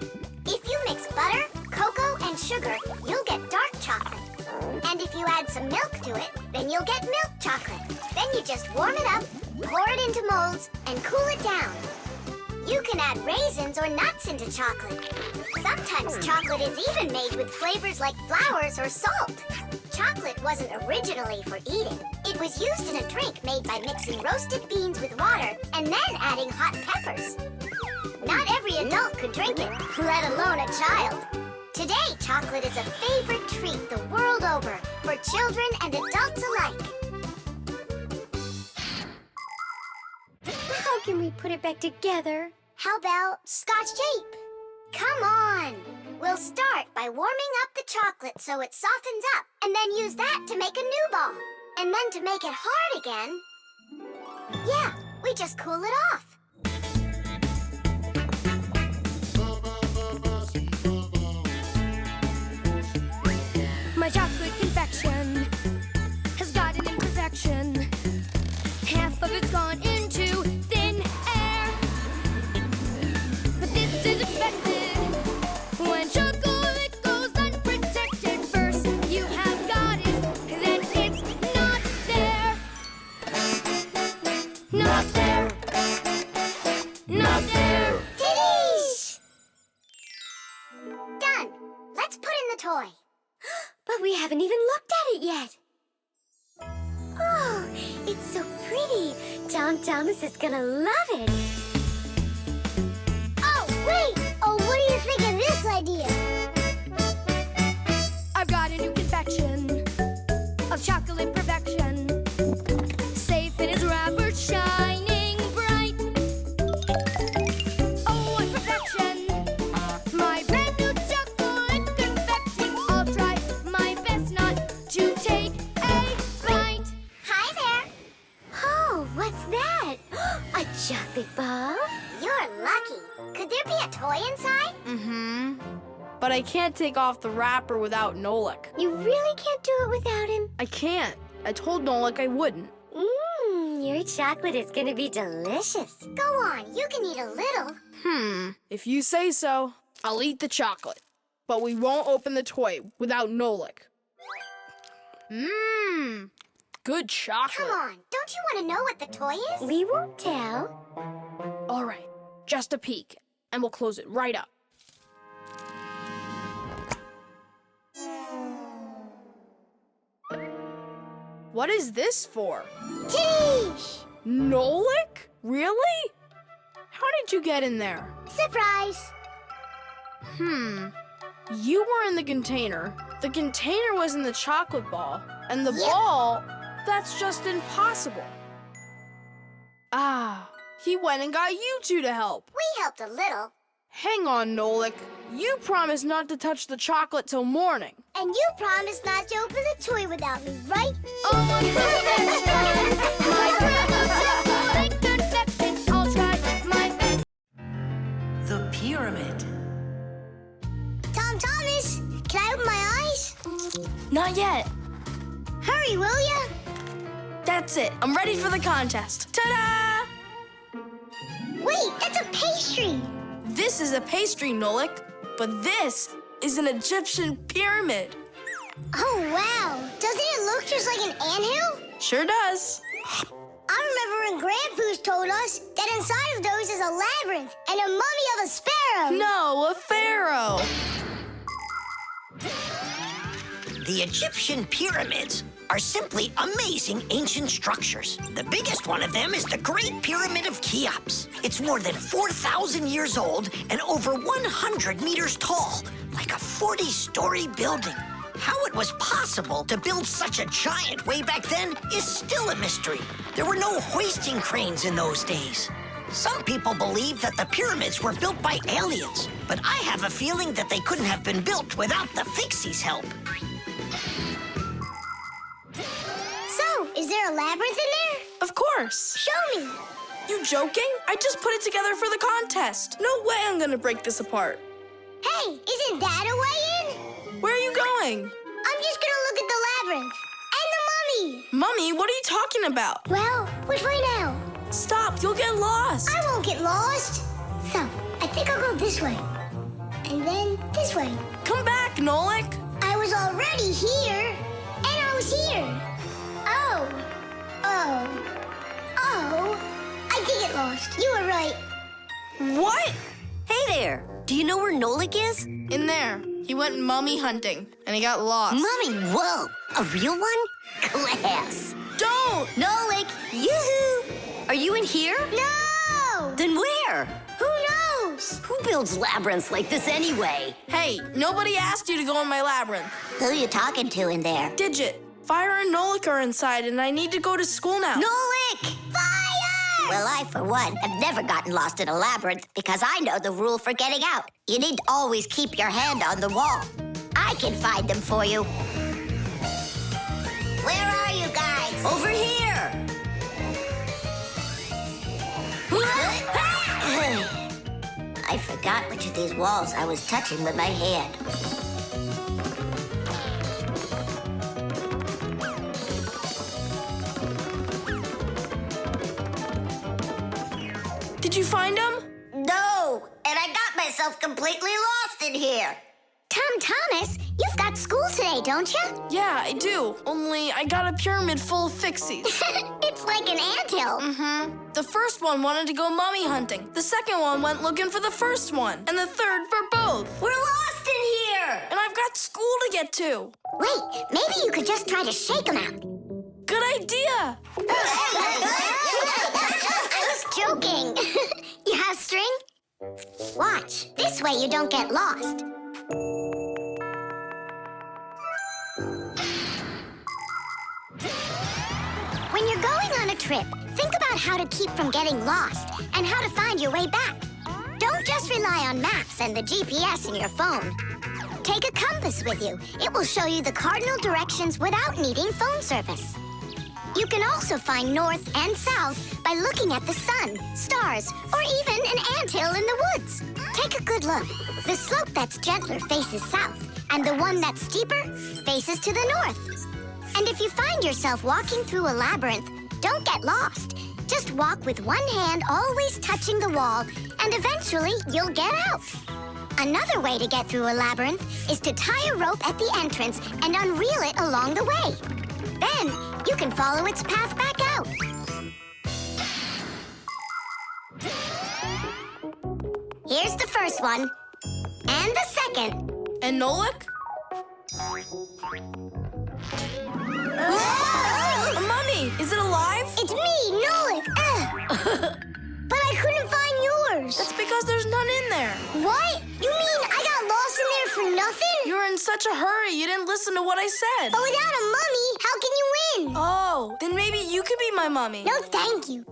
If you mix butter, cocoa, and sugar, you'll get dark chocolate. And if you add some milk to it, then you'll get milk chocolate. Then you just warm it up, pour it into molds, and cool it down. You can add raisins or nuts into chocolate. Sometimes chocolate is even made with flavors like flowers or salt. Chocolate wasn't originally for eating. It was used in a drink made by mixing roasted beans with water and then adding hot peppers. Not every adult could drink it, let alone a child. Today, chocolate is a favorite treat the world over for children and adults alike. How can we put it back together? How about Scotch tape? Come on! We'll start by warming up the chocolate so it softens up, and then use that to make a new ball. And then to make it hard again, yeah, we just cool it off. My chocolate confection has got an imperfection. Half of it's gone into thin air. But this is expected when chocolate goes unprotected. First you have got it, then it's not there. Not there. Not there. Titties! Done. Let's put in the toy. But we haven't even looked at it yet. Oh, it's so pretty. Tom Thomas is gonna love it. Oh, wait! Oh, what do you think of this idea? I've got a new confection of chocolate perfection. Safe in its wrapper, shining bright. Oh, what perfection! My brand new chocolate confection. I'll try my best not to take a bite. Hi there. Oh, what's that? A chocolate ball? You're lucky. Could there be a toy inside? Mm-hmm. But I can't take off the wrapper without Nolik. You really can't do it without him? I can't. I told Nolik I wouldn't. Your chocolate is gonna be delicious. Go on, you can eat a little. If you say so, I'll eat the chocolate. But we won't open the toy without Nolik. Mmm, good chocolate. Come on, don't you want to know what the toy is? We won't tell. All right, just a peek, and we'll close it right up. What is this for? Tish! Nolik? Really? How did you get in there? Surprise! You were in the container was in the chocolate ball, and the Yep. ball, that's just impossible. Ah, he went and got you two to help. We helped a little. Hang on, Nolik. You promised not to touch the chocolate till morning. And you promised not to open the toy without me, right? Oh, my The pyramid. Tom Thomas, can I open my eyes? Not yet. Hurry, will ya? That's it. I'm ready for the contest. Ta-da! Wait, that's a pastry. This is a pastry, Nolik, but this is an Egyptian pyramid. Oh, wow. Doesn't it look just like an anthill? Sure does. I remember when Grandpoo's told us that inside of those is a labyrinth and a mummy of a sparrow. No, a pharaoh. The Egyptian pyramids are simply amazing ancient structures. The biggest one of them is the Great Pyramid of Cheops. It's more than 4,000 years old and over 100 meters tall, like a 40-story building. How it was possible to build such a giant way back then is still a mystery. There were no hoisting cranes in those days. Some people believe that the pyramids were built by aliens, but I have a feeling that they couldn't have been built without the Fixies' help. So, is there a labyrinth in there? Of course. Show me. You joking? I just put it together for the contest. No way I'm gonna break this apart. Hey, isn't that a way in? Where are you going? I'm just gonna look at the labyrinth. And the mummy. Mummy, what are you talking about? Well, which way now? Stop, you'll get lost. I won't get lost. So, I think I'll go this way. And then this way. Come back, Nolik. I was already here. And I was here. Oh. I did get lost. You were right. What? Hey there. Do you know where Nolik is? In there. He went mummy hunting, and he got lost. Mummy, whoa! A real one? Class! Don't! Nolik! Yoo-hoo! Are you in here? No! Then where? Who knows? Who builds labyrinths like this anyway? Hey, nobody asked you to go in my labyrinth. Who you talking to in there? Digit, Fire and Nolik are inside, and I need to go to school now. Nolik! Fire! Well, I, for one, have never gotten lost in a labyrinth because I know the rule for getting out. You need to always keep your hand on the wall. I can find them for you. Where are you guys? Over here! I forgot which of these walls I was touching with my hand. Did you find him? No, and I got myself completely lost in here. Tom Thomas, you've got school today, don't you? Yeah, I do. Only I got a pyramid full of Fixies. It's like an anthill. The first one wanted to go mummy hunting. The second one went looking for the first one. And the third for both. We're lost in here! And I've got school to get to. Wait, maybe you could just try to shake them out. Good idea. I was joking. You have string? Watch. This way you don't get lost. When you're going on a trip, think about how to keep from getting lost and how to find your way back. Don't just rely on maps and the GPS in your phone. Take a compass with you. It will show you the cardinal directions without needing phone service. You can also find north and south by looking at the sun, stars, or even an anthill in the woods. Take a good look. The slope that's gentler faces south, and the one that's steeper faces to the north. And if you find yourself walking through a labyrinth, don't get lost. Just walk with one hand always touching the wall, and eventually you'll get out. Another way to get through a labyrinth is to tie a rope at the entrance and unreel it along the way. Then you can follow its path back out. Here's the first one. And the second. And Nolik? A mummy! Is it alive? It's me, Nolik. But I couldn't find yours. That's because there's none in there. What? You mean I got lost in there for nothing? You were in such a hurry, you didn't listen to what I said. But without a mummy, how can you win? Oh, then maybe you could be my mummy. No, thank you.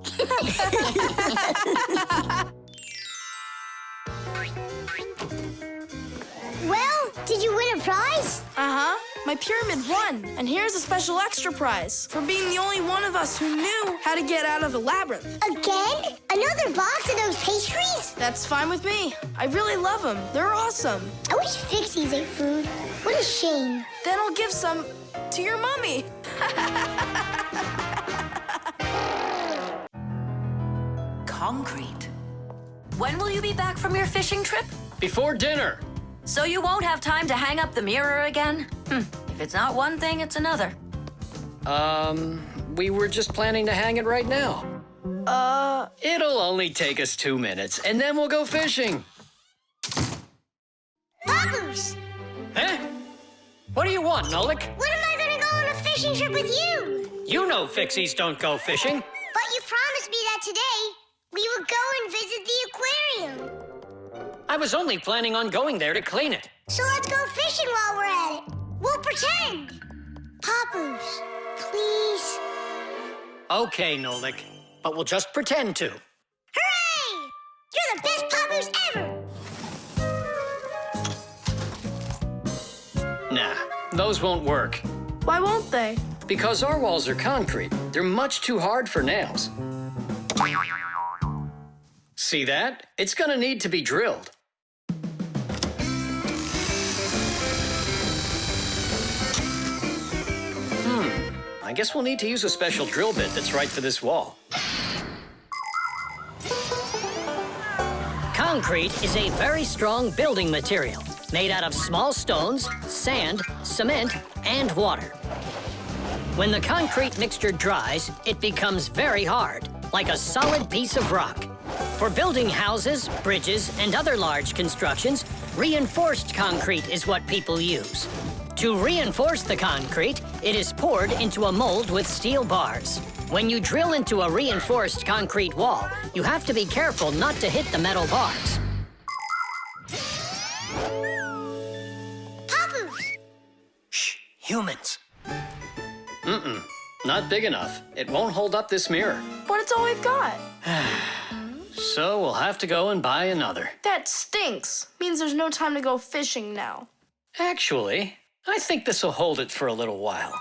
Well, did you win a prize? Uh-huh. My pyramid won. And here's a special extra prize for being the only one of us who knew how to get out of the labyrinth. Again? Another box of those pastries? That's fine with me. I really love them. They're awesome. I wish Fixies ate food. What a shame. Then I'll give some to your mummy. Concrete. When will you be back from your fishing trip? Before dinner. So you won't have time to hang up the mirror again? If it's not one thing, it's another. We were just planning to hang it right now. It'll only take us 2 minutes, and then we'll go fishing. Papoose! Huh? What do you want, Nolik? When am I gonna go on a fishing trip with you? You know Fixies don't go fishing. But you promised me that today we would go and visit the aquarium. I was only planning on going there to clean it. So let's go fishing while we're at it. We'll pretend. Papoose, please. Okay, Nolik, but we'll just pretend to. Hooray! You're the best Papoose ever! Nah, those won't work. Why won't they? Because our walls are concrete. They're much too hard for nails. See that? It's gonna need to be drilled. I guess we'll need to use a special drill bit that's right for this wall. Concrete is a very strong building material made out of small stones, sand, cement, and water. When the concrete mixture dries, it becomes very hard, like a solid piece of rock. For building houses, bridges, and other large constructions, reinforced concrete is what people use. To reinforce the concrete, it is poured into a mold with steel bars. When you drill into a reinforced concrete wall, you have to be careful not to hit the metal bars. Papoose! Shh, humans. Not big enough. It won't hold up this mirror. But it's all we've got. So we'll have to go and buy another. That stinks. Means there's no time to go fishing now. Actually, I think this will hold it for a little while.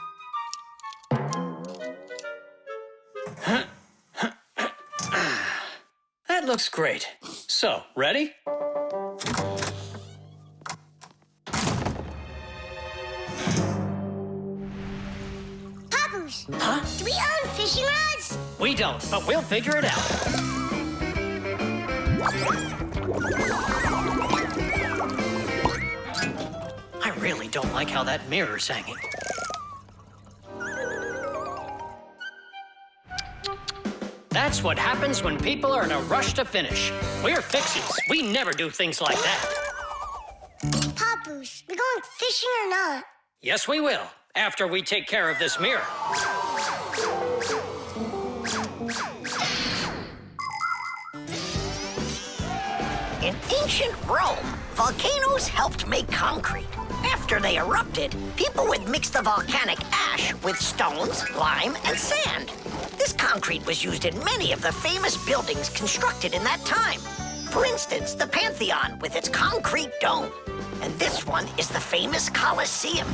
That looks great. So, ready? Papoose! Huh? Do we own fishing rods? We don't, but we'll figure it out. I really don't like how that mirror's hanging. That's what happens when people are in a rush to finish. We're Fixies. We never do things like that. Papoose, we going fishing or not? Yes, we will, after we take care of this mirror. In ancient Rome, volcanoes helped make concrete. After they erupted, people would mix the volcanic ash with stones, lime, and sand. This concrete was used in many of the famous buildings constructed in that time. For instance, the Pantheon with its concrete dome. And this one is the famous Colosseum.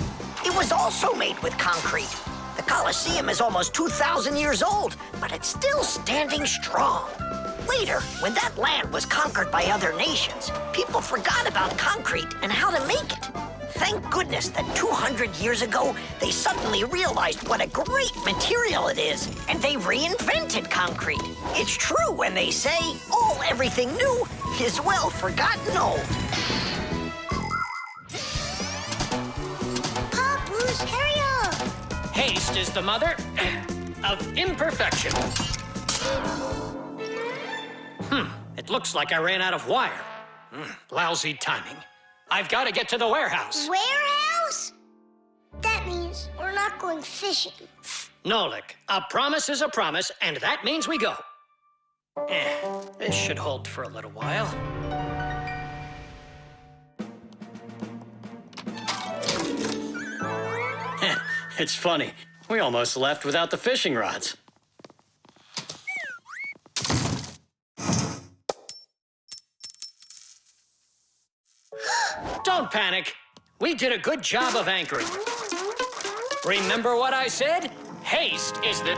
It was also made with concrete. The Colosseum is almost 2,000 years old, but it's still standing strong. Later, when that land was conquered by other nations, people forgot about concrete and how to make it. Thank goodness that 200 years ago, they suddenly realized what a great material it is, and they reinvented concrete. It's true when they say, everything new is well forgotten old. Papoose, hurry up! Haste Waste is the mother of imperfection. It looks like I ran out of wire. Lousy timing. I've got to get to the warehouse. Warehouse? That means we're not going fishing. Nolik, a promise is a promise, and that means we go. This should hold for a little while. It's funny. We almost left without the fishing rods. Don't panic. We did a good job of anchoring. Remember what I said? Haste is the...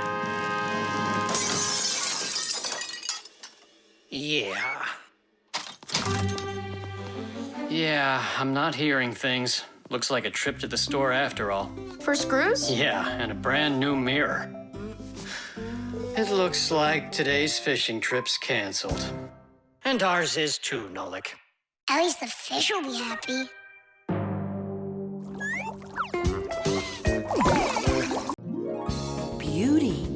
Yeah, I'm not hearing things. Looks like a trip to the store after all. For screws? Yeah, and a brand new mirror. It looks like today's fishing trip's canceled. And ours is too, Nolik. At least the fish will be happy. Beauty.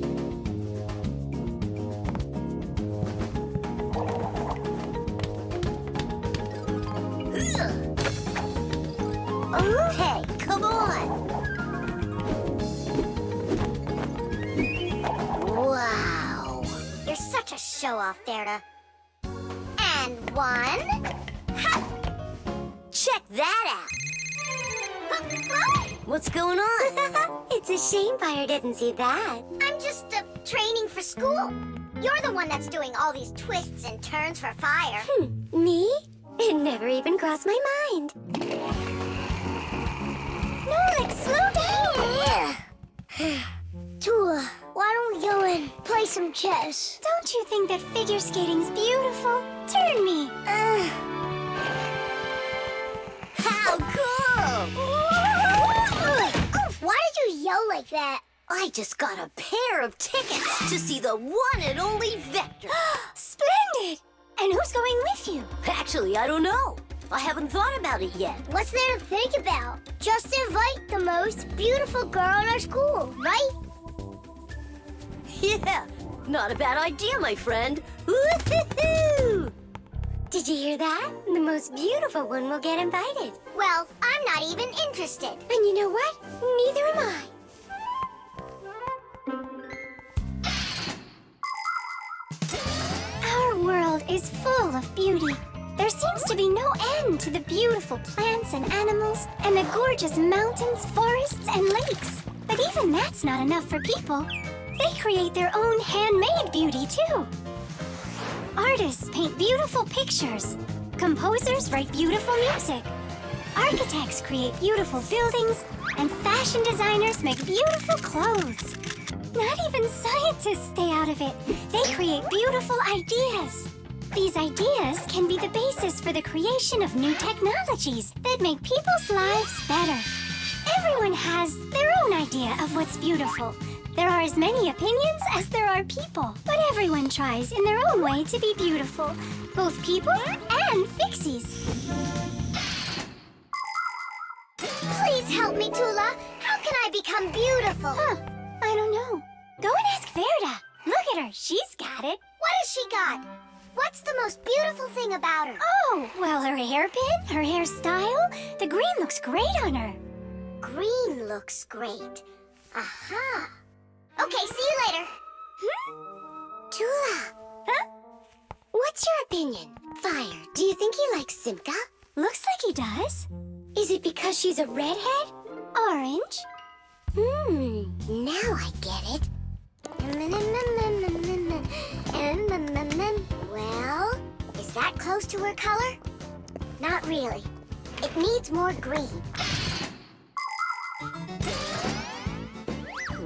Okay, come on. Wow. You're such a show-off, Derda. And one. Ha! Check that out. What's going on? It's a shame Fire didn't see that. I'm just training for school. You're the one that's doing all these twists and turns for Fire. Me? It never even crossed my mind. Nolik, slow down. Tula, why don't we go and play some chess? Don't you think that figure skating's beautiful? Turn me. How cool! Why did you yell like that? I just got a pair of tickets to see the one and only Vector. Splendid! And who's going with you? Actually, I don't know. I haven't thought about it yet. What's there to think about? Just invite the most beautiful girl in our school, right? Yeah, not a bad idea, my friend. Woo-hoo-hoo! Did you hear that? The most beautiful one will get invited. Well, I'm not even interested. And you know what? Neither am I. Our world is full of beauty. There seems to be no end to the beautiful plants and animals, and the gorgeous mountains, forests, and lakes. But even that's not enough for people. They create their own handmade beauty, too. Artists paint beautiful pictures. Composers write beautiful music. Architects create beautiful buildings, and fashion designers make beautiful clothes. Not even scientists stay out of it. They create beautiful ideas. These ideas can be the basis for the creation of new technologies that make people's lives better. Everyone has their own idea of what's beautiful. There are as many opinions as there are people, but everyone tries in their own way to be beautiful, both people and Fixies. Please help me, Tula. How can I become beautiful? I don't know. Go and ask Verda. Look at her. She's got it. What has she got? What's the most beautiful thing about her? Oh, well, her hairpin, her hairstyle. The green looks great on her. Green looks great. Aha. Okay, see you later. Tula. Huh? What's your opinion? Fire, do you think he likes Simka? Looks like he does. Is it because she's a redhead? Orange? Now I get it. Well, is that close to her color? Not really. It needs more green.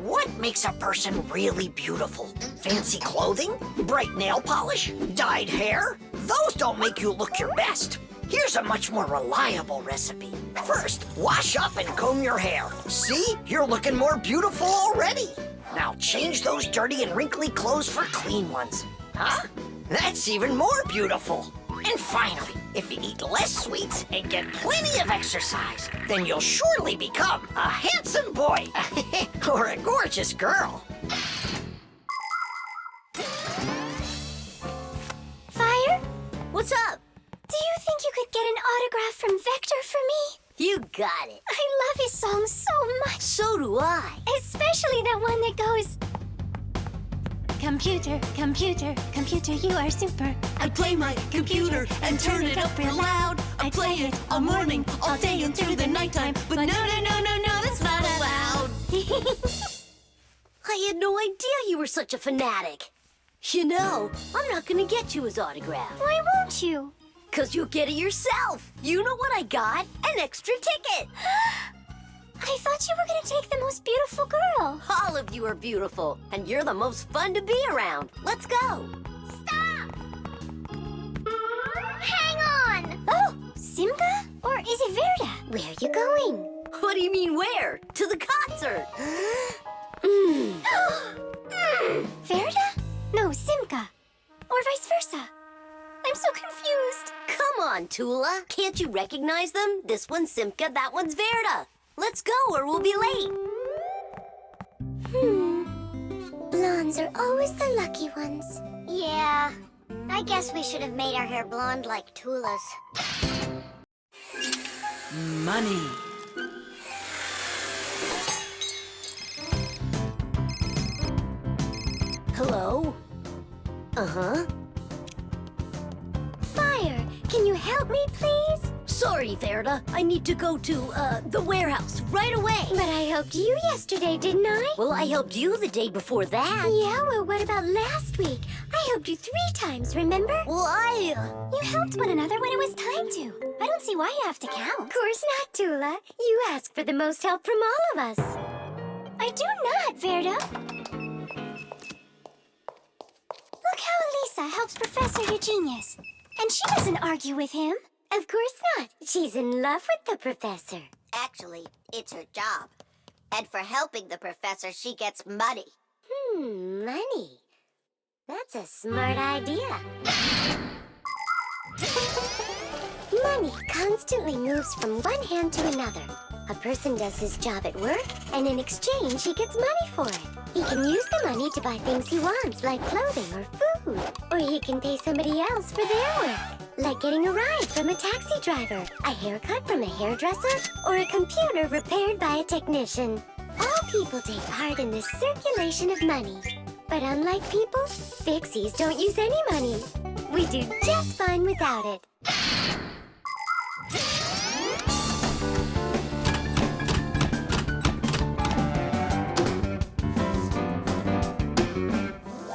What makes a person really beautiful? Fancy clothing? Bright nail polish? Dyed hair? Those don't make you look your best. Here's a much more reliable recipe. First, wash up and comb your hair. See? You're looking more beautiful already. Now change those dirty and wrinkly clothes for clean ones. Huh? That's even more beautiful. And finally, if you eat less sweets and get plenty of exercise, then you'll surely become a handsome boy or a gorgeous girl. Fire? What's up? Do you think you could get an autograph from Vector for me? You got it. I love his song so much. So do I. Especially that one that goes... Computer, computer, computer, you are super. I play my computer and turn it up real loud. I play it all morning, all day, and through the nighttime. But no, that's not allowed. I had no idea you were such a fanatic. You know, I'm not gonna get you his autograph. Why won't you? 'Cause you'll get it yourself. You know what I got? An extra ticket. I thought you were gonna take the most beautiful girl. All of you are beautiful, and you're the most fun to be around. Let's go. Stop! Hang on! Oh, Simka? Or is it Verda? Where are you going? What do you mean where? To the concert. Verda? No, Simka. Or vice versa. I'm so confused. Come on, Tula. Can't you recognize them? This one's Simka, that one's Verda. Let's go or we'll be late. Blondes are always the lucky ones. Yeah, I guess we should have made our hair blonde like Tula's. Money. Hello? Uh-huh. Fire, can you help me, please? Sorry, Verda. I need to go to, the warehouse right away. But I helped you yesterday, didn't I? Well, I helped you the day before that. Yeah, well, what about last week? I helped you 3 times, remember? Well, You helped one another when it was time to. I don't see why you have to count. Of course not, Tula. You ask for the most help from all of us. I do not, Verda. Look how Elisa helps Professor Eugenius. And she doesn't argue with him. Of course not. She's in love with the professor. Actually, it's her job. And for helping the professor, she gets money. Money. That's a smart idea. Money constantly moves from one hand to another. A person does his job at work, and in exchange, he gets money for it. He can use the money to buy things he wants, like clothing or food. Or he can pay somebody else for their work, like getting a ride from a taxi driver, a haircut from a hairdresser, or a computer repaired by a technician. All people take part in this circulation of money. But unlike people, Fixies don't use any money. We do just fine without it.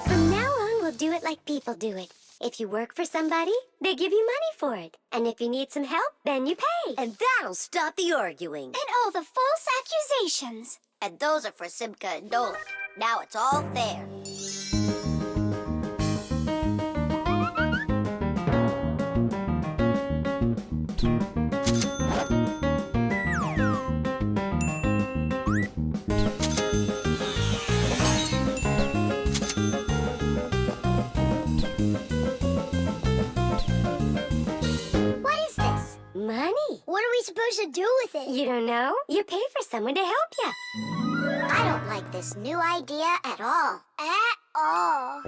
From now on, we'll do it like people do it. If you work for somebody, they give you money for it. And if you need some help, then you pay. And that'll stop the arguing. And all the false accusations. And those are for Simka and Nolik. Now it's all fair. Money. What are we supposed to do with it? You don't know? You pay for someone to help you. I don't like this new idea at all. At all.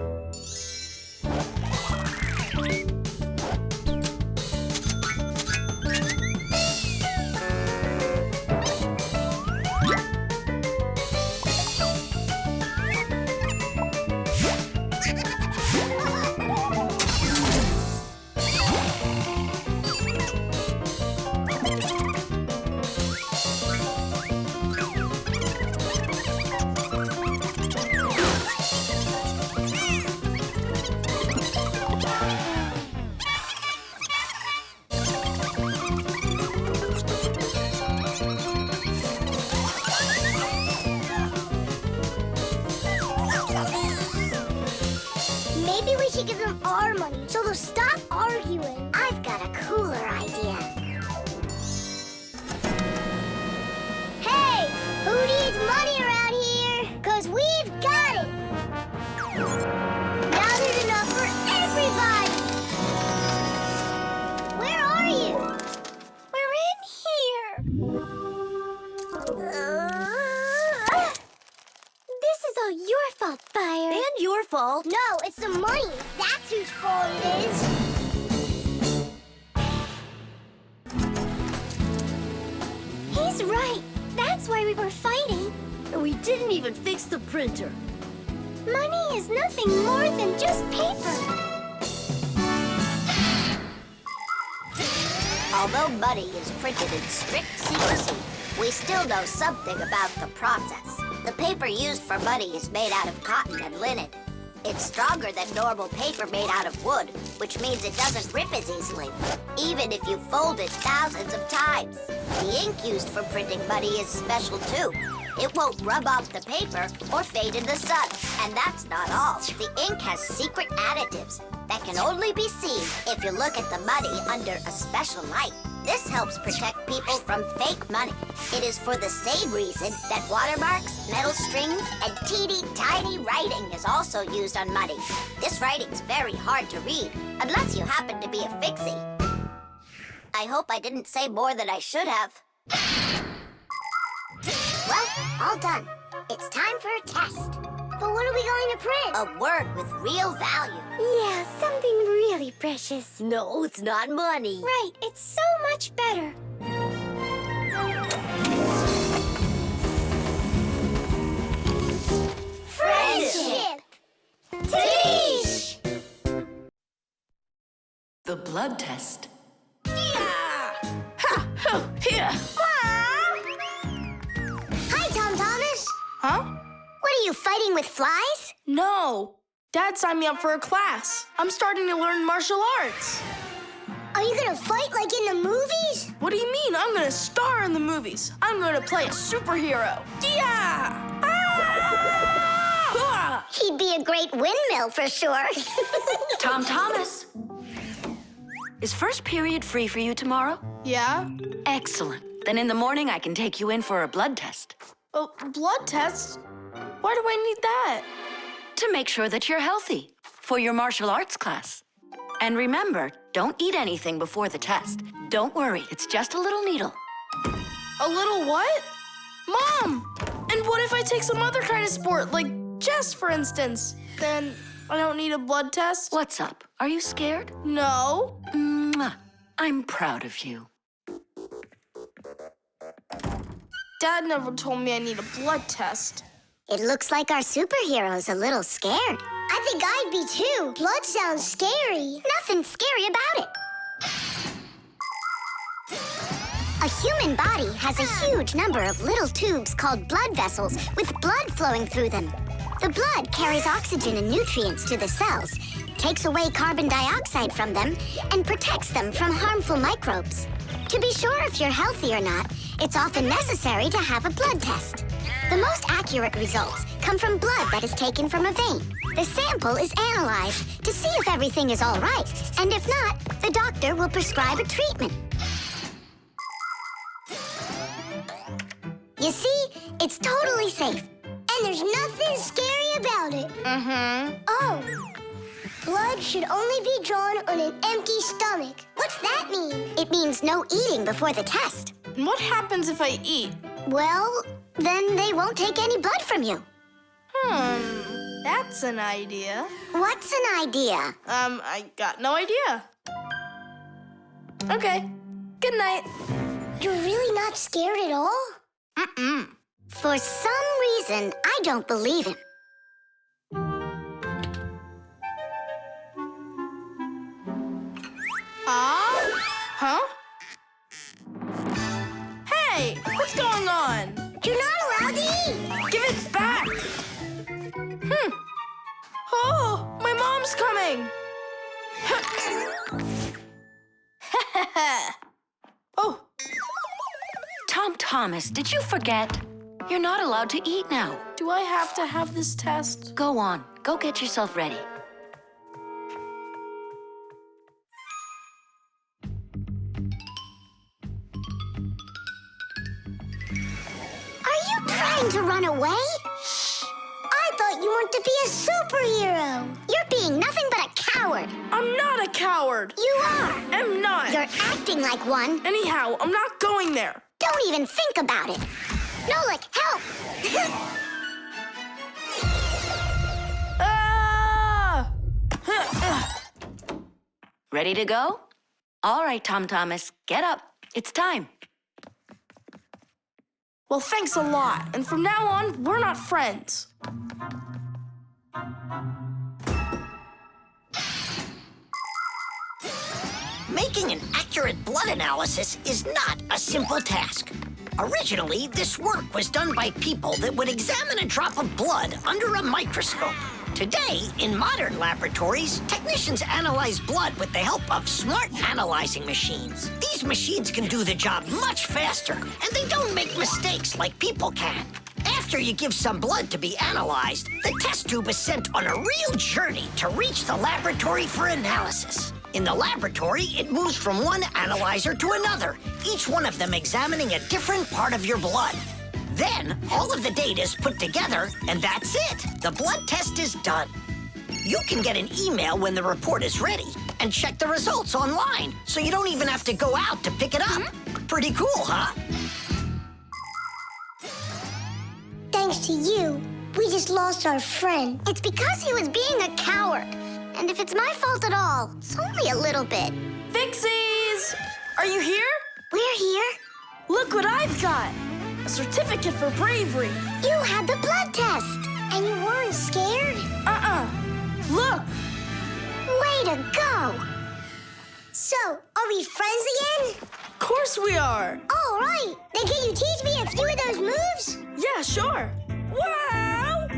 Maybe we should give them our money so they'll stop arguing. I've got a cooler idea. Hey, who needs money around here? 'Cause we've got it. Now there's enough for everybody. we're fighting. And we didn't even fix the printer. Money is nothing more than just paper. Although money is printed in strict secrecy, we still know something about the process. The paper used for money is made out of cotton and linen. It's stronger than normal paper made out of wood, which means it doesn't rip as easily, even if you fold it thousands of times. The ink used for printing money is special too. It won't rub off the paper or fade in the sun. And that's not all. The ink has secret additives that can only be seen if you look at the money under a special light. This helps protect people from fake money. It is for the same reason that watermarks, metal strings, and teeny tiny writing is also used on money. This writing's very hard to read, unless you happen to be a Fixie. I hope I didn't say more than I should have. Well, all done. It's time for a test. But what are we going to print? A word with real value. Yeah, something really precious. No, it's not money. Right, it's so much better. Friendship! Tish! The blood test. Hi, Tom Thomas. Huh? What are you, fighting with flies? No. Dad signed me up for a class. I'm starting to learn martial arts. Are you gonna fight like in the movies? What do you mean? I'm gonna star in the movies. I'm gonna play a superhero. Yeah! Ah! He'd be a great windmill for sure. Tom Thomas. Is first period free for you tomorrow? Yeah? Excellent. Then in the morning I can take you in for a blood test. Oh, blood test? Why do I need that? To make sure that you're healthy for your martial arts class. And remember, don't eat anything before the test. Don't worry, it's just a little needle. A little what? Mom! And what if I take some other kind of sport, like chess, for instance? Then I don't need a blood test? What's up? Are you scared? No. Mwah. I'm proud of you. Dad never told me I need a blood test. It looks like our superhero's a little scared. I think I'd be too. Blood sounds scary. Nothing scary about it. A human body has a huge number of little tubes called blood vessels with blood flowing through them. The blood carries oxygen and nutrients to the cells, takes away carbon dioxide from them, and protects them from harmful microbes. To be sure if you're healthy or not, it's often necessary to have a blood test. The most accurate results come from blood that is taken from a vein. The sample is analyzed to see if everything is all right, and if not, the doctor will prescribe a treatment. You see, it's totally safe. And there's nothing scary about it. Oh, blood should only be drawn on an empty stomach. What's that mean? It means no eating before the test. And what happens if I eat? Well, then they won't take any blood from you. That's an idea. What's an idea? I got no idea. Okay, good night. You're really not scared at all? Mm-mm. For some reason, I don't believe him. Huh? Hey, what's going on? You're not allowed to eat. Give it back. Oh, my mom's coming. Oh. Tom Thomas, did you forget? You're not allowed to eat now. Do I have to have this test? Go on. Go get yourself ready. Are you trying to run away? Shh. I thought you wanted to be a superhero. You're being nothing but a coward. I'm not a coward. You are. I'm not. You're acting like one. Anyhow, I'm not going there. Don't even think about it. Nolik, help! Ah! Ready to go? All right, Tom Thomas, get up. It's time. Well, thanks a lot. And from now on, we're not friends. Making an accurate blood analysis is not a simple task. Originally, this work was done by people that would examine a drop of blood under a microscope. Today, in modern laboratories, technicians analyze blood with the help of smart analyzing machines. These machines can do the job much faster, and they don't make mistakes like people can. After you give some blood to be analyzed, the test tube is sent on a real journey to reach the laboratory for analysis. In the laboratory, it moves from one analyzer to another, each one of them examining a different part of your blood. Then, all of the data is put together, and that's it. The blood test is done. You can get an email when the report is ready and check the results online, so you don't even have to go out to pick it up. Pretty cool, huh? Thanks to you, we just lost our friend. It's because he was being a coward. And if it's my fault at all, it's only a little bit. Fixies! Are you here? We're here. Look what I've got! A certificate for bravery. You had the blood test, and you weren't scared? Look! Way to go! So, are we friends again? Of course we are! All right, then can you teach me a few of those moves? Yeah, sure. Wow!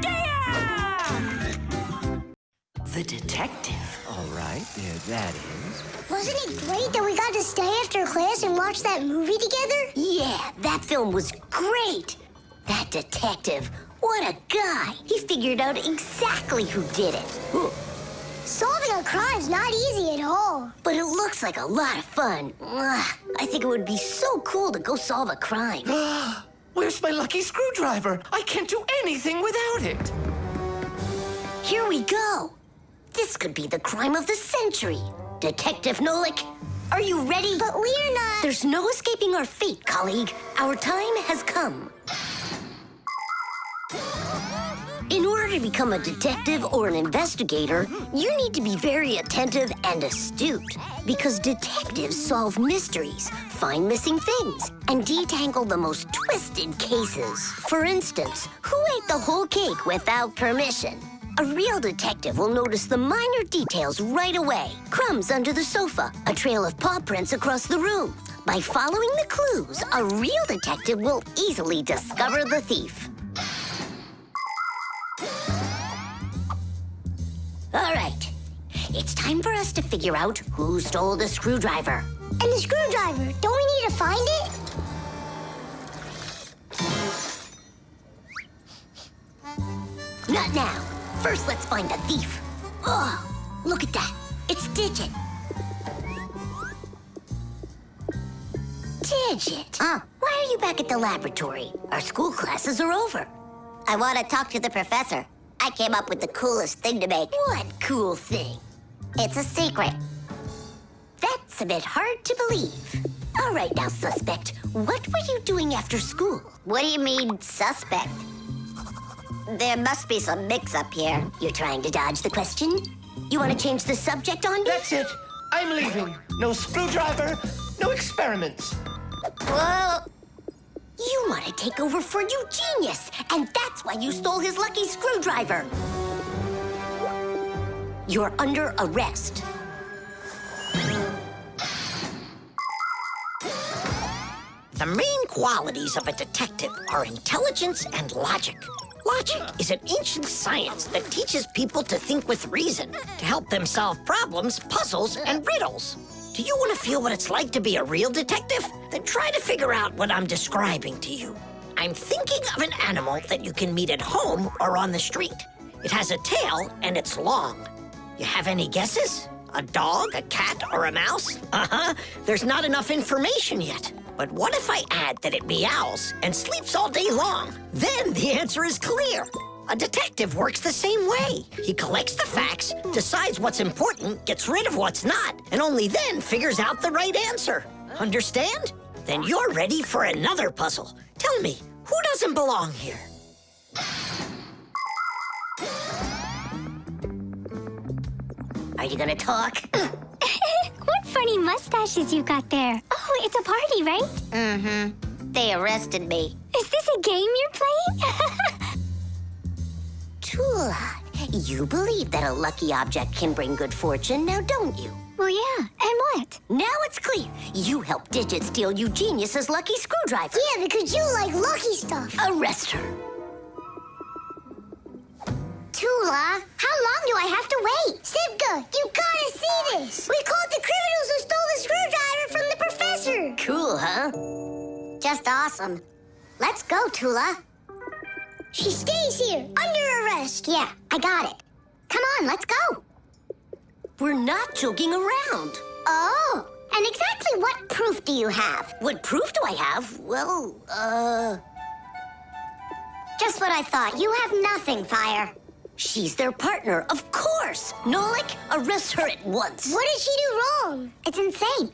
Yeah! The detective. All right, there that is. Wasn't it great that we got to stay after class and watch that movie together? Yeah, that film was great. That detective, what a guy. He figured out exactly who did it. Solving a crime's not easy at all. But it looks like a lot of fun. Ugh, I think it would be so cool to go solve a crime. Where's my lucky screwdriver? I can't do anything without it. Here we go. This could be the crime of the century. Detective Nolik, are you ready? But we're not... There's no escaping our fate, colleague. Our time has come. In order to become a detective or an investigator, you need to be very attentive and astute. Because detectives solve mysteries, find missing things, and detangle the most twisted cases. For instance, who ate the whole cake without permission? A real detective will notice the minor details right away. Crumbs under the sofa, a trail of paw prints across the room. By following the clues, a real detective will easily discover the thief. All right, it's time for us to figure out who stole the screwdriver. And the screwdriver, don't we need to find it? Not now. First, let's find the thief. Oh, look at that. It's Digit. Digit? Why are you back at the laboratory? Our school classes are over. I want to talk to the professor. I came up with the coolest thing to make. What cool thing? It's a secret. That's a bit hard to believe. All right now, suspect. What were you doing after school? What do you mean, suspect? There must be some mix-up here. You're trying to dodge the question? You want to change the subject on me? That's it. I'm leaving. No screwdriver, no experiments. Well, you want to take over for Eugenius, and that's why you stole his lucky screwdriver. You're under arrest. The main qualities of a detective are intelligence and logic. Logic is an ancient science that teaches people to think with reason, to help them solve problems, puzzles, and riddles. Do you want to feel what it's like to be a real detective? Then try to figure out what I'm describing to you. I'm thinking of an animal that you can meet at home or on the street. It has a tail and it's long. You have any guesses? A dog, a cat, or a mouse? There's not enough information yet. But what if I add that it meows and sleeps all day long? Then the answer is clear. A detective works the same way. He collects the facts, decides what's important, gets rid of what's not, and only then figures out the right answer. Understand? Then you're ready for another puzzle. Tell me, who doesn't belong here? Are you gonna talk? What funny mustaches you got there. Oh, it's a party, right? Mm-hmm. They arrested me. Is this a game you're playing? Tula, you believe that a lucky object can bring good fortune, now don't you? Well, yeah. And what? Now it's clear. You helped Digit steal Eugenius's lucky screwdriver. Yeah, because you like lucky stuff. Arrest her. Tula, how long do I have to wait? Simka, you gotta see this. We caught the criminals who stole the screwdriver from the professor. Cool, huh? Just awesome. Let's go, Tula. She stays here, under arrest. Yeah, I got it. Come on, let's go. We're not joking around. Oh, and exactly what proof do you have? What proof do I have? Well, Just what I thought. You have nothing, Fire. she's their partner, of course. Nolik, arrest her at once. What did she do wrong? It's insane.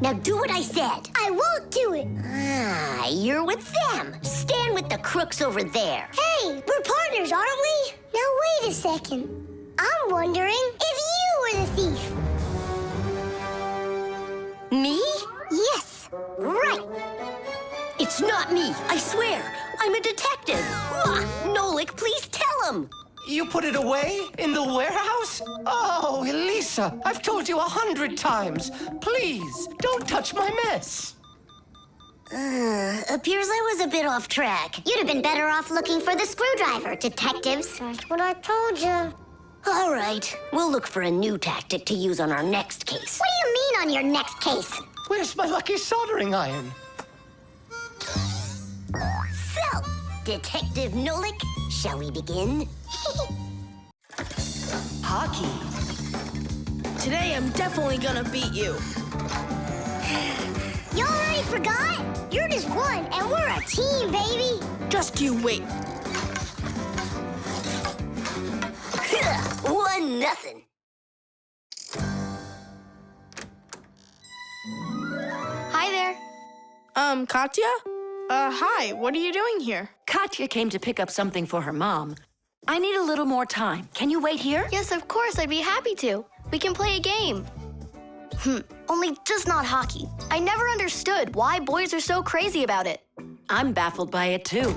Now do what I said. I won't do it. Ah, you're with them. Stand with the crooks over there. Hey, we're partners, aren't we? Now wait a second. I'm wondering if you were the thief. Me? Yes, right. It's not me, I swear. I'm a detective. Nolik, please tell him. You put it away? In the warehouse? Oh, Elisa, I've told you 100 times. Please, don't touch my mess. Appears I was a bit off track. You'd have been better off looking for the screwdriver, detectives. That's what I told you. All right, we'll look for a new tactic to use on our next case. What do you mean on your next case? Where's my lucky soldering iron? So, Detective Nolik, shall we begin? Hockey. Today I'm definitely gonna beat you. You already forgot? You're just one, and we're a team, baby. Just you wait. 1-0. Hi there. Katya? Hi, what are you doing here? Katya came to pick up something for her mom. I need a little more time. Can you wait here? Yes, of course, I'd be happy to. We can play a game. Only just not hockey. I never understood why boys are so crazy about it. I'm baffled by it too.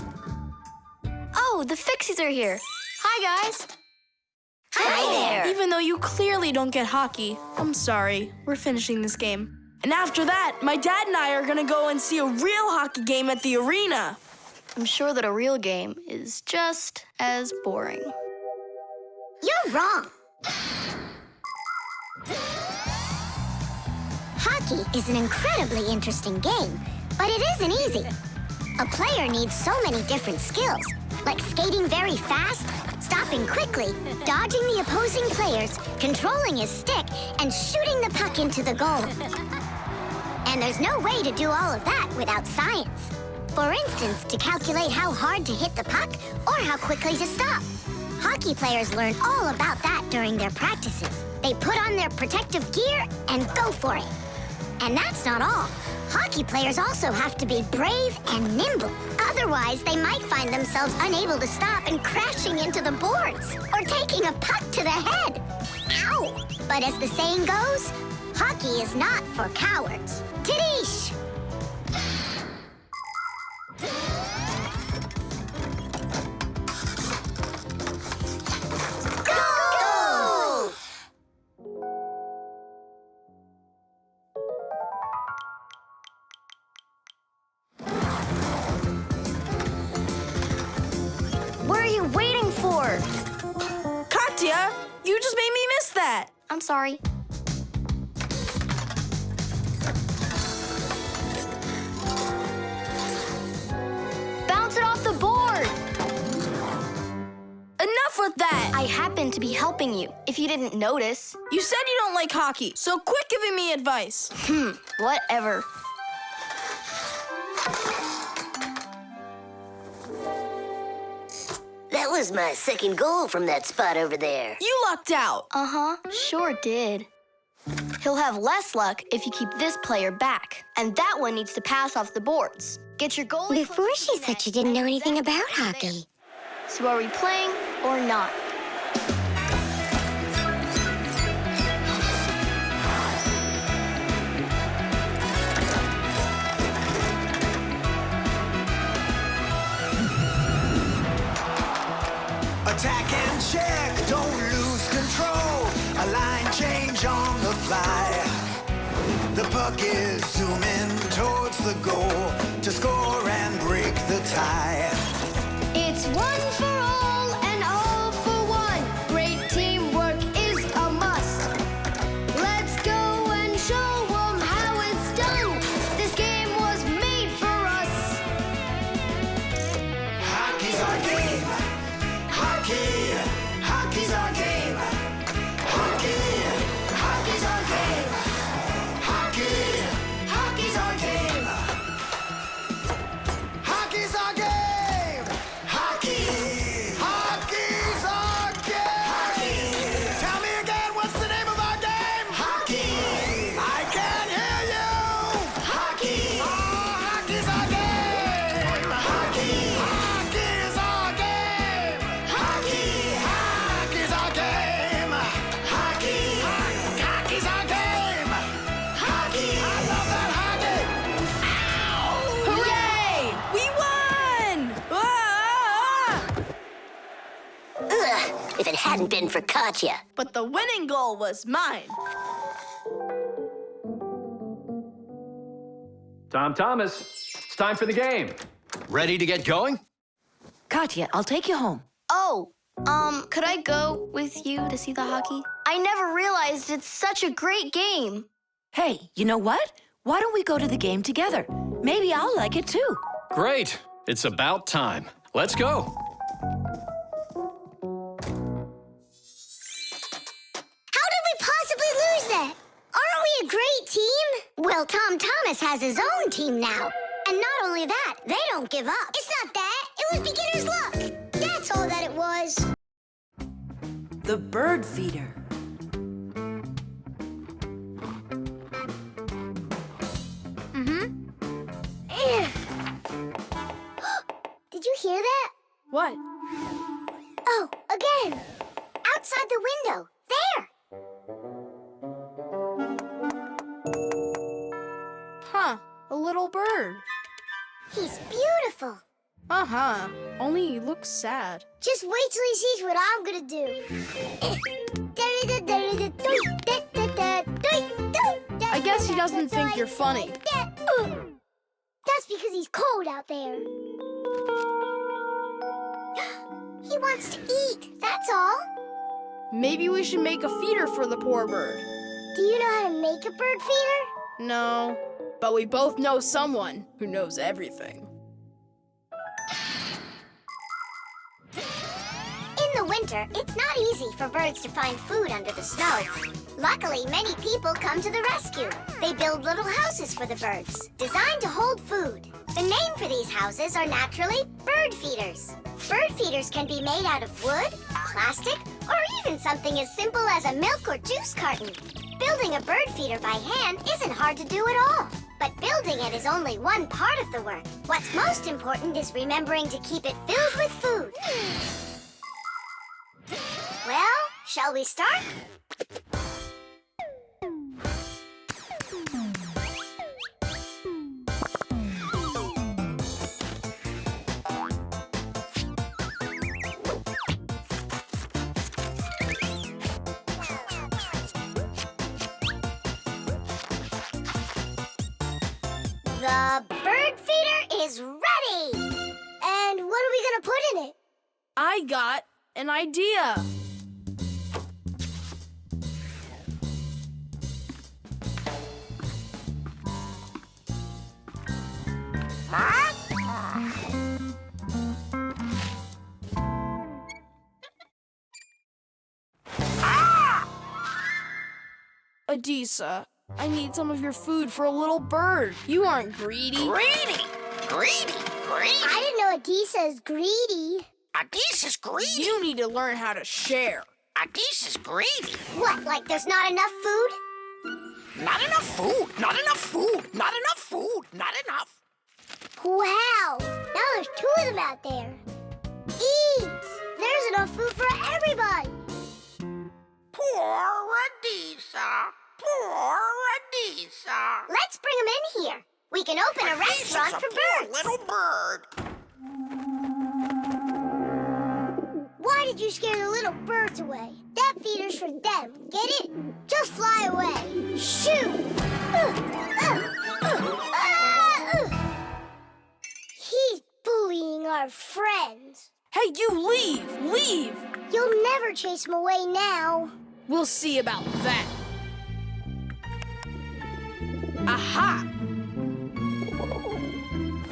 Oh, the Fixies are here. Hi, guys. Hi there. Even though you clearly don't get hockey, I'm sorry. We're finishing this game. And after that, my dad and I are gonna go and see a real hockey game at the arena. I'm sure that a real game is just as boring. You're wrong. Hockey is an incredibly interesting game, but it isn't easy. A player needs so many different skills, like skating very fast, stopping quickly, dodging the opposing players, controlling his stick, and shooting the puck into the goal. And there's no way to do all of that without science. For instance, to calculate how hard to hit the puck or how quickly to stop. Hockey players learn all about that during their practices. They put on their protective gear and go for it. And that's not all. Hockey players also have to be brave and nimble. Otherwise, they might find themselves unable to stop and crashing into the boards or taking a puck to the head. Ow! But as the saying goes, hockey is not for cowards. Tidish! Goal! What are you waiting for? Katya, you just made me miss that. I'm sorry. Bounce it off the board! Enough with that! I happen to be helping you, if you didn't notice. You said you don't like hockey, so quit giving me advice. Whatever. That was my second goal from that spot over there. You lucked out. Uh-huh, sure did. He'll have less luck if you keep this player back. And that one needs to pass off the boards. Get your goalie... Before she said she didn't know anything about hockey. So are we playing or not? our gears, zoom in towards the goal to score and break the tie. It's one for all and all for one. Great teamwork is a must. Let's go and show 'em how it's done. This game was made for us. Hockey's our game. Hockey, hockey's our game. Hockey, hockey's our game. Hockey, hockey's our game. Hockey's our game. Hockey, hockey's our game. Hockey. Tell me again, what's the name of our game? Hockey. I can't hear you. Hockey. Oh, hockey's our game. Hockey. Hockey's our game. Hockey. Hockey's our game. Hockey. Hockey's our game. Hockey. I love that hockey. Hooray! We won! Ugh, if it hadn't been for Katya. But the winning goal was mine. Tom Thomas, it's time for the game. Ready to get going? Katya, I'll take you home. Oh, could I go with you to see the hockey? I never realized it's such a great game. Hey, you know what? Why don't we go to the game together? Maybe I'll like it too. Great. It's about time. Let's go. How did we possibly lose that? Aren't we a great team? Well, Tom Thomas has his own team now. And not only that, they don't give up. It's not that. It was beginner's luck. That's all that it was. The bird feeder. Did you hear that? What? Oh, again. Outside the window. There. Huh, a little bird. He's beautiful. Uh-huh, only he looks sad. Just wait till he sees what I'm gonna do. I guess he doesn't think you're funny. That's because he's cold out there. He wants to eat, that's all. Maybe we should make a feeder for the poor bird. Do you know how to make a bird feeder? No, but we both know someone who knows everything. In the winter, it's not easy for birds to find food under the snow. Luckily, many people come to the rescue. They build little houses for the birds, designed to hold food. The name for these houses are naturally bird feeders. Bird feeders can be made out of wood, plastic, or even something as simple as a milk or juice carton. Building a bird feeder by hand isn't hard to do at all. But building it is only one part of the work. What's most important is remembering to keep it filled with food. Well, shall we start? The bird feeder is ready! And what are we gonna put in it? I got an idea. Adisa, I need some of your food for a little bird. You aren't greedy. Greedy? Greedy? Greedy? I didn't know Adisa is greedy. Adisa's greedy? You need to learn how to share. Adisa's greedy. What, like there's not enough food? Not enough food. Not enough food. Not enough food. Not enough. Wow, now there's 2 of them out there. Eat! There's enough food for everybody. Poor Adisa. Poor Adisa. Let's bring them in here. We can open a restaurant for birds. Little bird. Why did you scare the little birds away? That feeder's for them. Get it? Just fly away. Shoot! our friends. Hey, you leave! Leave! You'll never chase them away now. We'll see about that. Aha!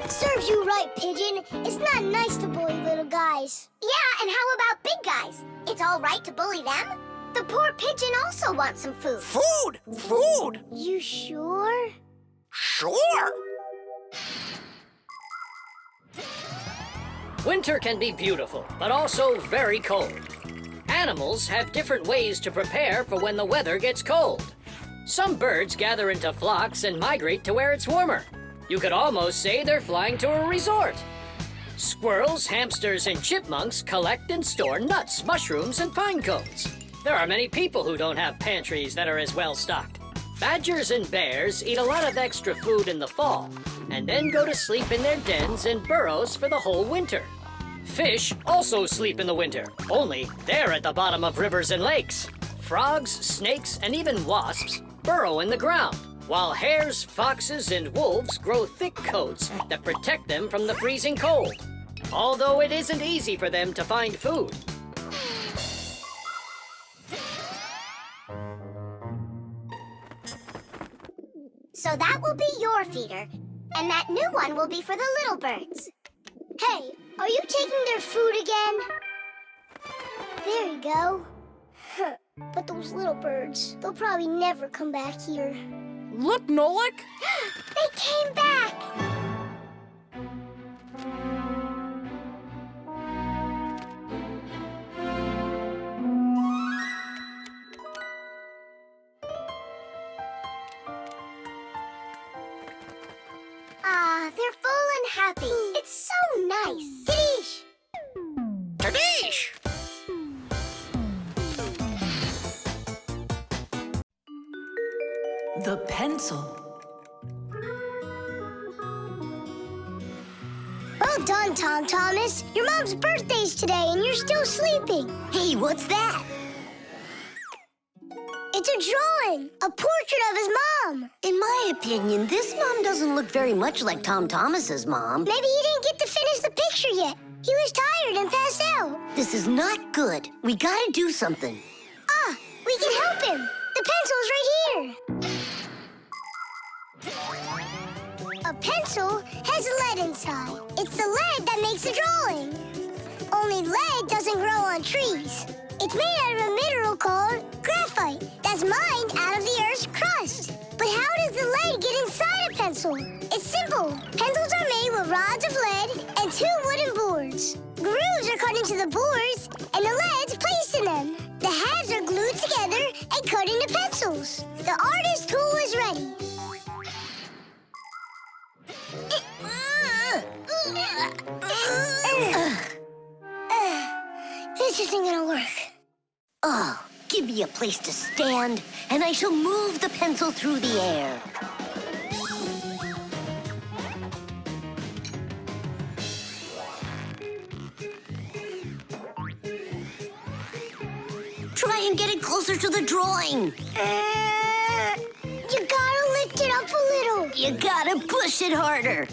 Serves you right, Pigeon. It's not nice to bully little guys. Yeah, and how about big guys? It's all right to bully them? The poor pigeon also wants some food. Food! Food! You sure? Sure! Winter can be beautiful, but also very cold. Animals have different ways to prepare for when the weather gets cold. Some birds gather into flocks and migrate to where it's warmer. You could almost say they're flying to a resort. Squirrels, hamsters, and chipmunks collect and store nuts, mushrooms, and pine cones. There are many people who don't have pantries that are as well stocked. Badgers and bears eat a lot of extra food in the fall, and then go to sleep in their dens and burrows for the whole winter. Fish also sleep in the winter, only they're at the bottom of rivers and lakes. Frogs, snakes, and even wasps burrow in the ground, while hares, foxes, and wolves grow thick coats that protect them from the freezing cold, although it isn't easy for them to find food. So that will be your feeder, and that new one will be for the little birds. Hey, are you taking their food again? There you go. But those little birds, they'll probably never come back here. Look, Nolik! They came back! Ah, they're full and happy. It's so nice. Tidish! Tadish! The pencil. Well done, Tom Thomas. Your mom's birthday's today and you're still sleeping. Hey, what's that? It's a drawing, a portrait of his mom. In my opinion, this mom doesn't look very much like Tom Thomas's mom. Maybe he didn't get to finish the picture yet. He was tired and passed out. This is not good. We gotta do something. Ah, we can help him. The pencil's right here. A pencil has lead inside. It's the lead that makes the drawing. Only lead doesn't grow on trees. It's made out of a mineral called graphite that's mined out of the Earth's crust. But how does the lead get inside a pencil? It's simple. Pencils are made with rods of lead and 2 wooden boards. Grooves are cut into the boards, and the lead's placed in them. The halves are glued together and cut into pencils. The artist's tool is ready. This isn't gonna work. Oh, give me a place to stand, and I shall move the pencil through the air. Try and get it closer to the drawing. You gotta lift it up a little. You gotta push it harder.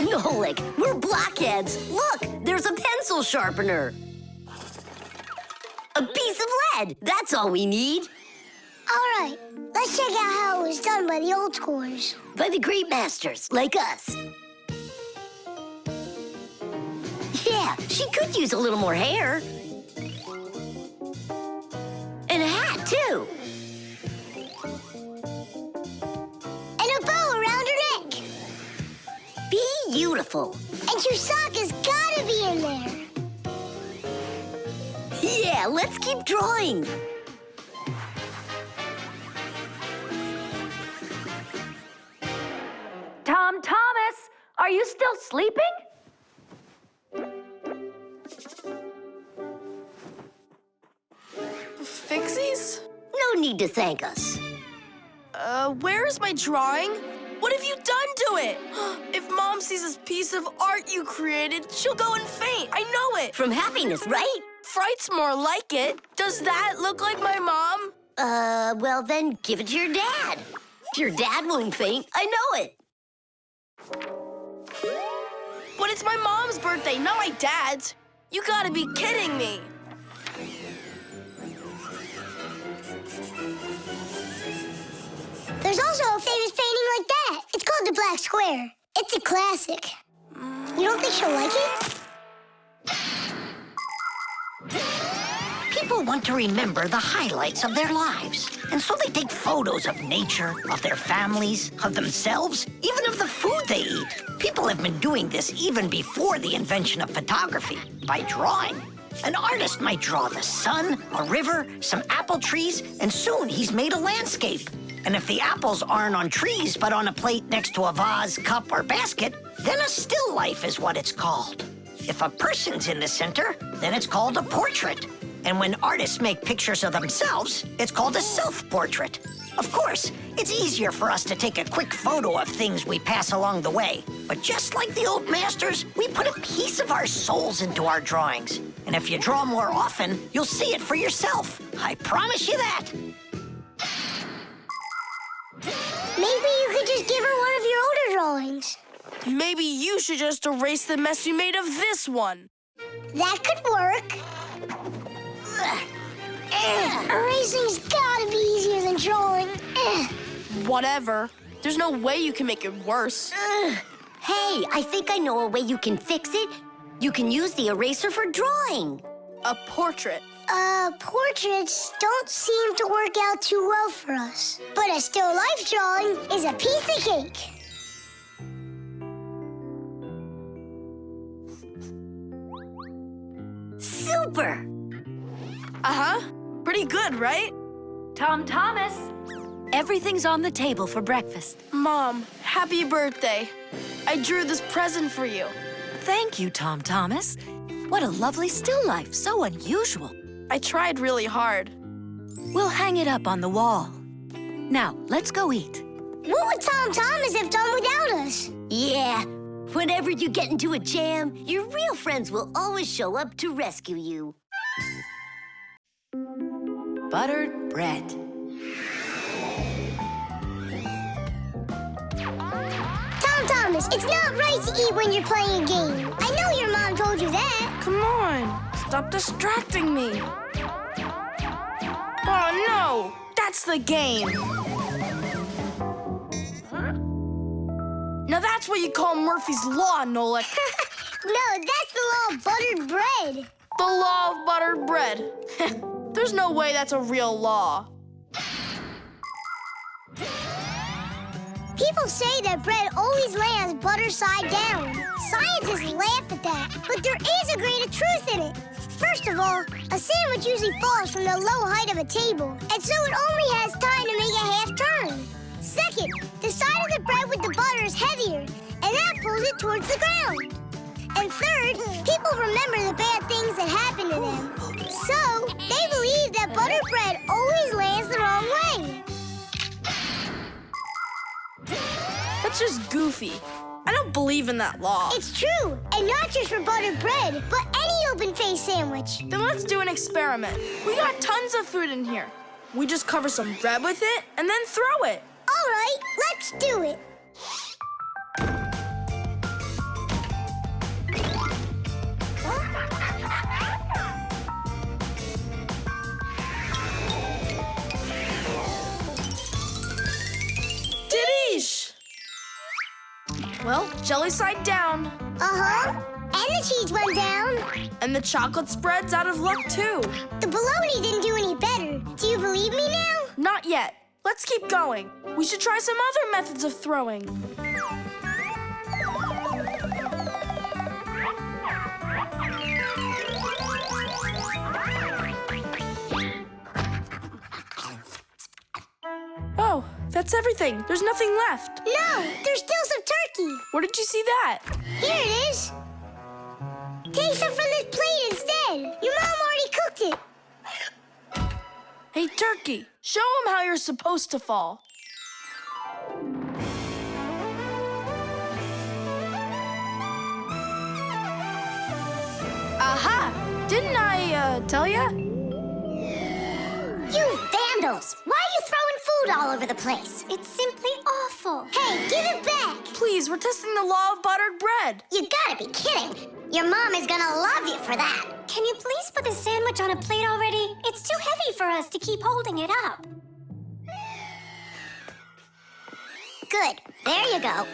Nolik, we're blockheads. Look, there's a pencil sharpener. A piece of lead. That's all we need. All right, let's check out how it was done by the old schoolers. By the great masters, like us. Yeah, she could use a little more hair. And a hat, too. And a bow around her neck. Beautiful. And Chusaka's gotta be in there. Yeah, let's keep drawing. Tom Thomas, are you still sleeping? Fixies? No need to thank us. Where is my drawing? What have you done to it? If Mom sees this piece of art you created, she'll go and faint. I know it. From happiness, right? Fright's more like it. Does that look like my mom? Well then give it to your dad. Your dad won't faint, I know it. But it's my mom's birthday, not my dad's. You gotta be kidding me. There's also a famous painting like that. It's called the Black Square. It's a classic. You don't think she'll like it? People want to remember the highlights of their lives. And so they take photos of nature, of their families, of themselves, even of the food they eat. People have been doing this even before the invention of photography, by drawing. An artist might draw the sun, a river, some apple trees, and soon he's made a landscape. And if the apples aren't on trees, but on a plate next to a vase, cup, or basket, then a still life is what it's called. If a person's in the center, then it's called a portrait. And when artists make pictures of themselves, it's called a self-portrait. Of course, it's easier for us to take a quick photo of things we pass along the way. But just like the old masters, we put a piece of our souls into our drawings. And if you draw more often, you'll see it for yourself. I promise you that. Maybe you could just give her one of your older drawings. Maybe you should just erase the mess you made of this one. That could work. Erasing's gotta be easier than drawing. Whatever. There's no way you can make it worse. Hey, I think I know a way you can fix it. You can use the eraser for drawing. A portrait. Portraits don't seem to work out too well for us. But a still life drawing is a piece of cake. Super! Uh-huh. Pretty good, right? Tom Thomas, everything's on the table for breakfast. Mom, happy birthday. I drew this present for you. Thank you, Tom Thomas. What a lovely still life, so unusual. I tried really hard. We'll hang it up on the wall. Now, let's go eat. What would Tom Thomas have done without us? Yeah, whenever you get into a jam, your real friends will always show up to rescue you. Buttered bread. Tom Thomas, it's not right to eat when you're playing a game. I know your mom told you that. Come on, stop distracting me. Oh no, that's the game. Now that's what you call Murphy's Law, Nolik. No, that's the law of buttered bread. The law of buttered bread. There's no way that's a real law. People say that bread always lands butter side down. Scientists laugh at that, but there is a grain of truth in it. First of all, a sandwich usually falls from the low height of a table, and so it only has time to make a half turn. Second, the side of the bread with the butter is heavier, and that pulls it towards the ground. And third, people remember the bad things that happen to them. So, they believe that buttered bread always lands the wrong way. That's just goofy. I don't believe in that law. It's true, and not just for buttered bread, but any open-faced sandwich. Then let's do an experiment. We got tons of food in here. We just cover some bread with it and then throw it. All right, let's do it. Didish! Well, jelly side down. Uh-huh. And the cheese went down. And the chocolate spread's out of luck, too. The bologna didn't do any better. Do you believe me now? Not yet. Let's keep going. We should try some other methods of throwing. Oh, that's everything. There's nothing left. No, there's still some turkey. Where did you see that? Here it is. Take some from this plate instead. Your mom already cooked it. Hey, turkey, show them how you're supposed to fall. Aha! Didn't I, tell ya? You vandals! Why are you throwing food all over the place. It's simply awful. Hey, give it back! Please, we're testing the law of buttered bread. You gotta be kidding. Your mom is gonna love you for that. Can you please put the sandwich on a plate already? It's too heavy for us to keep holding it up. Good. There you go.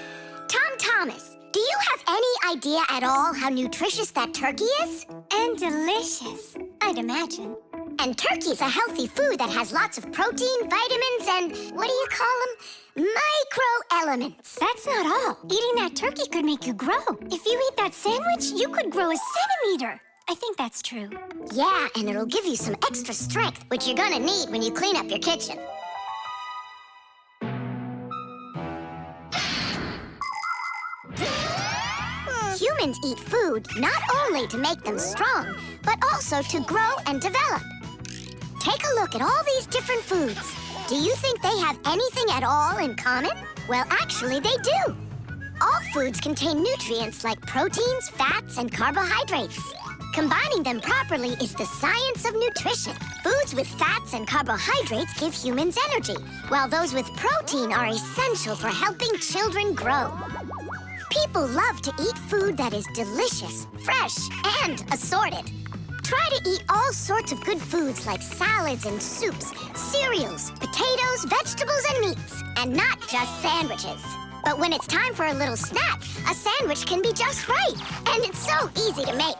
Tom Thomas, do you have any idea at all how nutritious that turkey is? And delicious, I'd imagine. And turkey's a healthy food that has lots of protein, vitamins, and what do you call them? Microelements. That's not all. Eating that turkey could make you grow. If you eat that sandwich, you could grow a centimeter. I think that's true. Yeah, and it'll give you some extra strength, which you're gonna need when you clean up your kitchen. Humans eat food not only to make them strong, but also to grow and develop. Take a look at all these different foods. Do you think they have anything at all in common? Well, actually, they do. All foods contain nutrients like proteins, fats, and carbohydrates. Combining them properly is the science of nutrition. Foods with fats and carbohydrates give humans energy, while those with protein are essential for helping children grow. People love to eat food that is delicious, fresh, and assorted. Try to eat all sorts of good foods like salads and soups, cereals, potatoes, vegetables, and meats, and not just sandwiches. But when it's time for a little snack, a sandwich can be just right, and it's so easy to make.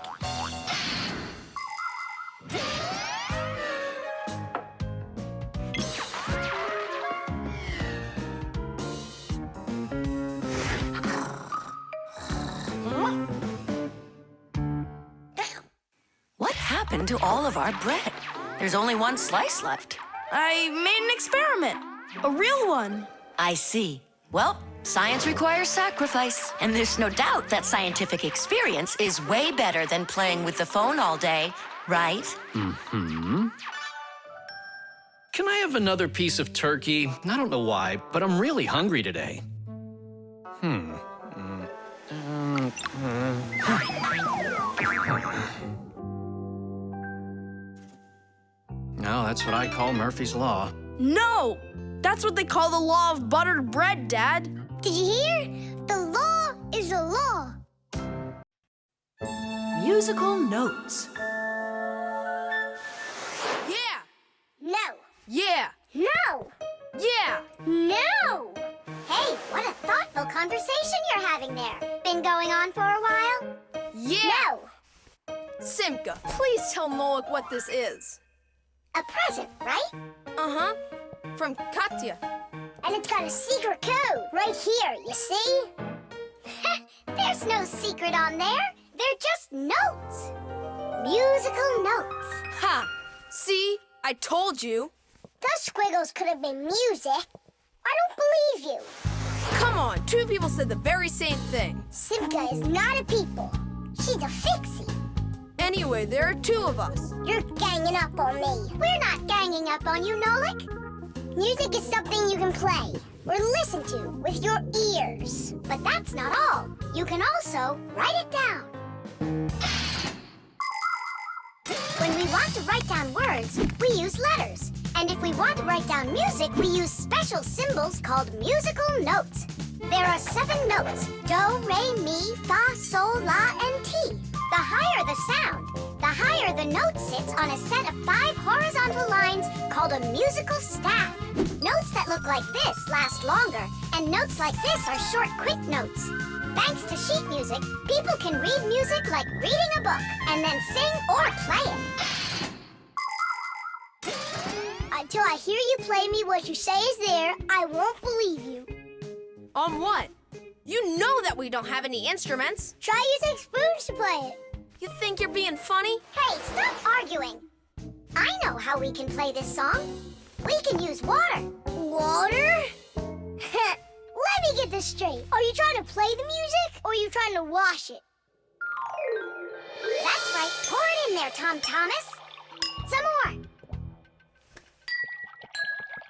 What happened to all of our bread? There's only one slice left. I made an experiment. A real one. I see. Well, science requires sacrifice. And there's no doubt that scientific experience is way better than playing with the phone all day, right? Mm-hmm. Can I have another piece of turkey? I don't know why, but I'm really hungry today. Now that's what I call Murphy's Law. No! That's what they call the law of buttered bread, Dad. Did you hear? The law is a law. Musical notes. Yeah! No. Yeah! No. Yeah! No. Hey, what a thoughtful conversation you're having there. Been going on for a while? Yeah! No. Simka, please tell Nolik what this is. A present, right? Uh-huh. From Katya. And it's got a secret code right here, you see? There's no secret on there. They're just notes. Musical notes. Ha! See? I told you. Those squiggles could have been music. I don't believe you. Come on, two people said the very same thing. Simka is not a people. She's a Fixie. Anyway, there are two of us. You're ganging up on me. We're not ganging up on you, Nolik. Music is something you can play or listen to with your ears. But that's not all. You can also write it down. When we want to write down words, we use letters. And if we want to write down music, we use special symbols called musical notes. There are 7 notes: do, re, mi, fa, sol, la, and ti. The higher the sound, the higher the note sits on a set of 5 horizontal lines called a musical staff. Notes that look like this last longer, and notes like this are short, quick notes. Thanks to sheet music, people can read music like reading a book, and then sing or play it. Until I hear you play me what you say is there, I won't believe you. On what? You know that we don't have any instruments. Try using spoons to play it. You think you're being funny? Hey, stop arguing. I know how we can play this song. We can use water. Water? Let me get this straight. Are you trying to play the music, or are you trying to wash it? That's right. Pour it in there, Tom Thomas. Some more.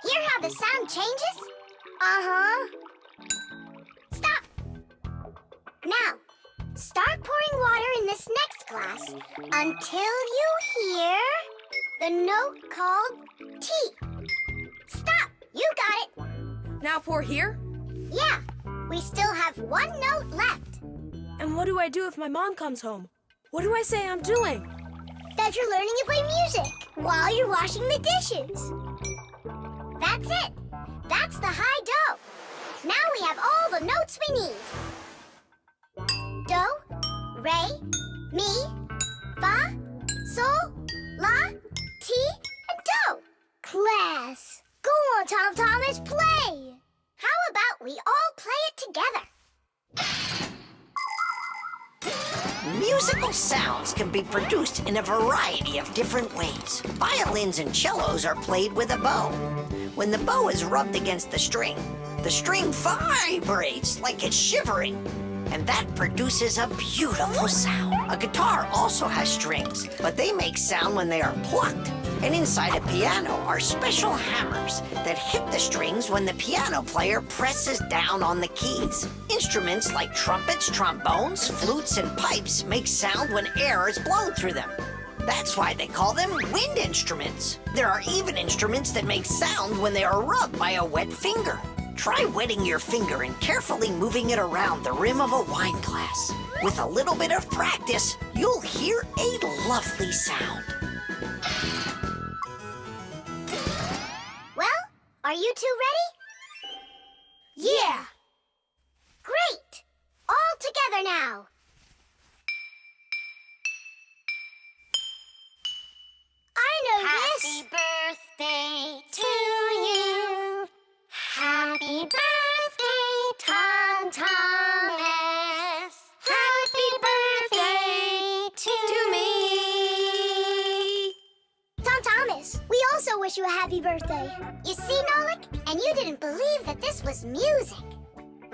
Hear how the sound changes? Uh-huh. Stop. Now, start pouring water in this next glass until you hear the note called T. Stop. You got Now pour here? Yeah, we still have one note left. And what do I do if my mom comes home? What do I say I'm doing? That you're learning to play music while you're washing the dishes. That's it. That's the high do. Now we have all the notes we need. Do, re, mi, fa, sol, la, ti, and do. Class, go on, Tom Thomas, play. How about we all play it together? Musical sounds can be produced in a variety of different ways. Violins and cellos are played with a bow. When the bow is rubbed against the string vibrates like it's shivering, and that produces a beautiful sound. A guitar also has strings, but they make sound when they are plucked. And inside a piano are special hammers that hit the strings when the piano player presses down on the keys. Instruments like trumpets, trombones, flutes, and pipes make sound when air is blown through them. That's why they call them wind instruments. There are even instruments that make sound when they are rubbed by a wet finger. Try wetting your finger and carefully moving it around the rim of a wine glass. With a little bit of practice, you'll hear a lovely sound. Well, are you two ready? Yeah! Great! All together now. I know this. Happy birthday to you. Happy birthday, Tom Thomas. Happy birthday to me. Tom Thomas, we also wish you a happy birthday. You see, Nolik? And you didn't believe that this was music.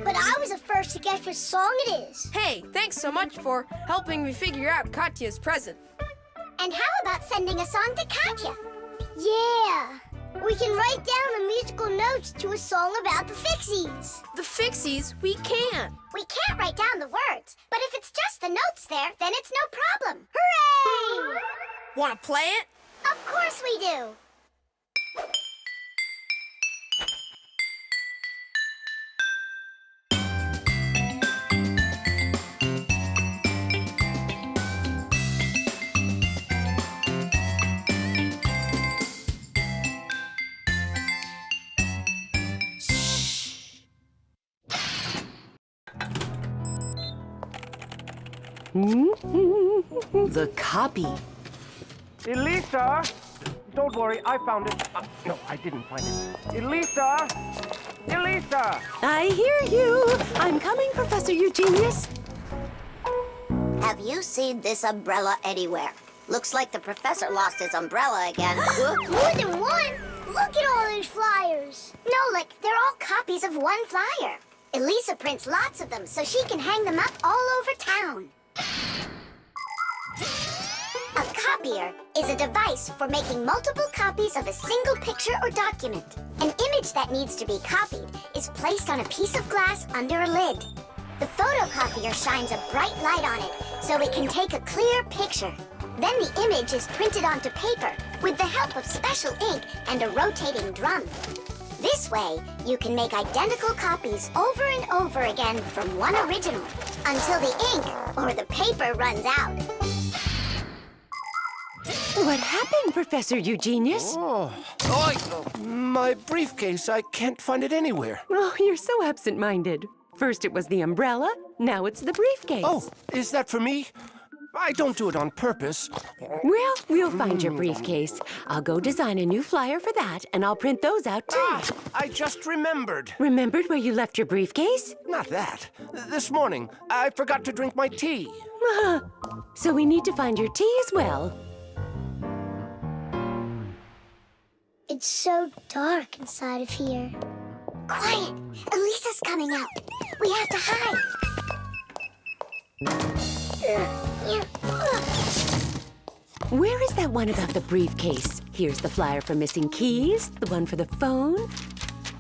But I was the first to guess which song it is. Hey, thanks so much for helping me figure out Katya's present. And how about sending a song to Katya? Yeah! We can write down the musical notes to a song about the Fixies. The Fixies? We can't. We can't write down the words, but if it's just the notes there, then it's no problem. Hooray! Want to play it? Of course we do. The copy. Elisa! Don't worry, I found it. No, I didn't find it. Elisa! Elisa! I hear you. I'm coming, Professor Eugenius. Have you seen this umbrella anywhere? Looks like the professor lost his umbrella again. More than one? Look at all these flyers. Nolik, they're all copies of one flyer. Elisa prints lots of them so she can hang them up all over town. A copier is a device for making multiple copies of a single picture or document. An image that needs to be copied is placed on a piece of glass under a lid. The photocopier shines a bright light on it so it can take a clear picture. Then the image is printed onto paper with the help of special ink and a rotating drum. This way, you can make identical copies over and over again from one original until the ink or the paper runs out. What happened, Professor Eugenius? My briefcase. I can't find it anywhere. Oh, you're so absent-minded. First it was the umbrella, now it's the briefcase. Oh, is that for me? I don't do it on purpose. Well, we'll find your briefcase. I'll go design a new flyer for that, and I'll print those out, too. I just remembered. Remembered where you left your briefcase? Not that. This morning, I forgot to drink my tea. So we need to find your tea as well. It's so dark inside of here. Quiet! Elisa's coming out. We have to hide. Where is that one about the briefcase? Here's the flyer for missing keys, the one for the phone,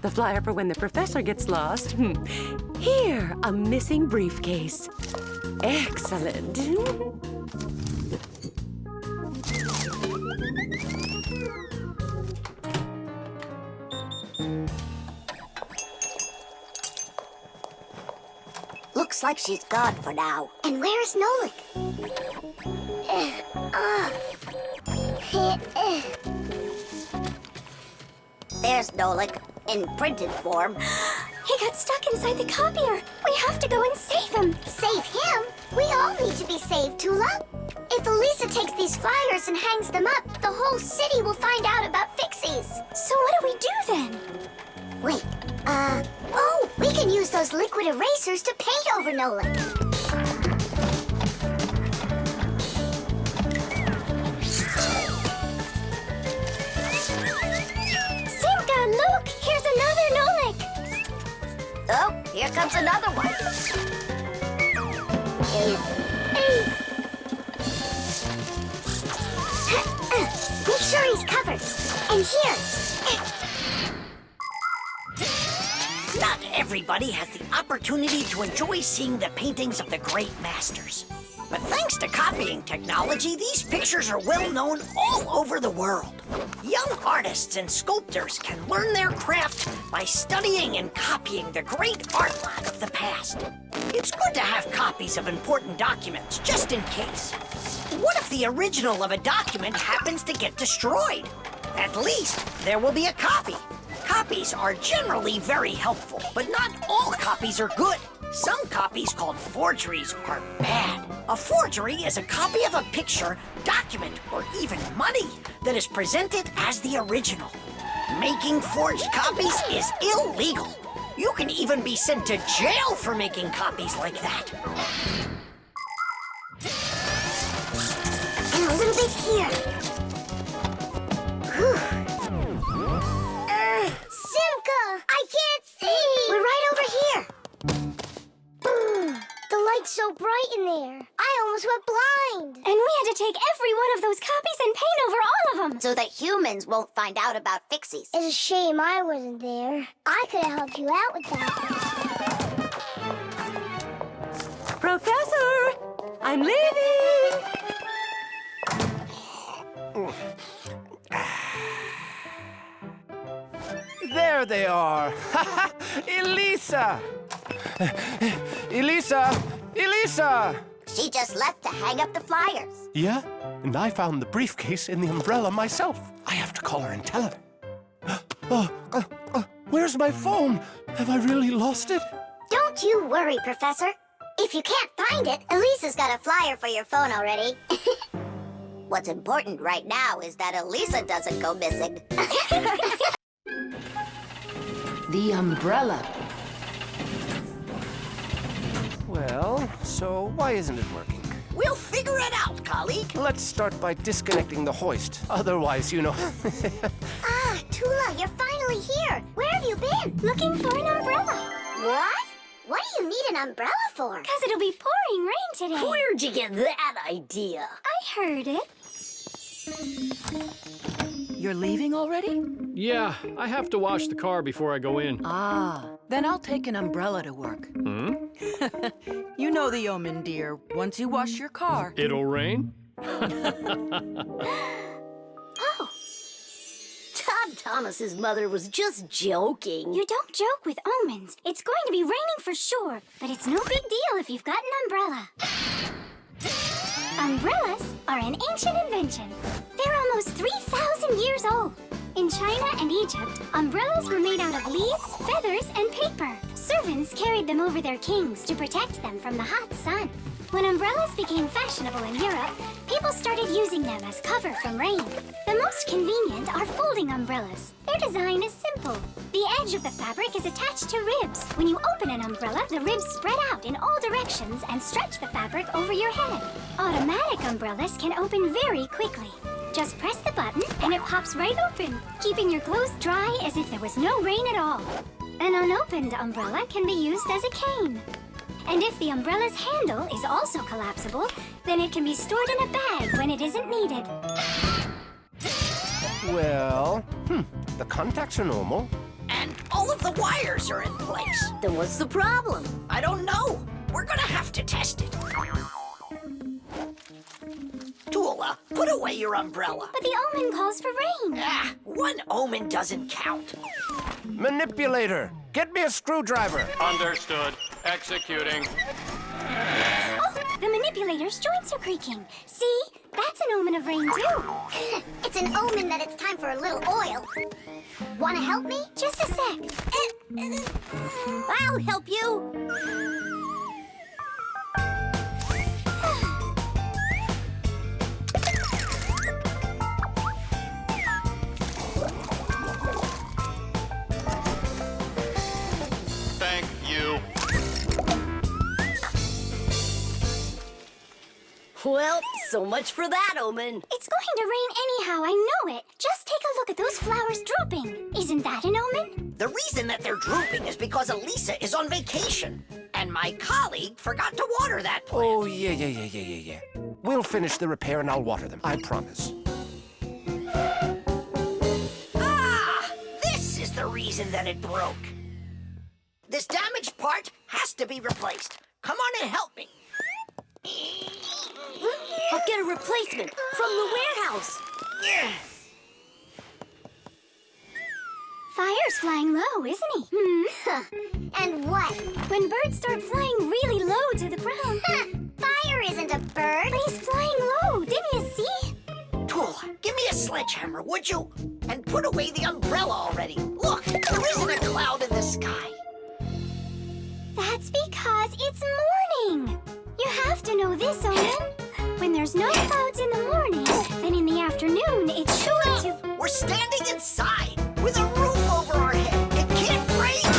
the flyer for when the professor gets lost. Here, a missing briefcase. Excellent. Looks like she's gone for now. And where is Nolik? There's Nolik, in printed form. He got stuck inside the copier. We have to go and save him. Save him? We all need to be saved, Tula. If Elisa takes these flyers and hangs them up, the whole city will find out about Fixies. So what do we do then? Wait, oh, we can use those liquid erasers to paint over Nolik. Simka, look! Here's another Nolik! Oh, here comes another one. Make sure he's covered. And here. Not everybody has the opportunity to enjoy seeing the paintings of the great masters. But thanks to copying technology, these pictures are well known all over the world. Young artists and sculptors can learn their craft by studying and copying the great artwork of the past. It's good to have copies of important documents, just in case. What if the original of a document happens to get destroyed? At least there will be a copy. Copies are generally very helpful, but not all copies are good. Some copies, called forgeries, are bad. A forgery is a copy of a picture, document, or even money that is presented as the original. Making forged copies is illegal. You can even be sent to jail for making copies like that. And a little bit here. Simka! I can't see! We're right over here. The light's so bright in there. I almost went blind. And we had to take every one of those copies and paint over all of them. So that humans won't find out about Fixies. It's a shame I wasn't there. I could have helped you out with that. Professor! I'm leaving! There they are. Elisa! Elisa! Elisa! She just left to hang up the flyers. Yeah? And I found the briefcase in the umbrella myself. I have to call her and tell her. Where's my phone? Have I really lost it? Don't you worry, Professor. If you can't find it, Elisa's got a flyer for your phone already. What's important right now is that Elisa doesn't go missing. The umbrella. Well, so why isn't it working? We'll figure it out, colleague. Let's start by disconnecting the hoist. Otherwise, you know... Ah, Tula, you're finally here. Where have you been? Looking for an umbrella. What? What do you need an umbrella for? Because it'll be pouring rain today. Where'd you get that idea? I heard it. You're leaving already? Yeah, I have to wash the car before I go in. Ah, then I'll take an umbrella to work. You know the omen, dear. Once you wash your car... It'll rain? Oh. Todd Thomas's mother was just joking. You don't joke with omens. It's going to be raining for sure, but it's no big deal if you've got an umbrella. Umbrellas are an ancient invention. They're almost 3,000 years old. In China and Egypt, umbrellas were made out of leaves, feathers, and paper. Servants carried them over their kings to protect them from the hot sun. When umbrellas became fashionable in Europe, people started using them as cover from rain. The most convenient are folding umbrellas. Their design is simple. The edge of the fabric is attached to ribs. When you open an umbrella, the ribs spread out in all directions and stretch the fabric over your head. Automatic umbrellas can open very quickly. Just press the button and it pops right open, keeping your clothes dry as if there was no rain at all. An unopened umbrella can be used as a cane. And if the umbrella's handle is also collapsible, then it can be stored in a bag when it isn't needed. Well, the contacts are normal. And all of the wires are in place. Then what's the problem? I don't know. We're gonna have to test it. Tula, umbrella. Put away your umbrella. But the omen calls for rain. Ah, one omen doesn't count. Manipulator, get me a screwdriver. Understood. Executing. Oh, the manipulator's joints are creaking. See? That's an omen of rain, too. It's an omen that it's time for a little oil. Want to help me? Just a sec. I'll help you. Thank you. Well, so much for that omen. It's going to rain anyhow, I know it. Just take a look at those flowers drooping. Isn't that an omen? The reason that they're drooping is because Elisa is on vacation. And my colleague forgot to water that plant. Oh, yeah. We'll finish the repair and I'll water them, I promise. Ah! This is the reason that it broke. This damaged part has to be replaced. Come on and help me. I'll get a replacement from the warehouse. Fire's flying low, isn't he? And what? When birds start flying really low to the ground. Fire isn't a bird. But he's flying low, didn't you see? Tool, give me a sledgehammer, would you? And put away the umbrella already. Look, there isn't a cloud in the sky. That's because it's morning. You have to know this, Owen. When there's no clouds in the morning, then in the afternoon, it's sure to... We're standing inside with a roof over our head. It can't rain.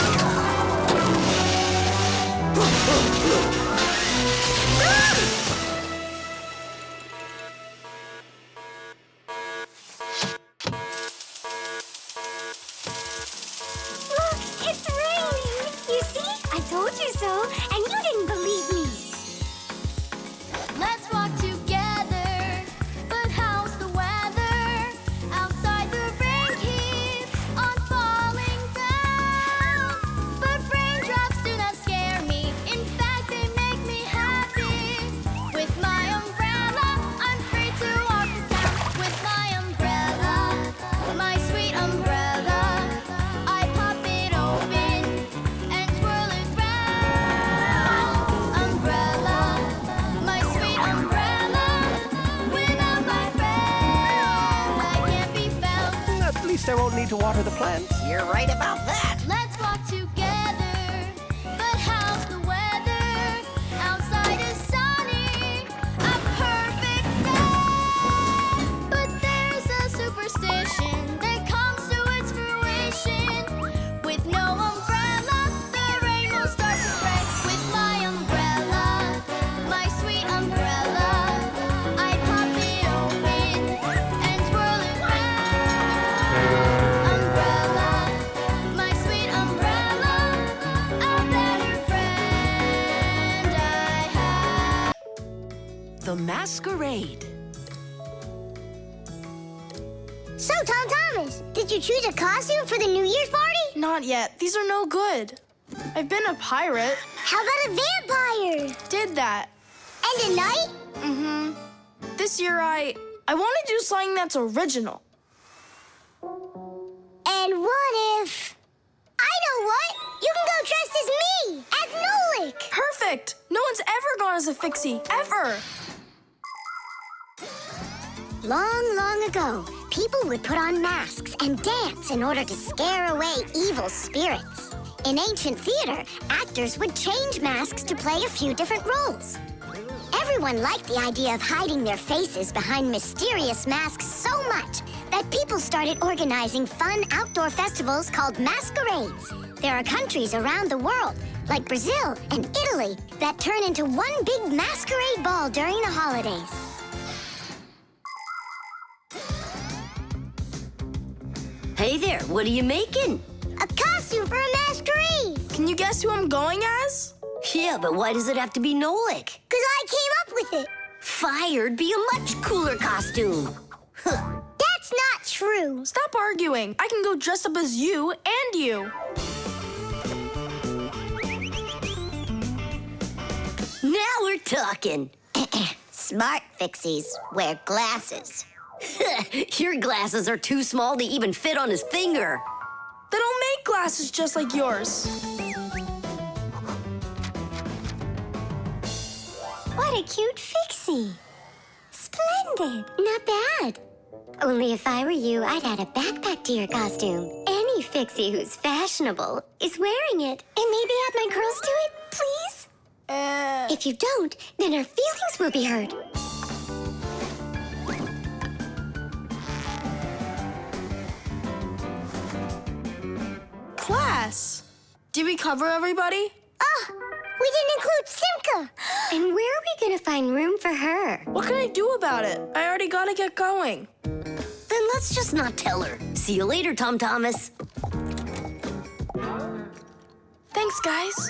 Look, it's raining. You see? I told you so, and you didn't believe me. Let's walk together, but how's the weather? Outside the rain keeps on falling down. But raindrops do not scare me, in fact they make me happy. With my umbrella, I'm free to walk the town. With my umbrella, my sweet umbrella, I pop it open and twirl it round. Umbrella, my sweet umbrella, without my friend, I can't be found. At least I won't need to water the plants. You're right about that. Let's walk together, but how's the weather? Outside is sunny, a perfect day. But there's a superstition that comes to its fruition. With no umbrella, the rain will start to spray. With my umbrella, my sweet umbrella, I pop it open and twirl it round. Umbrella, my sweet umbrella, a better friend I have. The Masquerade. So, Tom Thomas, did you choose a costume for the New Year's party? Not yet. These are no good. I've been a pirate. How about a vampire? Did that. And a knight? Mm-hmm. This year I want to do something that's original. And what if... I know what! You can go dressed as me, as Nolik! Perfect! No one's ever gone as a Fixie, ever! Long, long ago, people would put on masks and dance in order to scare away evil spirits. In ancient theater, actors would change masks to play a few different roles. Everyone liked the idea of hiding their faces behind mysterious masks so much that people started organizing fun outdoor festivals called masquerades. There are countries around the world, like Brazil and Italy, that turn into one big masquerade ball during the holidays. Hey there, what are you making? A costume for a masquerade! Can you guess who I'm going as? Yeah, but why does it have to be Nolik? 'Cause I came up with it. Fire'd be a much cooler costume. That's not true. Stop arguing. I can go dressed up as you and you. Now we're talking. Smart Fixies wear glasses. Your glasses are too small to even fit on his finger. They don't make glasses just like yours. What a cute Fixie. Splendid. Not bad. Only if I were you, I'd add a backpack to your costume. Any Fixie who's fashionable is wearing it. And maybe add my curls to it, please? If you don't, then our feelings will be hurt. Class, did we cover everybody? Oh, we didn't include Simka. And where are we gonna find room for her? What can I do about it? I already gotta get going. Then let's just not tell her. See you later, Tom Thomas. Thanks, guys.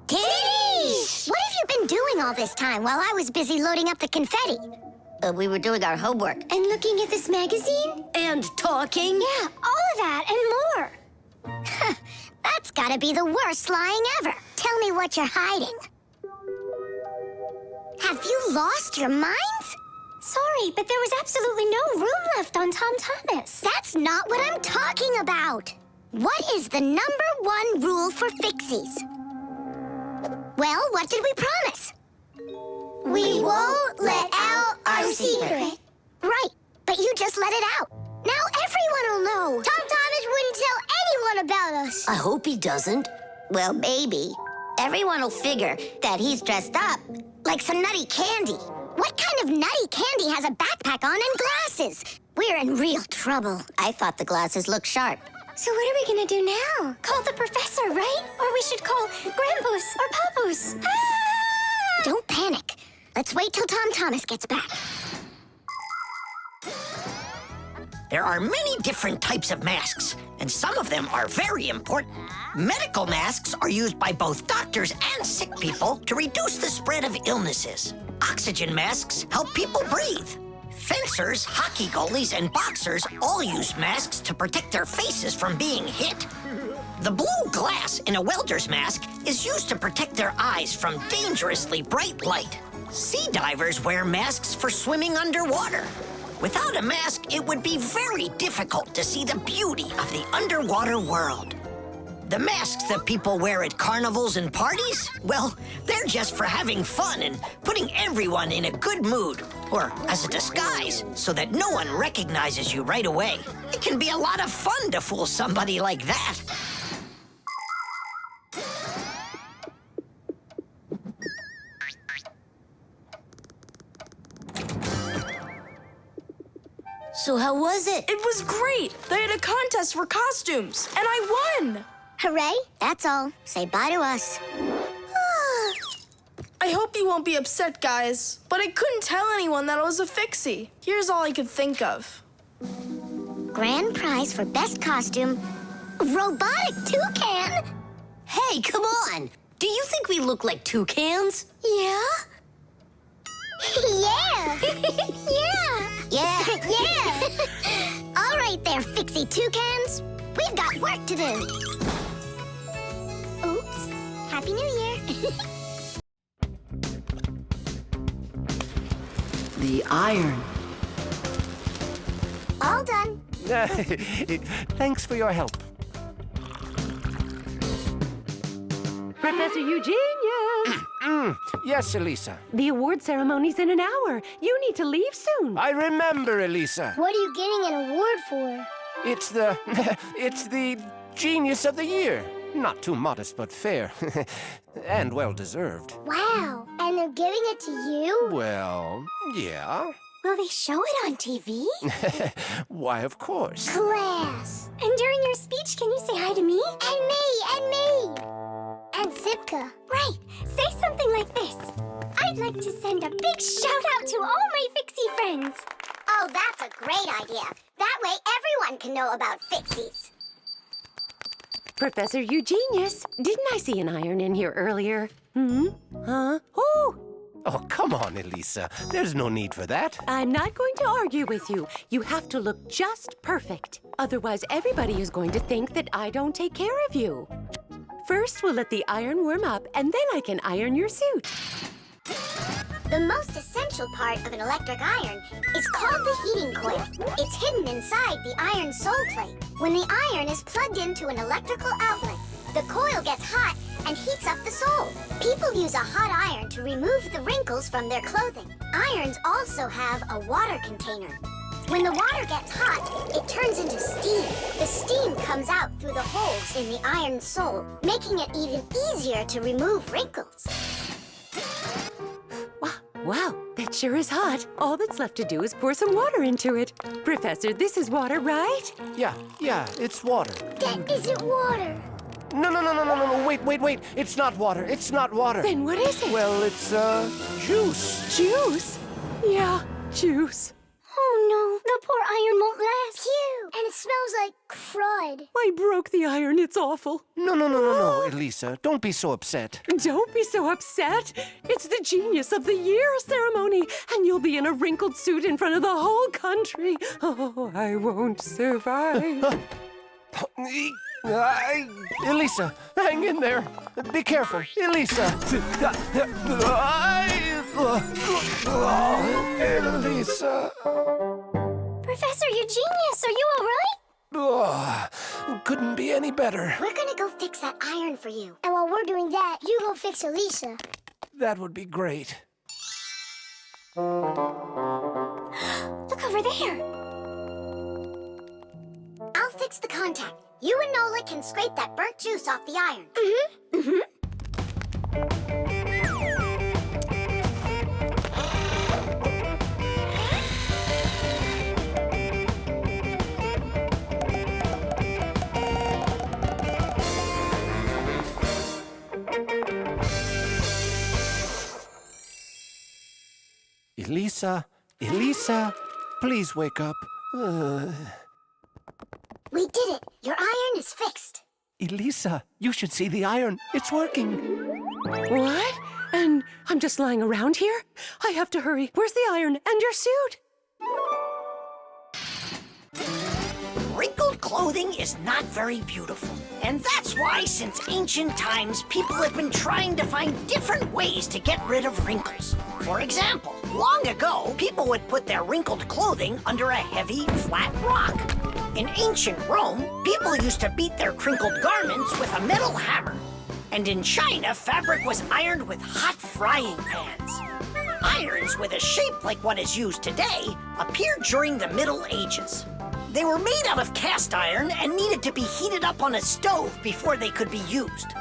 Kitty! What have you been doing all this time while I was busy loading up the confetti? We were doing our homework. And looking at this magazine? And talking? Yeah, all of that and more. That's gotta be the worst lying ever. Tell me what you're hiding. Have you lost your minds? Sorry, but there was absolutely no room left on Tom Thomas. That's not what I'm talking about. What is the #1 rule for Fixies? Well, what did we promise? We won't let out our secret. Right, but you just let it out. Now everyone will know. Tom Thomas wouldn't tell anyone about us. I hope he doesn't. Well, maybe. Everyone will figure that he's dressed up like some nutty candy. What kind of nutty candy has a backpack on and glasses? We're in real trouble. I thought the glasses looked sharp. So what are we gonna do now? Call the professor, right? Or we should call Grandpus or Papus. Ah! Don't panic. Let's wait till Tom Thomas gets back. There are many different types of masks, and some of them are very important. Medical masks are used by both doctors and sick people to reduce the spread of illnesses. Oxygen masks help people breathe. Fencers, hockey goalies, and boxers all use masks to protect their faces from being hit. The blue glass in a welder's mask is used to protect their eyes from dangerously bright light. Sea divers wear masks for swimming underwater. Without a mask, it would be very difficult to see the beauty of the underwater world. The masks that people wear at carnivals and parties, well, they're just for having fun and putting everyone in a good mood, or as a disguise, so that no one recognizes you right away. It can be a lot of fun to fool somebody like that. So how was it? It was great. They had a contest for costumes, and I won. Hooray, that's all. Say bye to us. I hope you won't be upset, guys, but I couldn't tell anyone that I was a Fixie. Here's all I could think of. Grand prize for best costume, robotic toucan. Hey, come on. Do you think we look like toucans? Yeah? Yeah. Yeah. Yeah. Yeah. All right there, Fixie toucans. We've got work to do. Oops. Happy New Year. The iron. All done. Thanks for your help. Professor Eugenius! Yes, Elisa. The award ceremony's in an hour. You need to leave soon. I remember, Elisa. What are you getting an award for? It's the Genius of the Year. Not too modest, but fair. And well-deserved. Wow. And they're giving it to you? Well, yeah. Will they show it on TV? Why, of course. Class. And during your speech, can you say hi to me? And me, and me. And Simka. Right. Say something like this. I'd like to send a big shout out to all my Fixie friends. Oh, that's a great idea. That way everyone can know about Fixies. Professor Eugenius, didn't I see an iron in here earlier? Huh? Oh, come on, Elisa. There's no need for that. I'm not going to argue with you. You have to look just perfect. Otherwise, everybody is going to think that I don't take care of you. First, we'll let the iron warm up, and then I can iron your suit. The most essential part of an electric iron is called the heating coil. It's hidden inside the iron sole plate. When the iron is plugged into an electrical outlet, the coil gets hot and heats up the sole. People use a hot iron to remove the wrinkles from their clothing. Irons also have a water container. When the water gets hot, it turns into steam. The steam comes out through the holes in the iron sole, making it even easier to remove wrinkles. Wow, that sure is hot. All that's left to do is pour some water into it. Professor, this is water, right? Yeah, it's water. That isn't water. No, wait. It's not water. It's not water. Then what is it? Well, it's, juice. Juice? Yeah, juice. Oh no, the poor iron won't last. Phew, and it smells like crud. I broke the iron. It's awful. No, Elisa. Don't be so upset. Don't be so upset. It's the Genius of the Year ceremony, and you'll be in a wrinkled suit in front of the whole country. Oh, I won't survive. Elisa, hang in there. Be careful. Elisa. Elisa. Professor, you're genius. Are you all right? Couldn't be any better. We're gonna go fix that iron for you. And while we're doing that, you go fix Elisa. That would be great. Look over there. I'll fix the contact. You and Nolik can scrape that burnt juice off the iron. Elisa, please wake up. We did it. Your iron is fixed. Elisa, you should see the iron. It's working. What? And I'm just lying around here? I have to hurry. Where's the iron and your suit? Wrinkled clothing is not very beautiful. And that's why, since ancient times, people have been trying to find different ways to get rid of wrinkles. For example, long ago, people would put their wrinkled clothing under a heavy, flat rock. In ancient Rome, people used to beat their crinkled garments with a metal hammer. And in China, fabric was ironed with hot frying pans. Irons with a shape like what is used today appeared during the Middle Ages. They were made out of cast iron and needed to be heated up on a stove before they could be used.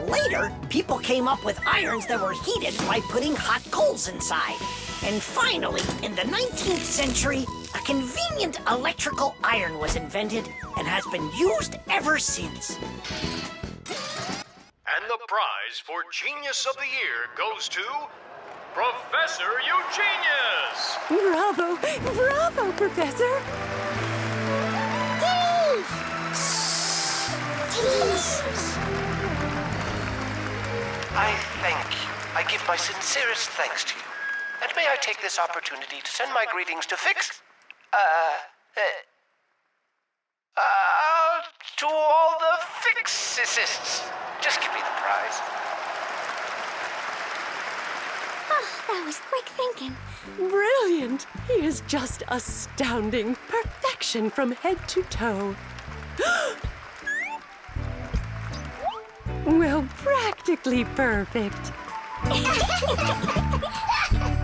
Later, people came up with irons that were heated by putting hot coals inside. And finally, in the 19th century, a convenient electrical iron was invented and has been used ever since. And the prize for Genius of the Year goes to Professor Eugenius! Bravo! Bravo, Professor! I give my sincerest thanks to you. And may I take this opportunity to send my greetings to to all the Fixies. Just give me the prize. Oh, that was quick thinking. Brilliant! He is just astounding. Perfection from head to toe. Well, practically perfect.